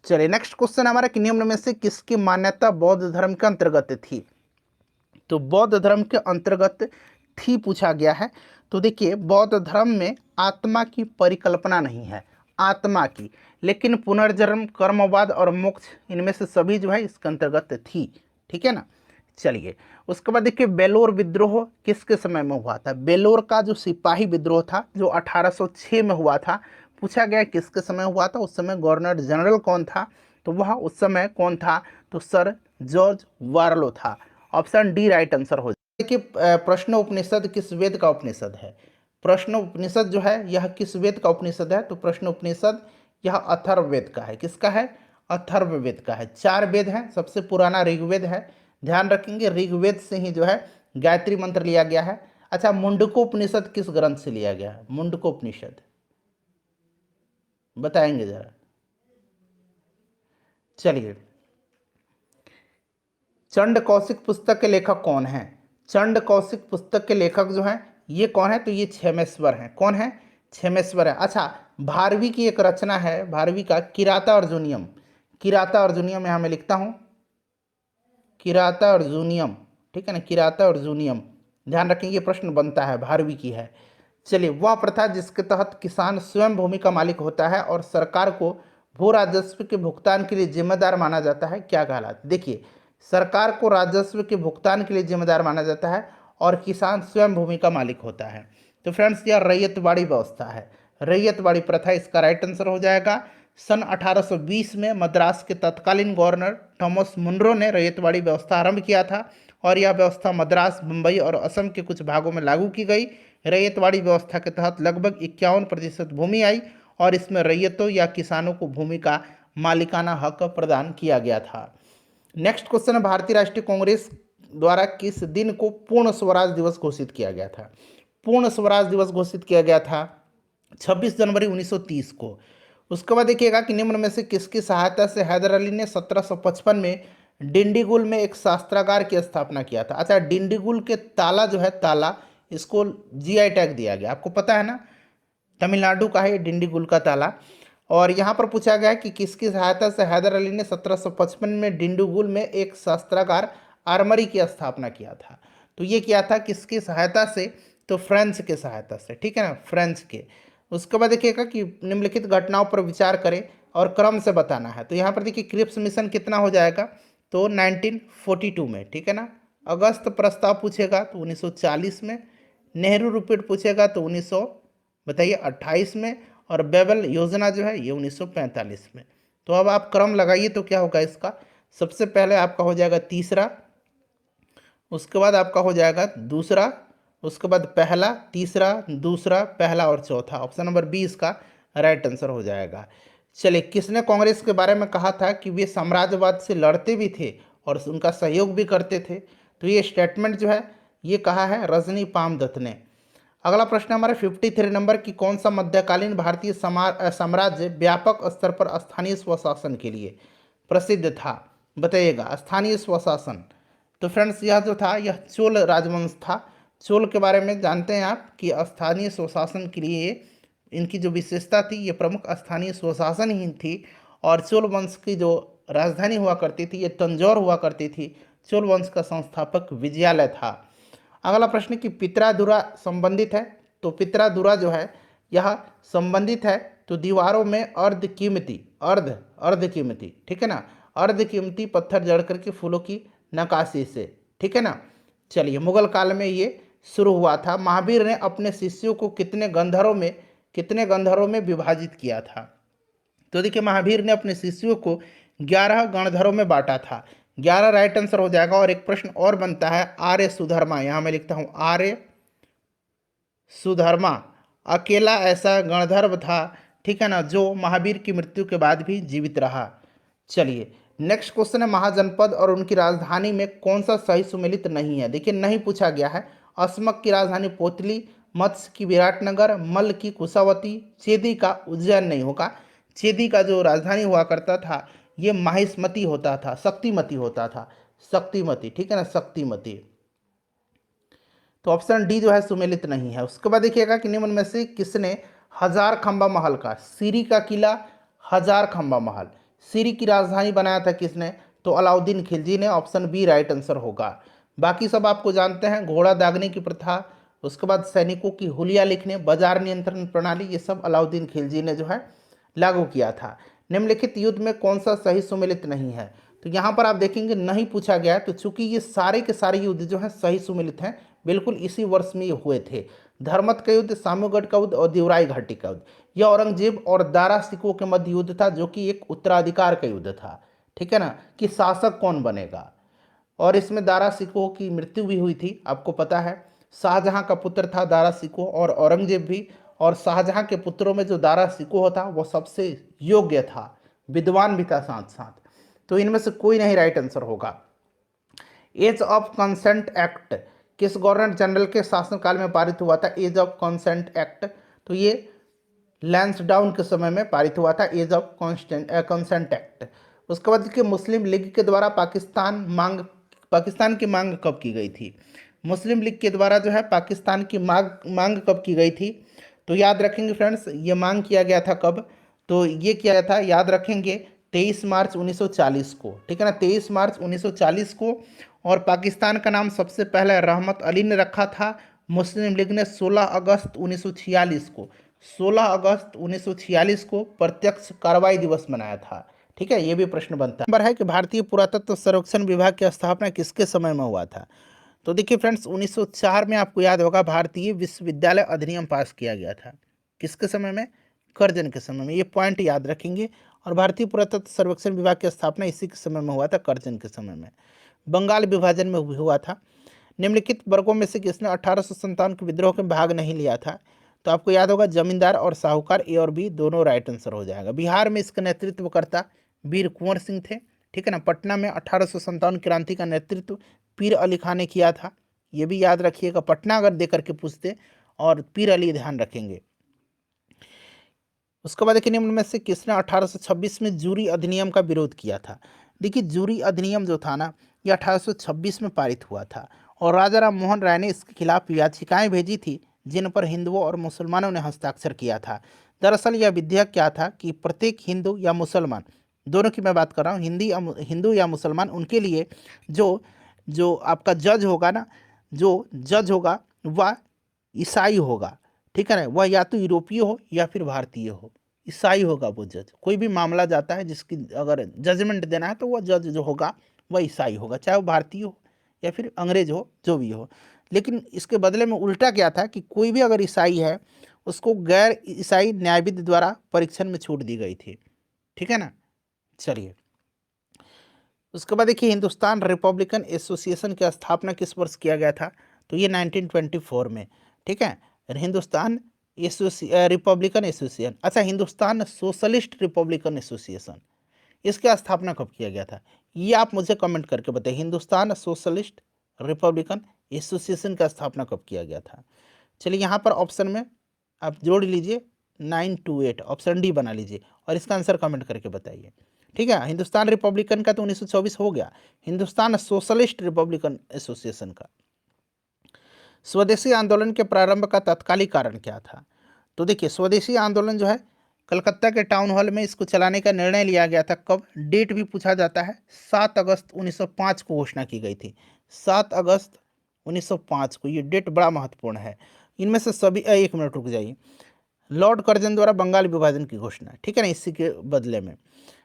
चलिए, नेक्स्ट क्वेश्चन हमारा कि निम्न में से किसकी मान्यता बौद्ध धर्म के अंतर्गत थी। तो बौद्ध धर्म के अंतर्गत थी पूछा गया है। तो देखिए, बौद्ध धर्म में आत्मा की परिकल्पना नहीं है, आत्मा की, लेकिन पुनर्जन्म, कर्मवाद और मोक्ष, इनमें से सभी जो है इसके अंतर्गत थी, ठीक है ना। चलिए, उसके बाद देखिए, बेलोर विद्रोह किसके समय में हुआ था। बेलोर का जो सिपाही विद्रोह था जो 1806 में हुआ था, पूछा गया किसके समय हुआ था। उस समय गवर्नर जनरल कौन था? तो वह उस समय कौन था? तो सर जॉर्ज वार्लो था। ऑप्शन डी राइट आंसर हो जाए। देखिए, प्रश्न उपनिषद किस वेद का उपनिषद है। प्रश्न उपनिषद जो है यह किस वेद का उपनिषद है। तो प्रश्न उपनिषद यह अथर्ववेद का है। किसका है? अथर्ववेद का है। चार वेद हैं, सबसे पुराना ऋग्वेद है। ध्यान रखेंगे, ऋग्वेद से ही जो है गायत्री मंत्र लिया गया है। अच्छा, मुंडकोपनिषद किस ग्रंथ से लिया गया है? मुंडकोपनिषद बताएंगे जरा। चलिए, चंड कौशिक पुस्तक के लेखक कौन है? चंड कौशिक पुस्तक के लेखक जो हैं ये कौन है? तो ये क्षेमेश्वर हैं। कौन है? क्षेमेश्वर है। अच्छा, भारवी की एक रचना है, भारवी का किराता अर्जुनियम। किराता अर्जुनियम यहाँ मैं लिखता हूँ, किराता अर्जुनियम, ठीक है ना, किराता अर्जुनियम। ध्यान रखेंगे, प्रश्न बनता है, भारवी की है। चलिए, वह प्रथा जिसके तहत किसान स्वयं भूमि का मालिक होता है और सरकार को भू राजस्व के भुगतान के लिए जिम्मेदार माना जाता है, क्या कहलाता है? देखिए, सरकार को राजस्व के भुगतान के लिए जिम्मेदार माना जाता है और किसान स्वयं भूमि का मालिक होता है। तो फ्रेंड्स, यह रैयतवाड़ी व्यवस्था है, रैयतवाड़ी प्रथा इसका राइट आंसर हो जाएगा। सन 1820 में मद्रास के तत्कालीन गवर्नर थॉमस मुनरो ने रैयतवाड़ी व्यवस्था आरंभ किया था और यह व्यवस्था मद्रास, मुंबई और असम के कुछ भागों में लागू की गई। रैयतवाड़ी व्यवस्था के तहत लगभग 51% भूमि आई और इसमें रैयतों या किसानों को भूमि का मालिकाना हक प्रदान किया गया था। नेक्स्ट क्वेश्चन है, भारतीय राष्ट्रीय कांग्रेस द्वारा किस दिन को पूर्ण स्वराज दिवस घोषित किया गया था? पूर्ण स्वराज दिवस घोषित किया गया था 26 जनवरी 1930 को। उसके बाद देखिएगा कि निम्न में से किसकी सहायता से हैदर अली ने 1755 में डिंडीगुल में एक शास्त्रागार की स्थापना किया था। अच्छा, डिंडीगुल के ताला जो है, ताला, इसको जीआई टैग दिया गया, आपको पता है ना, तमिलनाडु का है डिंडीगुल का ताला। और यहाँ पर पूछा गया कि किसकी सहायता से हैदर अली ने 1755 में डिंडीगुल में एक शस्त्रागार आर्मरी की स्थापना किया था। तो ये किया था किसकी सहायता से, तो फ्रेंच के सहायता से, ठीक है ना, फ्रेंच के। उसके बाद देखिएगा कि निम्नलिखित घटनाओं पर विचार करें और क्रम से बताना है। तो यहाँ पर देखिए क्रिप्स मिशन कितना हो जाएगा, तो 1942 में, ठीक है ना। अगस्त प्रस्ताव पूछेगा तो 1940 में। नेहरू रिपोर्ट पूछेगा तो 1900 बताइए 28 में। और बेबल योजना जो है ये 1945 में। तो अब आप क्रम लगाइए तो क्या होगा इसका, सबसे पहले आपका हो जाएगा तीसरा, उसके बाद आपका हो जाएगा दूसरा, उसके बाद पहला, तीसरा, दूसरा, पहला और चौथा। ऑप्शन नंबर 20 का राइट आंसर हो जाएगा। चलिए, किसने कांग्रेस के बारे में कहा था कि वे साम्राज्यवाद से लड़ते भी थे और उनका सहयोग भी करते थे, तो ये स्टेटमेंट जो है ये कहा है रजनी पामदत्त ने। अगला प्रश्न हमारे 53 नंबर की कौन सा मध्यकालीन भारतीय साम्राज्य व्यापक स्तर पर स्थानीय स्वशासन के लिए प्रसिद्ध था, बताइएगा। स्थानीय स्वशासन, तो फ्रेंड्स यह जो था यह चोल राजवंश था। चोल के बारे में जानते हैं आप कि स्थानीय स्वशासन के लिए इनकी जो विशेषता थी ये प्रमुख स्थानीय स्वशासन ही थी। और चोल वंश की जो राजधानी हुआ करती थी ये तंजौर हुआ करती थी। चोल वंश का संस्थापक विजयालय था। अगला प्रश्न कि पित्रादुरा संबंधित है, तो पित्रादुरा जो है यह संबंधित है तो दीवारों में अर्ध कीमती, ठीक है ना, अर्ध कीमती पत्थर जड़ करके फूलों की नक्काशी से, ठीक है ना। चलिए, मुगल काल में ये शुरू हुआ था। महावीर ने अपने शिष्यों को कितने गंधर्वों में विभाजित किया था, तो देखिए महावीर ने अपने शिष्यों को 11 गणधरों में बांटा था। 11 राइट आंसर हो जाएगा। और एक प्रश्न और बनता है, आर्य सुधर्मा, यहां मैं लिखता हूं आर्य सुधर्मा अकेला ऐसा गणधर्व था, ठीक है ना, जो महावीर की मृत्यु के बाद भी जीवित रहा। चलिए, नेक्स्ट क्वेश्चन है, महाजनपद और उनकी राजधानी में कौन सा सही सुमेलित नहीं है। देखिए नहीं पूछा गया है। अस्मक की राजधानी पोतली, मत्स्य की विराटनगर, मल्ल की कुशावती, चेदी का उज्जैन नहीं होगा। चेदी का जो राजधानी हुआ करता था ये माहिष्मती होता था, शक्तिमती होता था, शक्तिमती, ठीक है ना, शक्तिमती। तो ऑप्शन डी जो है सुमेलित नहीं है। उसके बाद देखिएगा कि निम्न में से किसने हजार खंबा महल का, सीरी का किला, हजार खंबा महल, सीरी की राजधानी बनाया था किसने, तो अलाउद्दीन खिलजी ने। ऑप्शन बी राइट आंसर होगा। बाकी सब आपको जानते हैं, घोड़ा दागने की प्रथा, उसके बाद सैनिकों की हुलिया लिखने, बाजार नियंत्रण प्रणाली, ये सब अलाउद्दीन खिलजी ने जो है लागू किया था। निम्नलिखित युद्ध में कौन सा सही सुमेलित नहीं है, तो यहाँ पर आप देखेंगे नहीं पूछा गया है। तो चूंकि ये सारे के सारे युद्ध जो हैं सही सुमेलित हैं, बिल्कुल इसी वर्ष में ये हुए थे। धर्मत का युद्ध, सामूगढ़ का युद्ध और देवराई घाटी का युद्ध। यह औरंगजेब और दारा सिकोह के मध्य युद्ध था, जो कि एक उत्तराधिकार का युद्ध था, ठीक है ना, कि शासक कौन बनेगा। और इसमें दारा सिकोह की मृत्यु भी हुई थी, आपको पता है। शाहजहां का पुत्र था दारा सिकोह और औरंगजेब भी। और शाहजहां के पुत्रों में जो दारा सिकोह था वो सबसे योग्य था, विद्वान भी था साथ साथ। तो इनमें से कोई नहीं राइट आंसर होगा। एज ऑफ कंसेंट एक्ट किस गवर्नर जनरल के शासनकाल में पारित हुआ था। एज ऑफ कंसेंट एक्ट, तो ये लैंसडाउन के समय में पारित हुआ था, एज ऑफ कंसेंट एक्ट। उसके बाद देखिए मुस्लिम लीग के द्वारा पाकिस्तान की मांग कब की गई थी। मुस्लिम लीग के द्वारा जो है पाकिस्तान की मांग कब की गई थी, तो याद रखेंगे फ्रेंड्स, ये मांग किया गया था कब, तो ये किया गया था, याद रखेंगे 23 मार्च 1940 को, ठीक है ना, 23 मार्च 1940 को। और पाकिस्तान का नाम सबसे पहले रहमत अली ने रखा था। मुस्लिम लीग ने 16 अगस्त 1946 को 16 अगस्त 1946 को प्रत्यक्ष कार्रवाई दिवस मनाया था, ठीक है। ये भी प्रश्न बनता नंबर है कि भारतीय पुरातत्व सर्वेक्षण विभाग की स्थापना किसके समय में हुआ था। तो देखिए फ्रेंड्स 1904 में आपको याद होगा भारतीय विश्वविद्यालय अधिनियम पास किया गया था। किसके समय में, कर्जन के समय में, ये पॉइंट याद रखेंगे। और भारतीय पुरातत्व सर्वेक्षण विभाग की स्थापना इसी के समय में हुआ था, कर्जन के समय में। बंगाल विभाजन में हुआ था। निम्नलिखित वर्गों में से किसने 1857 के विद्रोह में भाग नहीं लिया था, तो आपको याद होगा जमींदार और साहूकार, ए और बी दोनों राइट आंसर हो जाएगा। बिहार में इसका नेतृत्व करता वीर कुंवर सिंह थे, ठीक है ना। पटना में 1857 क्रांति का नेतृत्व पीर अली खान ने किया था, ये भी याद रखिएगा। पटना अगर दे करके पूछते, और पीर अली ध्यान रखेंगे। उसके बाद देखिए निम्न में से किसने 1826 में जूरी अधिनियम का विरोध किया था। देखिए जूरी अधिनियम जो था ना ये 1826 में पारित हुआ था। और राजा राम मोहन राय ने इसके खिलाफ याचिकाएं भेजी थी, जिन पर हिंदुओं और मुसलमानों ने हस्ताक्षर किया था। दरअसल यह विधेयक क्या था कि प्रत्येक हिंदू या मुसलमान, दोनों की मैं बात कर रहा हूँ, हिंदू या मुसलमान, उनके लिए जो जो आपका जज होगा ना, जो जज होगा वह ईसाई होगा, ठीक है ना। वह या तो यूरोपीय हो या फिर भारतीय हो, ईसाई होगा वो जज। कोई भी मामला जाता है जिसकी अगर जजमेंट देना है तो वह जज जो होगा वह ईसाई होगा, चाहे वो भारतीय हो या फिर अंग्रेज हो, जो भी हो। लेकिन इसके बदले में उल्टा क्या था कि कोई भी अगर ईसाई है उसको गैर ईसाई न्यायविद द्वारा परीक्षण में छूट दी गई थी, ठीक है ना। चलिए, उसके बाद देखिए हिंदुस्तान रिपब्लिकन एसोसिएशन की स्थापना किस वर्ष किया गया था, तो ये 1924 में, ठीक है। हिंदुस्तान रिपब्लिकन एसोसिएशन, अच्छा हिंदुस्तान सोशलिस्ट रिपब्लिकन एसोसिएशन, इसकी स्थापना कब किया गया था, ये आप मुझे कमेंट करके बताइए। हिंदुस्तान सोशलिस्ट रिपब्लिकन एसोसिएशन का स्थापना कब किया गया था। चलिए यहाँ पर ऑप्शन में आप जोड़ लीजिए 928, ऑप्शन डी बना लीजिए और इसका आंसर कमेंट करके बताइए, ठीक है। हिंदुस्तान रिपब्लिकन का तो 1924 हो गया, हिंदुस्तान सोशलिस्ट रिपब्लिकन एसोसिएशन का। स्वदेशी आंदोलन के प्रारंभ का तत्कालिक कारण क्या था, तो देखिए स्वदेशी आंदोलन जो है कलकत्ता के टाउन हॉल में इसको चलाने का निर्णय लिया गया था। कब, डेट भी पूछा जाता है, 7 अगस्त 1905 को घोषणा की गई थी, 7 अगस्त 1905 को, ये डेट बड़ा महत्वपूर्ण है। इनमें से सभी, एक मिनट रुक जाइए, लॉर्ड कर्जन द्वारा बंगाल विभाजन की घोषणा, ठीक है ना, इसी के बदले में।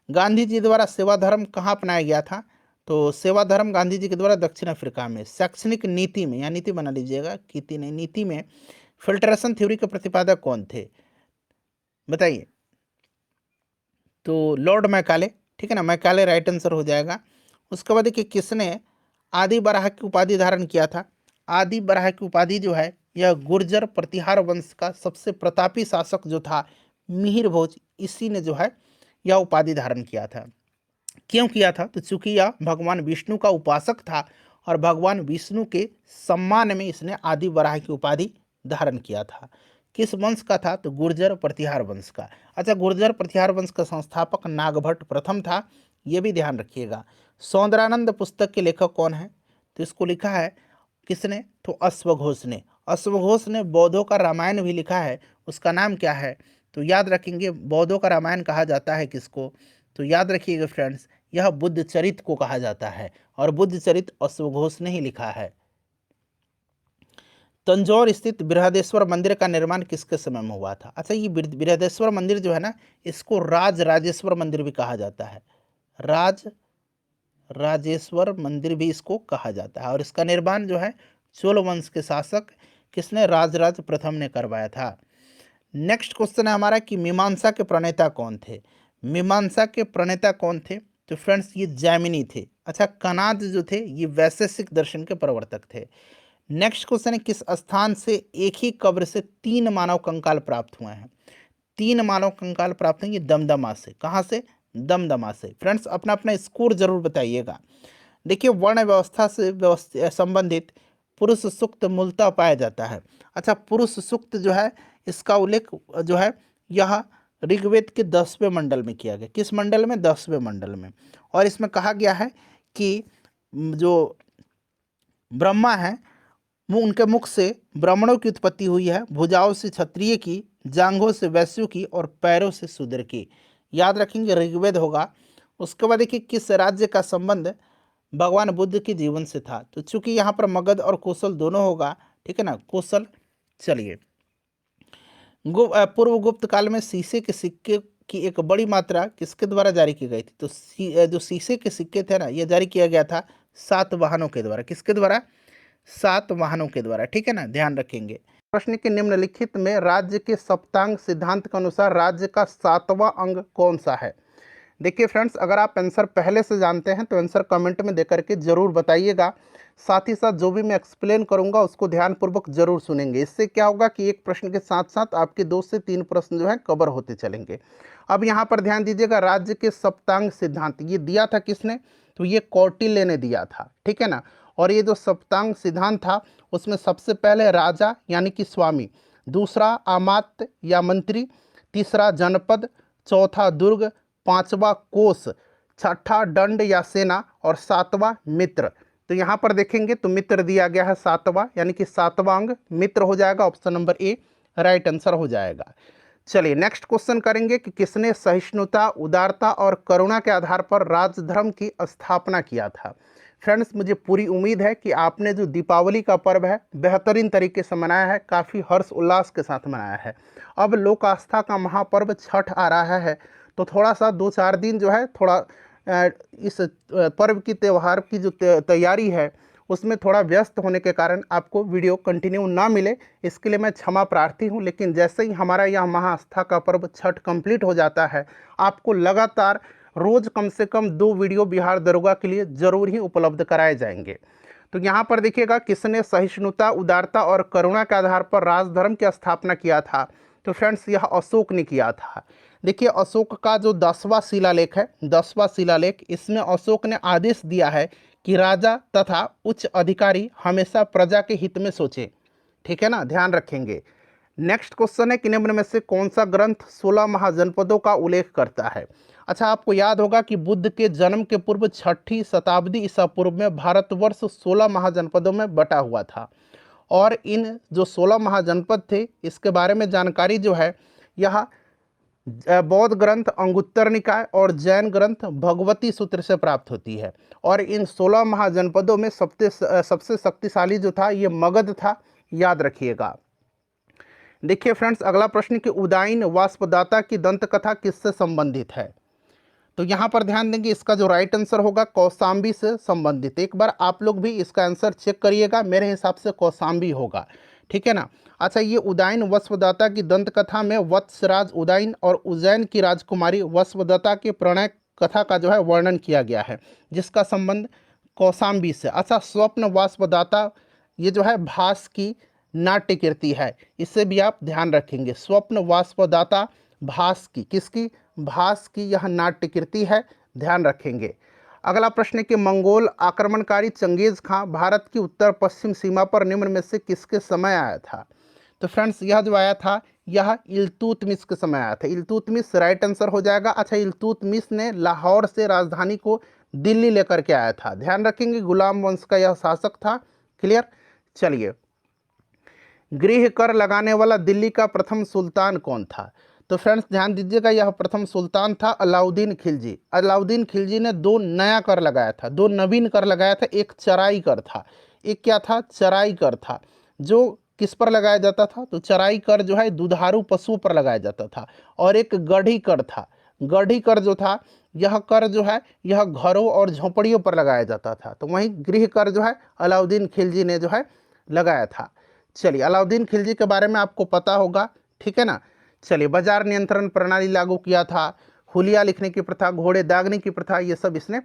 गांधी जी द्वारा सेवा धर्म कहाँ अपनाया गया था, तो सेवा धर्म गांधी जी के द्वारा दक्षिण अफ्रीका में। शैक्षणिक नीति में, या नीति बना लीजिएगा, नीति नहीं, नीति में फिल्ट्रेशन थ्योरी के प्रतिपादक कौन थे, बताइए। तो लॉर्ड मैकाले, ठीक है ना, मैकाले राइट आंसर हो जाएगा। उसके बाद देखिए किसने आदि बराह की उपाधि धारण किया था, आदि बराह की उपाधि जो है यह गुर्जर प्रतिहार वंश का सबसे प्रतापी शासक जो था मिहिर भोज, इसी ने जो है यह उपाधि धारण किया था। क्यों किया था, तो चूंकि यह भगवान विष्णु का उपासक था और भगवान विष्णु के सम्मान में इसने आदि बराह की उपाधि धारण किया था। किस वंश का था, तो गुर्जर प्रतिहार वंश का। अच्छा, गुर्जर प्रतिहार वंश का संस्थापक नागभट्ट प्रथम था, यह भी ध्यान रखिएगा। सौंदरानंद पुस्तक के लेखक कौन है, तो इसको लिखा है किसने, तो अश्वघोष ने। अश्वघोष ने बौद्धों का रामायण भी लिखा है, उसका नाम क्या है, तो याद रखेंगे बौद्धों का रामायण कहा जाता है किसको, तो याद रखिएगा फ्रेंड्स, यह बुद्ध चरित को कहा जाता है और बुद्ध चरित अश्वघोष ने ही लिखा है। तंजौर स्थित बृहदेश्वर मंदिर का निर्माण किसके समय में हुआ था, अच्छा ये बृहदेश्वर मंदिर जो है ना, इसको राज राजेश्वर मंदिर भी कहा जाता है, राज राजेश्वर मंदिर भी इसको कहा जाता है। और इसका निर्माण जो है चोल वंश के शासक किसने, राजराज प्रथम ने करवाया था। नेक्स्ट क्वेश्चन है हमारा कि मीमांसा के प्रणेता कौन थे, मीमांसा के प्रणेता कौन थे, तो फ्रेंड्स ये जैमिनी थे। अच्छा, कनाद जो थे ये वैशेषिक दर्शन के प्रवर्तक थे। नेक्स्ट क्वेश्चन है किस स्थान से एक ही कब्र से 3 मानव कंकाल प्राप्त हुए हैं, 3 मानव कंकाल प्राप्त हैं, ये दमदमा से। कहाँ से, दमदमा से। फ्रेंड्स अपना अपना स्कोर जरूर बताइएगा। देखिए वर्ण व्यवस्था से संबंधित पुरुष सूक्त मूलतः पाया जाता है। अच्छा, पुरुष सूक्त जो है इसका उल्लेख जो है यह ऋग्वेद के 10वें मंडल में किया गया, किस मंडल में, 10वें मंडल में। और इसमें कहा गया है कि जो ब्रह्मा है वो उनके मुख से ब्राह्मणों की उत्पत्ति हुई है, भुजाओं से क्षत्रिय की, जांघों से वैश्यों की और पैरों से शूद्र की। याद रखेंगे ऋग्वेद होगा। उसके बाद देखिए किस राज्य का संबंध भगवान बुद्ध के जीवन से था, तो चूंकि यहाँ पर मगध और कौशल दोनों होगा, ठीक है ना, कौशल। चलिए, पूर्व गुप्त काल में शीशे के सिक्के की एक बड़ी मात्रा किसके द्वारा जारी की गई थी, तो जो शीशे के सिक्के थे ना ये जारी किया गया था सातवाहनों के द्वारा, किसके द्वारा, सातवाहनों के द्वारा, ठीक है ना, ध्यान रखेंगे। प्रश्न के निम्नलिखित में राज्य के सप्तांग सिद्धांत के अनुसार राज्य का 7वां अंग कौन सा है। देखिए फ्रेंड्स, अगर आप आंसर पहले से जानते हैं तो आंसर कमेंट में देकर के जरूर बताइएगा। साथ ही साथ जो भी मैं एक्सप्लेन करूंगा उसको ध्यानपूर्वक जरूर सुनेंगे। इससे क्या होगा कि एक प्रश्न के साथ साथ आपके 2 से 3 प्रश्न जो है कवर होते चलेंगे। अब यहाँ पर ध्यान दीजिएगा, राज्य के सप्तांग सिद्धांत ये दिया था किसने, तो ये कौटिल्य ने दिया था, ठीक है ना। और ये जो सप्तांग सिद्धांत था उसमें सबसे पहले राजा यानी कि स्वामी, दूसरा अमात्य या मंत्री, तीसरा जनपद, चौथा दुर्ग, पांचवा कोष, छठा दंड या सेना और सातवां मित्र। तो यहाँ पर देखेंगे तो मित्र दिया गया है 7वां, यानी कि 7वां अंग मित्र हो जाएगा, option number A right answer हो जाएगा। चलिए नेक्स्ट क्वेश्चन करेंगे कि किसने सहिष्णुता, उदारता और करुणा के आधार पर राजधर्म की स्थापना किया था। फ्रेंड्स, मुझे पूरी उम्मीद है कि आपने जो दीपावली का पर्व है बेहतरीन तरीके से मनाया है, काफ़ी हर्ष उल्लास के साथ मनाया है। अब लोक आस्था का महापर्व छठ आ रहा है, तो थोड़ा सा 2-4 दिन जो है थोड़ा इस पर्व की त्यौहार की जो तैयारी है उसमें थोड़ा व्यस्त होने के कारण आपको वीडियो कंटिन्यू ना मिले, इसके लिए मैं क्षमा प्रार्थी हूं। लेकिन जैसे ही हमारा यह महाआस्था का पर्व छठ कंप्लीट हो जाता है, आपको लगातार रोज़ कम से कम 2 वीडियो बिहार दरोगा के लिए ज़रूर ही उपलब्ध कराए जाएंगे। तो यहाँ पर देखिएगा, किसने सहिष्णुता, उदारता और करुणा के आधार पर राजधर्म की स्थापना किया था। तो फ्रेंड्स, यह अशोक ने किया था। देखिए, अशोक का जो 10वां शिलालेख है, 10वां शिलालेख, इसमें अशोक ने आदेश दिया है कि राजा तथा उच्च अधिकारी हमेशा प्रजा के हित में सोचे। ठीक है ना, ध्यान रखेंगे। नेक्स्ट क्वेश्चन है कि निम्न में से कौन सा ग्रंथ 16 महाजनपदों का उल्लेख करता है। अच्छा, आपको याद होगा कि बुद्ध के जन्म के पूर्व 6ठी शताब्दी ईसा पूर्व में भारतवर्ष 16 महाजनपदों में बटा हुआ था, और इन जो 16 महाजनपद थे इसके बारे में जानकारी जो है यह बौद्ध ग्रंथ अंगुत्तर निकाय और जैन ग्रंथ भगवती सूत्र से प्राप्त होती है। और इन 16 महाजनपदों में सबसे शक्तिशाली जो था ये मगध था, याद रखिएगा। देखिए फ्रेंड्स, अगला प्रश्न कि उदाईन वाष्पदाता की दंत कथा किससे संबंधित है। तो यहाँ पर ध्यान देंगे, इसका जो राइट आंसर होगा कौशाम्बी से संबंधित। एक बार आप लोग भी इसका आंसर चेक करिएगा, मेरे हिसाब से कौशाम्बी होगा। ठीक है ना। अच्छा, ये उदाईन वस्वदत्ता की दंत कथा में वत्सराज उदाईन और उज्जैन की राजकुमारी वस्वदत्ता के प्रणय कथा का जो है वर्णन किया गया है, जिसका संबंध कौशाम्बी से। अच्छा, स्वप्न वाष्पदाता ये जो है भास की नाट्य कृति है, इससे भी आप ध्यान रखेंगे। स्वप्न वाष्पदाता भास की, किसकी, भास की यह नाट्य कृति है, ध्यान रखेंगे। अगला प्रश्न है कि मंगोल आक्रमणकारी चंगेज खां भारत की उत्तर पश्चिम सीमा पर निम्न में से किसके समय आया था। तो फ्रेंड्स, यह जो आया था यह इल्तुतमिश के समय आया था। इल्तुतमिश राइट आंसर हो जाएगा। अच्छा, इल्तुतमिश ने लाहौर से राजधानी को दिल्ली लेकर के आया था, ध्यान रखेंगे। गुलाम वंश का यह शासक था। क्लियर। चलिए, गृह कर लगाने वाला दिल्ली का प्रथम सुल्तान कौन था। तो फ्रेंड्स, ध्यान दीजिएगा, यह प्रथम सुल्तान था अलाउद्दीन खिलजी। अलाउद्दीन खिलजी ने 2 नया कर लगाया था, 2 नवीन कर लगाया था। एक चराई कर था, एक क्या था, चराई कर था, जो किस पर लगाया जाता था, तो चराई कर जो है दुधारू पशुओं पर लगाया जाता था। और एक गढ़ी कर था। गढ़ी कर जो था, यह कर जो है यह घरों और झोंपड़ियों पर लगाया जाता था। तो वहीं गृह कर जो है अलाउद्दीन खिलजी ने जो है लगाया था। चलिए, अलाउद्दीन खिलजी के बारे में आपको पता होगा। ठीक है ना। चलिए, बाजार नियंत्रण प्रणाली लागू किया था, हुलिया लिखने की प्रथा, घोड़े दागने की प्रथा, ये सब इसने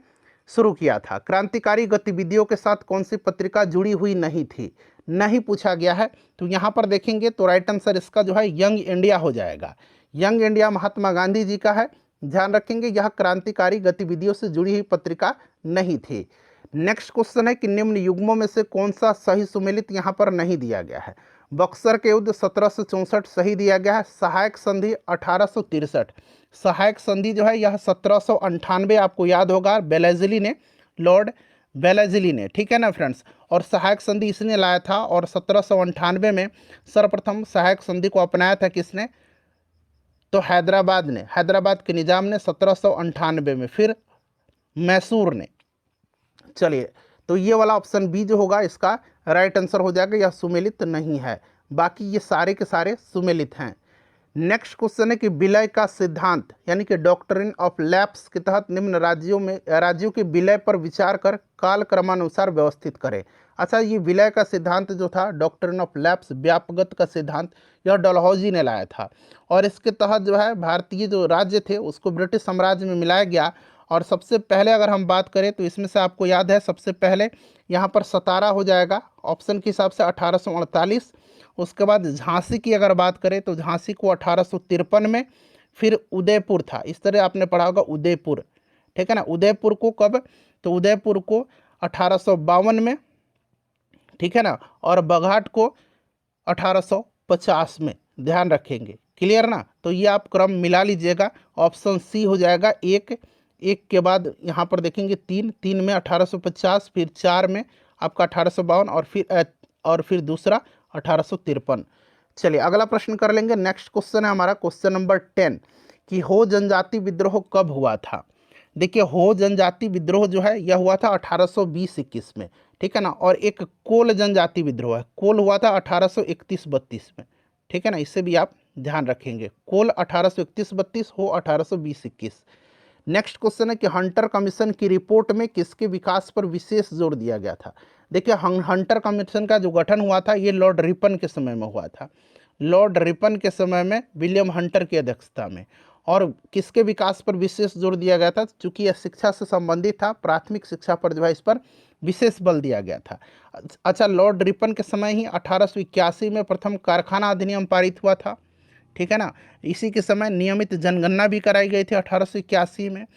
शुरू किया था। क्रांतिकारी गतिविधियों के साथ कौन सी पत्रिका जुड़ी हुई नहीं थी, नहीं पूछा गया है। तो यहाँ पर देखेंगे तो राइट आंसर इसका जो है यंग इंडिया हो जाएगा। यंग इंडिया महात्मा गांधी जी का है, ध्यान रखेंगे। यह क्रांतिकारी गतिविधियों से जुड़ी हुई पत्रिका नहीं थी। नेक्स्ट क्वेश्चन है कि निम्न युग्मों में से कौन सा सही सुमेलित यहाँ पर नहीं दिया गया है। बक्सर के युद्ध 1764 सही दिया गया है। सहायक संधि 1863। सहायक संधि जो है यह 1798 आपको याद होगा, बेलेजली ने, लॉर्ड बेलेजली ने। ठीक है ना फ्रेंड्स। और सहायक संधि इसने लाया था, और 1798 में सर्वप्रथम सहायक संधि को अपनाया था किसने, तो हैदराबाद ने, हैदराबाद के निजाम ने 1798 में, फिर मैसूर ने। चलिए, तो ये वाला ऑप्शन बी जो होगा इसका राइट आंसर हो जाएगा, यह सुमेलित नहीं है। बाकी ये सारे के सारे सुमेलित हैं। नेक्स्ट क्वेश्चन है कि विलय का सिद्धांत यानी कि डॉक्ट्रिन ऑफ लैप्स के तहत निम्न राज्यों के विलय पर विचार कर काल क्रमानुसार व्यवस्थित करें। अच्छा, ये विलय का सिद्धांत जो था, डॉक्ट्रिन ऑफ लैप्स, व्यापगत का सिद्धांत, यह डलहौजी ने लाया था। और इसके तहत जो है भारतीय जो राज्य थे उसको ब्रिटिश साम्राज्य में मिलाया गया। और सबसे पहले अगर हम बात करें तो इसमें से आपको याद है सबसे पहले यहाँ पर सतारा हो जाएगा ऑप्शन के हिसाब से 1848। उसके बाद झांसी की अगर बात करें तो झांसी को 1853 में, फिर उदयपुर था, इस तरह आपने पढ़ा होगा उदयपुर। ठीक है ना। उदयपुर को कब, तो उदयपुर को 1852 में। ठीक है ना। और बघाट को 1850 में, ध्यान रखेंगे। क्लियर ना। तो ये आप क्रम मिला लीजिएगा, ऑप्शन सी हो जाएगा। एक के बाद यहाँ पर देखेंगे 3 में 1850, फिर 4 में आपका 1852, और फिर दूसरा 1853। चलिए अगला प्रश्न कर लेंगे। नेक्स्ट क्वेश्चन है हमारा क्वेश्चन नंबर 10 कि हो जनजाति विद्रोह कब हुआ था। देखिए हो जनजाति विद्रोह जो है यह हुआ था 1820-21 में, ठीक है ना। और एक कोल जनजाति विद्रोह है, कोल हुआ था 1831-32 में, ठीक है ना। इससे भी आप ध्यान रखेंगे, कोल 1831-32 हो 1820-21। नेक्स्ट क्वेश्चन है कि हंटर कमीशन की रिपोर्ट में किसके विकास पर विशेष जोर दिया गया था। देखिए हंटर कमीशन का जो गठन हुआ था ये लॉर्ड रिपन के समय में हुआ था, लॉर्ड रिपन के समय में विलियम हंटर की अध्यक्षता में। और किसके विकास पर विशेष जोर दिया गया था, चूंकि यह शिक्षा से संबंधित था, प्राथमिक शिक्षा पर जो है इस पर विशेष बल दिया गया था। अच्छा, लॉर्ड रिपन के समय ही 1881 में प्रथम कारखाना अधिनियम पारित हुआ था, ठीक है ना। इसी के समय नियमित जनगणना भी कराई गई थी 1881 में।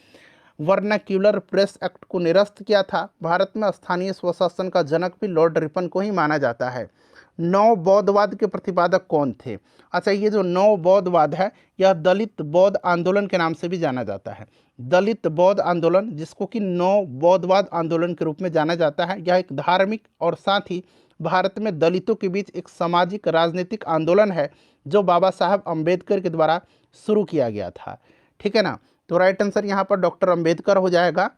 वर्नाक्यूलर प्रेस एक्ट को निरस्त किया था। भारत में स्थानीय स्वशासन का जनक भी लॉर्ड रिपन को ही माना जाता है। नव बौद्धवाद के प्रतिपादक कौन थे। अच्छा, ये जो नव बौद्धवाद है यह दलित बौद्ध आंदोलन के नाम से भी जाना जाता है। दलित बौद्ध आंदोलन, जिसको कि नव बौद्धवाद आंदोलन के रूप में जाना जाता है, यह एक धार्मिक और साथ ही भारत में दलितों के बीच एक सामाजिक राजनीतिक आंदोलन है जो बाबा साहब अम्बेडकर के द्वारा शुरू किया गया था, ठीक है ना। तो राइट आंसर यहाँ पर डॉक्टर अम्बेडकर हो जाएगा।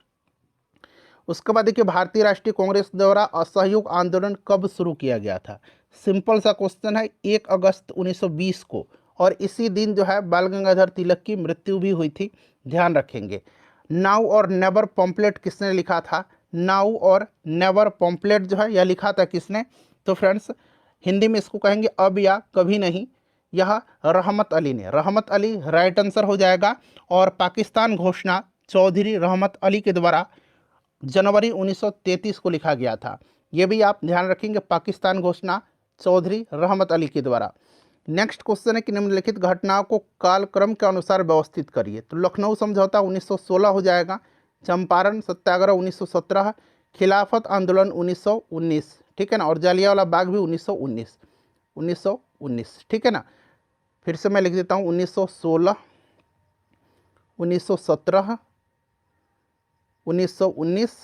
उसके बाद देखिए भारतीय राष्ट्रीय कांग्रेस द्वारा असहयोग आंदोलन कब शुरू किया गया था। सिंपल सा क्वेश्चन है, 1 अगस्त 1920 को, और इसी दिन जो है बाल गंगाधर तिलक की मृत्यु भी हुई थी, ध्यान रखेंगे। नाउ और नेवर पॉम्पलेट किसने लिखा था। नाउ और नेवर पॉम्पलेट जो है यह लिखा था किसने, तो फ्रेंड्स हिंदी में इसको कहेंगे अब या कभी नहीं, यह रहमत अली ने। रहमत अली राइट आंसर हो जाएगा। और पाकिस्तान घोषणा चौधरी रहमत अली के द्वारा जनवरी 1933 को लिखा गया था, ये भी आप ध्यान रखेंगे, पाकिस्तान घोषणा चौधरी रहमत अली के द्वारा। नेक्स्ट क्वेश्चन है कि निम्नलिखित घटनाओं को कालक्रम के अनुसार व्यवस्थित करिए। तो लखनऊ समझौता 1916 हो जाएगा, चंपारण सत्याग्रह 1917, खिलाफत आंदोलन 1919, ठीक है ना। और जालियांवाला बाग भी 1919, ठीक है ना। फिर से मैं लिख देता हूँ 1916, 1917, 1919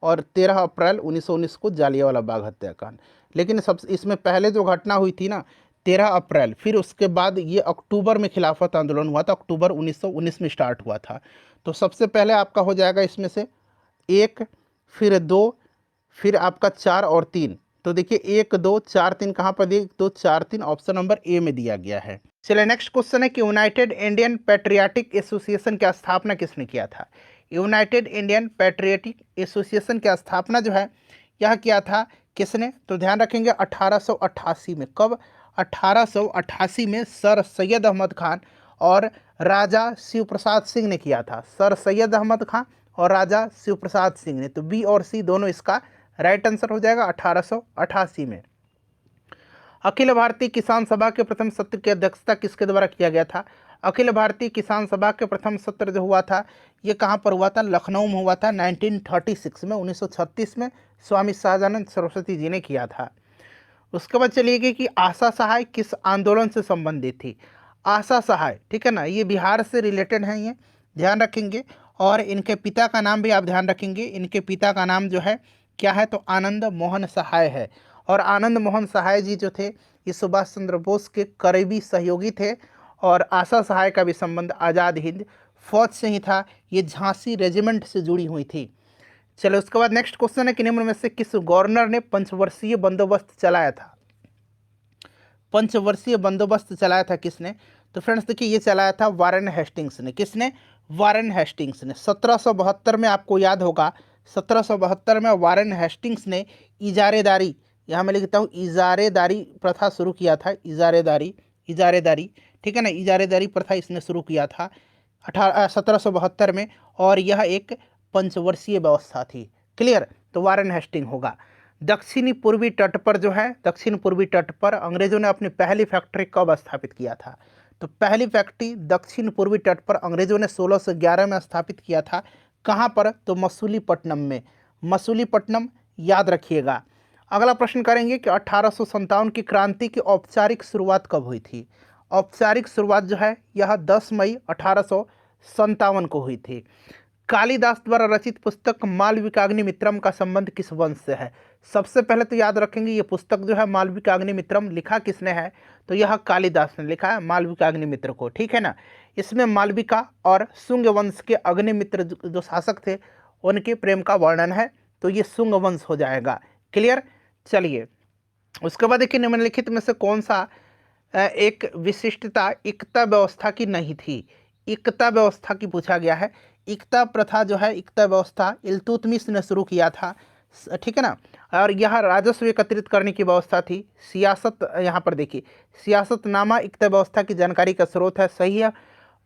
और 13 अप्रैल 1919 को जालियांवाला बाग हत्याकांड। लेकिन सब इसमें पहले जो घटना हुई थी ना 13 अप्रैल, फिर उसके बाद ये अक्टूबर में खिलाफत आंदोलन हुआ था, अक्टूबर 1919 में स्टार्ट हुआ था। तो सबसे पहले आपका हो जाएगा इसमें से 1, फिर 2, फिर आपका 4 और 3। तो देखिए 1 2 4 3 कहाँ पर दिए, 2 4 3 ऑप्शन नंबर ए में दिया गया है। चलिए नेक्स्ट क्वेश्चन है कि यूनाइटेड इंडियन पैट्रियाटिक एसोसिएशन की स्थापना किसने किया था। यूनाइटेड इंडियन पैट्रियाटिक एसोसिएशन की स्थापना जो है यह किया था किसने, तो ध्यान रखेंगे 1888 में। कब, 1888 में सर सैयद अहमद खान और राजा शिव प्रसाद सिंह ने किया था। सर सैयद अहमद खान और राजा शिव प्रसाद सिंह ने। तो बी और सी दोनों इसका राइट आंसर हो जाएगा 1888 में। अखिल भारतीय किसान सभा के प्रथम सत्र की अध्यक्षता किसके द्वारा किया गया था। अखिल भारतीय किसान सभा के प्रथम सत्र जो हुआ था ये कहाँ पर हुआ था, लखनऊ में हुआ था 1936 में, 1936 में स्वामी सहजानंद सरस्वती जी ने किया था। उसके बाद चलिए कि आशा सहाय किस आंदोलन से संबंधित थी। आशा सहाय, ठीक है ना, ये बिहार से रिलेटेड है, ये ध्यान रखेंगे। और इनके पिता का नाम भी आप ध्यान रखेंगे, इनके पिता का नाम जो है क्या है, तो आनंद मोहन सहाय है। और आनंद मोहन सहाय जी जो थे ये सुभाष चंद्र बोस के करीबी सहयोगी थे। और आशा सहाय का भी संबंध आज़ाद हिंद फौज से ही था, ये झांसी रेजिमेंट से जुड़ी हुई थी। चलो उसके बाद नेक्स्ट क्वेश्चन है कि निम्न में से किस गवर्नर ने पंचवर्षीय बंदोबस्त चलाया था। पंचवर्षीय बंदोबस्त चलाया था किसने, तो फ्रेंड्स देखिए ये चलाया था वारेन हेस्टिंग्स ने। किसने, वारेन हेस्टिंग्स ने। 1772 में आपको याद होगा, 1772 में वारेन हेस्टिंग्स ने इजारेदारी, यहाँ मैं लिखता हूँ इजारेदारी प्रथा शुरू किया था। इजारेदारी, ठीक है ना, इजारेदारी प्रथा इसने शुरू किया था 1772 में। और यह एक पंचवर्षीय व्यवस्था थी। क्लियर, तो वारेन हेस्टिंग होगा। दक्षिणी पूर्वी तट पर जो है, दक्षिण पूर्वी तट पर अंग्रेजों ने अपनी पहली फैक्ट्री कब स्थापित किया था। तो पहली फैक्ट्री दक्षिण पूर्वी तट पर अंग्रेजों ने 1611 में स्थापित किया था। कहाँ पर, तो मसूलीपट्टनम में। मसूलीपट्टनम याद रखिएगा। अगला प्रश्न करेंगे कि 1857 की क्रांति की औपचारिक शुरुआत कब हुई थी। औपचारिक शुरुआत जो है यह 10 मई 1857 को हुई थी। कालिदास द्वारा रचित पुस्तक मालविकाग्निमित्रम का संबंध किस वंश से है? सबसे पहले तो याद रखेंगे ये पुस्तक जो है मालविकाग्निमित्रम लिखा किसने है? तो यह कालिदास ने लिखा है मालविकाग्निमित्र को, ठीक है ना। इसमें मालविका और शुंग वंश के अग्निमित्र जो शासक थे उनके प्रेम का वर्णन है, तो ये शुंग वंश हो जाएगा। क्लियर। चलिए उसके बाद देखिए निम्नलिखित में से कौन सा एक विशिष्टता इक्ता व्यवस्था की नहीं थी? इक्ता व्यवस्था की पूछा गया है। इक्ता प्रथा जो है, इक्ता व्यवस्था इल्तुतमिश ने शुरू किया था, ठीक है ना। और यह राजस्व एकत्रित करने की व्यवस्था थी। सियासत, यहाँ पर देखिए सियासतनामा इक्ता व्यवस्था की जानकारी का स्रोत है, सही है।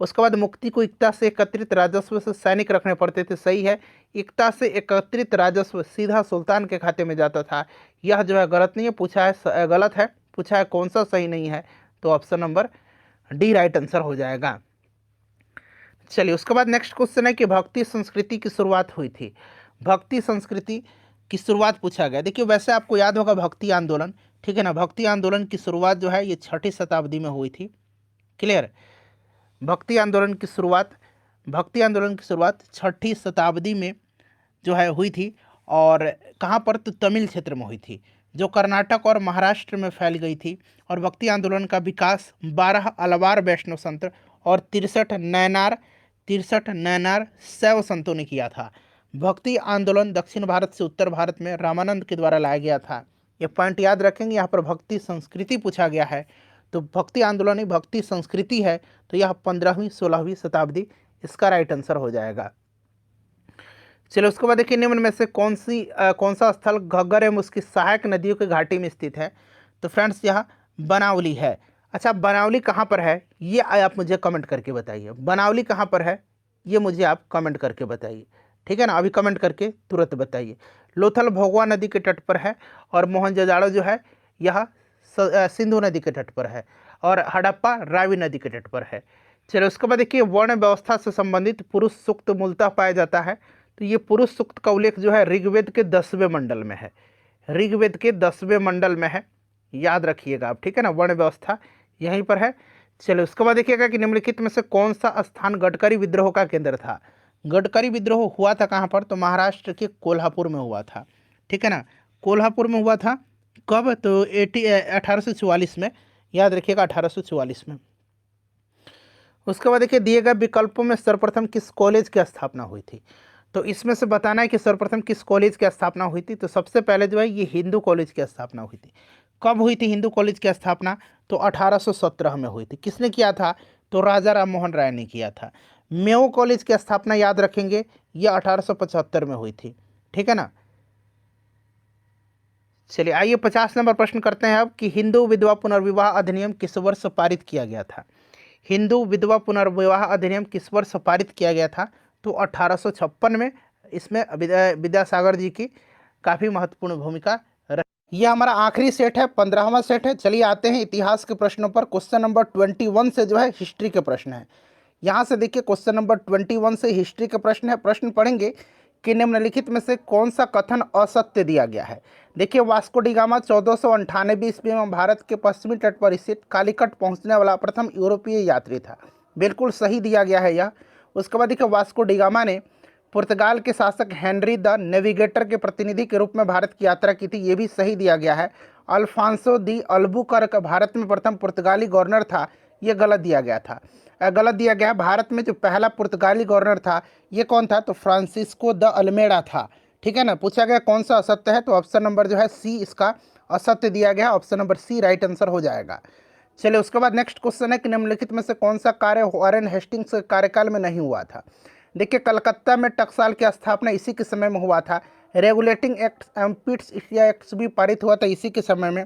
उसके बाद मुक्ति को इक्ता से एकत्रित राजस्व से सैनिक रखने पड़ते थे, सही है। इक्ता से एकत्रित राजस्व सीधा सुल्तान के खाते में जाता था, यह जो है गलत नहीं है, पूछा है गलत है, पूछा है कौन सा सही नहीं है, तो option number D right answer हो जाएगा। चलिए उसके बाद नेक्स्ट क्वेश्चन है कि भक्ति संस्कृति की शुरुआत हुई थी। भक्ति संस्कृति की शुरुआत पूछा गया। देखिए वैसे आपको याद होगा भक्ति आंदोलन, ठीक है ना। भक्ति आंदोलन की शुरुआत जो है ये 6ठी शताब्दी में हुई थी। क्लियर। भक्ति आंदोलन की शुरुआत 6ठी शताब्दी में जो है हुई थी। और कहाँ पर? तो तमिल क्षेत्र में हुई थी, जो कर्नाटक और महाराष्ट्र में फैल गई थी। और भक्ति आंदोलन का विकास 12 अलवार वैष्णव संत और 63 नैनार शैव संतों ने किया था। भक्ति आंदोलन दक्षिण भारत से उत्तर भारत में रामानंद के द्वारा लाया गया था। ये पॉइंट याद रखेंगे। यहाँ पर भक्ति संस्कृति पूछा गया है, तो भक्ति आंदोलन ही भक्ति संस्कृति है, तो यह 15वीं 16वीं शताब्दी इसका राइट आंसर हो जाएगा। चलो उसके बाद देखिए निम्न में से कौन सा स्थल घग्गर एवं उसकी सहायक नदियों के घाटी में स्थित है? तो फ्रेंड्स यहाँ बनावली है। अच्छा बनावली कहाँ पर है ये आप मुझे कमेंट करके बताइए। बनावली कहाँ पर है ये मुझे आप कमेंट करके बताइए, ठीक है ना। अभी कमेंट करके तुरंत बताइए। लोथल भोगवा नदी के तट पर है, और मोहनजोदाड़ो जो है यह सिंधु नदी के तट पर है, और हड़प्पा रावी नदी के तट पर है। चलो उसके बाद देखिए वर्ण व्यवस्था से संबंधित पुरुष सूक्त मूलतः पाया जाता है। तो ये पुरुष सूक्त का उल्लेख जो है ऋग्वेद के 10वें मंडल में है। ऋग्वेद के 10वें मंडल में है, याद रखिएगा आप, ठीक है ना। वर्ण व्यवस्था यहीं पर है। चलो उसके बाद देखिएगा कि निम्नलिखित में से कौन सा स्थान गडकरी विद्रोह का केंद्र था? गडकरी विद्रोह हुआ था कहाँ पर? तो महाराष्ट्र के कोल्हापुर में हुआ था, ठीक है ना। कोल्हापुर में हुआ था कब? तो 1844 में, याद रखिएगा 1844 में। उसके बाद देखिए दिए गए विकल्पों में सर्वप्रथम किस कॉलेज की स्थापना हुई थी? तो इसमें से बताना है कि सर्वप्रथम किस कॉलेज की स्थापना हुई थी। तो सबसे पहले जो है ये हिंदू कॉलेज की स्थापना हुई थी। कब हुई थी हिंदू कॉलेज की स्थापना? तो 1817 में हुई थी। किसने किया था? तो राजा राम मोहन राय ने किया था। मेयो कॉलेज की स्थापना याद रखेंगे, यह 1875 में हुई थी, ठीक है ना। चलिए आइए 50 नंबर प्रश्न करते हैं अब कि हिंदू विधवा पुनर्विवाह अधिनियम किस वर्ष पारित किया गया था? हिंदू विधवा पुनर्विवाह अधिनियम किस वर्ष पारित किया गया था? तो 1856 में। इसमें विद्यासागर जी की काफ़ी महत्वपूर्ण भूमिका रही। यह हमारा आखिरी सेट है, 15वां सेट है। चलिए आते हैं इतिहास के प्रश्नों पर। क्वेश्चन नंबर 21 से जो है हिस्ट्री के प्रश्न है। यहाँ से देखिए क्वेश्चन नंबर 21 से हिस्ट्री के प्रश्न है। प्रश्न पढ़ेंगे कि निम्नलिखित में से कौन सा कथन असत्य दिया गया है? देखिए वास्को डी गामा 1498 ईस्वी में भारत के पश्चिमी तट पर स्थित कालीकट पहुंचने वाला प्रथम यूरोपीय यात्री था। बिल्कुल सही दिया गया है यह। उसके बाद देखिए वास्को डी गामा ने पुर्तगाल के शासक हेनरी द नेविगेटर के प्रतिनिधि के रूप में भारत की यात्रा की थी, ये भी सही दिया गया है। अल्फांसो दी अल्बुकर्क भारत में प्रथम पुर्तगाली गवर्नर था, ये गलत दिया गया था। गलत दिया गया। भारत में जो पहला पुर्तगाली गवर्नर था ये कौन था? तो फ्रांसिस्को द अल्मेडा था, ठीक है ना। पूछा गया कौन सा असत्य है? तो ऑप्शन नंबर जो है सी इसका असत्य दिया गया। Option number C right answer हो जाएगा। चलिए उसके बाद नेक्स्ट क्वेश्चन है कि निम्नलिखित में से कौन सा कार्य वॉरेन हेस्टिंग्स के कार्यकाल में नहीं हुआ था? देखिए कलकत्ता में टकसाल की स्थापना इसी के समय में हुआ था। रेगुलेटिंग एक्ट एवं पिट्स इंडिया एक्ट भी पारित हुआ था इसी के समय में,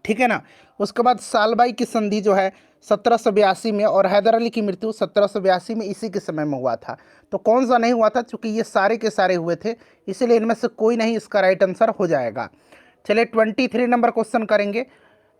ठीक है ना। उसके बाद सालबाई की संधि जो है 1782 में, और हैदर अली की मृत्यु 1782 में इसी के समय में हुआ था। तो कौन सा नहीं हुआ था? चूंकि ये सारे के सारे हुए थे, इसीलिए इनमें से कोई नहीं इसका राइट आंसर हो जाएगा। चलिए 23 नंबर क्वेश्चन करेंगे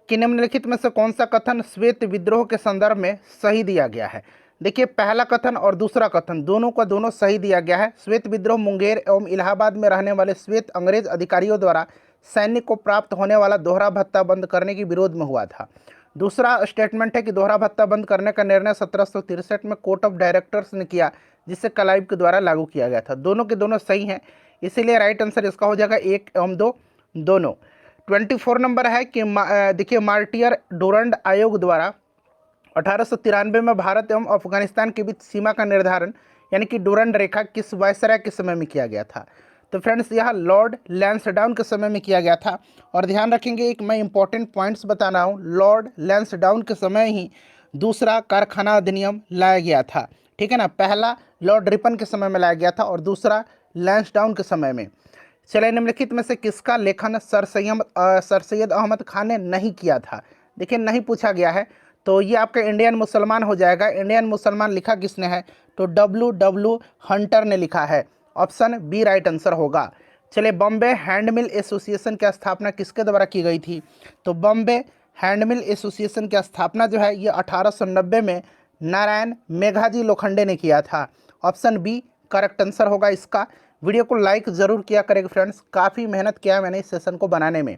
कि निम्नलिखित में से कौन सा कथन श्वेत विद्रोह के संदर्भ में सही दिया गया है? देखिए पहला कथन और दूसरा कथन दोनों का दोनों सही दिया गया है। श्वेत विद्रोह मुंगेर एवं इलाहाबाद में रहने वाले श्वेत अंग्रेज अधिकारियों द्वारा सैनिक को प्राप्त होने वाला दोहरा भत्ता बंद करने के विरोध में हुआ था। दूसरा स्टेटमेंट है कि दोहरा भत्ता बंद करने का निर्णय 1763 में कोर्ट ऑफ डायरेक्टर्स ने किया, जिसे क्लाइव के द्वारा लागू किया गया था। दोनों के दोनों सही हैं, इसीलिए राइट आंसर इसका हो जाएगा 1 एवं 2 दोनों। 24 नंबर है कि देखिए मार्टियर डोरंड आयोग द्वारा 1893 में भारत एवं अफगानिस्तान के बीच सीमा का निर्धारण यानी कि डोरंड रेखा किस वायसराय के समय में किया गया था? तो फ्रेंड्स यह लॉर्ड लैंसडाउन के समय में किया गया था। और ध्यान रखेंगे, एक मैं इंपॉर्टेंट पॉइंट्स बता रहा हूँ, लॉर्ड लैंसडाउन के समय ही दूसरा कारखाना अधिनियम लाया गया था। ठीक है ना, पहला लॉर्ड रिपन के समय में लाया गया था और दूसरा लैंसडाउन के समय में। चलिए, निम्नलिखित में से किसका लेखन सर सैयद अहमद खान ने नहीं किया था? देखिए नहीं पूछा गया है, तो ये आपका इंडियन मुसलमान हो जाएगा। इंडियन मुसलमान लिखा किसने है? तो W हंटर ने लिखा है। ऑप्शन बी राइट आंसर होगा। चलिए, बॉम्बे हैंडमिल एसोसिएशन की स्थापना किसके द्वारा की गई थी? तो बॉम्बे हैंडमिल एसोसिएशन की स्थापना जो है ये 1890 में नारायण मेघाजी लोखंडे ने किया था। ऑप्शन बी करेक्ट आंसर होगा इसका। वीडियो को लाइक जरूर किया करेगा फ्रेंड्स, काफ़ी मेहनत किया मैंने इस सेशन को बनाने में।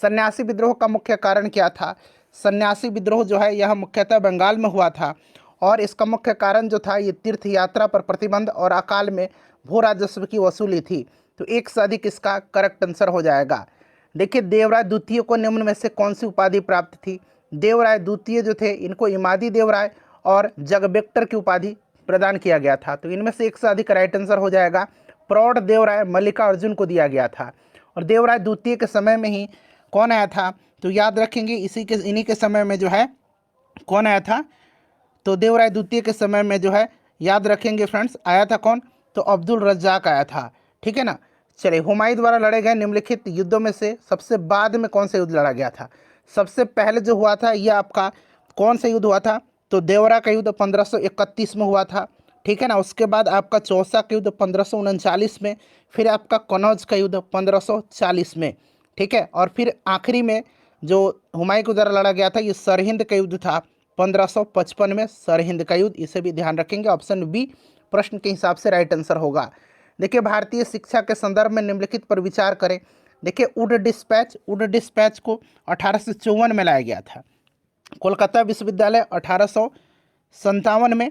सन्यासी विद्रोह का मुख्य कारण क्या था? सन्यासी विद्रोह जो है यह मुख्यतः बंगाल में हुआ था और इसका मुख्य कारण जो था ये तीर्थ यात्रा पर प्रतिबंध और अकाल में भू राजस्व की वसूली थी। तो एक से अधिक इसका करेक्ट आंसर हो जाएगा। देखिए, देवराय द्वितीय को निम्न में से कौन सी उपाधि प्राप्त थी? देवराय द्वितीय जो थे इनको इमादी देवराय और जगबेक्टर की उपाधि प्रदान किया गया था। तो इनमें से एक से अधिक राइट आंसर हो जाएगा। प्रौढ़ देवराय मल्लिकार्जुन को दिया गया था। और देवराय द्वितीय के समय में ही कौन आया था? तो याद रखेंगे, इन्हीं के समय में जो है कौन आया था? तो देवराय द्वितीय के समय में जो है याद रखेंगे फ्रेंड्स, आया था कौन? तो अब्दुल रज्जाक आया था। ठीक है ना। चलिए, हुमायूं द्वारा लड़े गए निम्नलिखित युद्धों में से सबसे बाद में कौन सा युद्ध लड़ा गया था? सबसे पहले जो हुआ था यह आपका कौन सा युद्ध हुआ था? तो देवरा का युद्ध 1531 में हुआ था। ठीक है ना। उसके बाद आपका चौसा का युद्ध 1539 में, फिर आपका कनौज का युद्ध 1540 में। ठीक है। और फिर आखिरी में जो हुमायूं के द्वारा लड़ा गया था ये सरहिंद का युद्ध था 1555 में, सरहिंद का युद्ध। इसे भी ध्यान रखेंगे। ऑप्शन बी प्रश्न के हिसाब से राइट आंसर होगा। देखिए, भारतीय शिक्षा के संदर्भ में निम्नलिखित पर विचार करें। देखिए, उड डिस्पैच को 1854 में लाया गया था। कोलकाता विश्वविद्यालय 1857 में,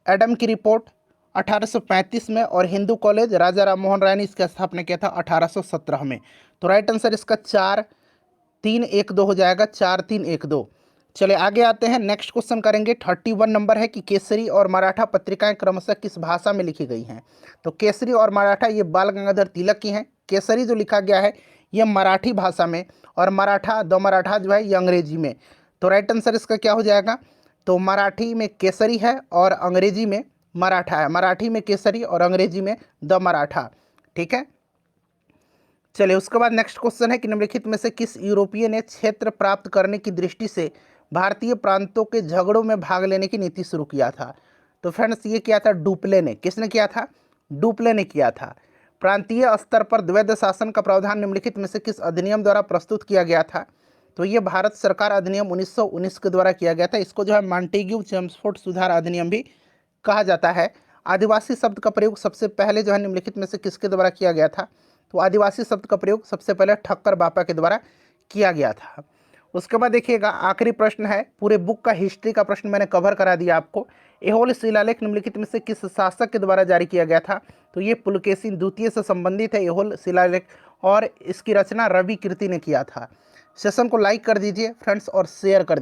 एडम की रिपोर्ट 1835 में और हिंदू कॉलेज राजा राम मोहन राय ने इसका स्थापना किया था 1817 में। तो राइट आंसर इसका 4-3-1-2 हो जाएगा, 4-3-1-2। चलिए आगे आते हैं, नेक्स्ट क्वेश्चन करेंगे। 31 नंबर है कि केसरी और मराठा पत्रिकाएं क्रमशः किस भाषा में लिखी गई हैं? तो केसरी और मराठा ये बाल गंगाधर तिलक की हैं। केसरी जो लिखा गया है ये मराठी भाषा में और मराठा द मराठा जो है ये अंग्रेजी में। तो राइट आंसर इसका क्या हो जाएगा? तो मराठी में केसरी है और अंग्रेजी में मराठा है। मराठी में केसरी और अंग्रेजी में द मराठा। ठीक है। चलिए, उसके बाद नेक्स्ट क्वेश्चन है कि निम्नलिखित में से किस यूरोपीय ने क्षेत्र प्राप्त करने की दृष्टि से भारतीय प्रांतों के झगड़ों में भाग लेने की नीति शुरू किया था? तो फ्रेंड्स ये किया था डुप्ले ने। किसने किया था? डुप्ले ने किया था। प्रांतीय स्तर पर द्वैध शासन का प्रावधान निम्नलिखित में से किस अधिनियम द्वारा प्रस्तुत किया गया था? तो ये भारत सरकार अधिनियम 1919 के द्वारा किया गया था। इसको जो है मॉन्टेग्यू चेम्सफोर्ड सुधार अधिनियम भी कहा जाता है। आदिवासी शब्द का प्रयोग सबसे पहले जो है निम्नलिखित में से किसके द्वारा किया गया था? तो आदिवासी शब्द का प्रयोग सबसे पहले ठक्कर बापा के द्वारा किया गया था। उसके बाद देखिएगा, आखिरी प्रश्न है, पूरे बुक का हिस्ट्री का प्रश्न मैंने कवर करा दिया आपको। एहोल शिलालेख निम्नलिखित में से किस शासक के द्वारा जारी किया गया था? तो ये पुलकेशिन द्वितीय से संबंधित है एहोल शिलालेख और इसकी रचना रवि कीर्ति ने किया था। सेशन को लाइक कर दीजिए फ्रेंड्स और शेयर कर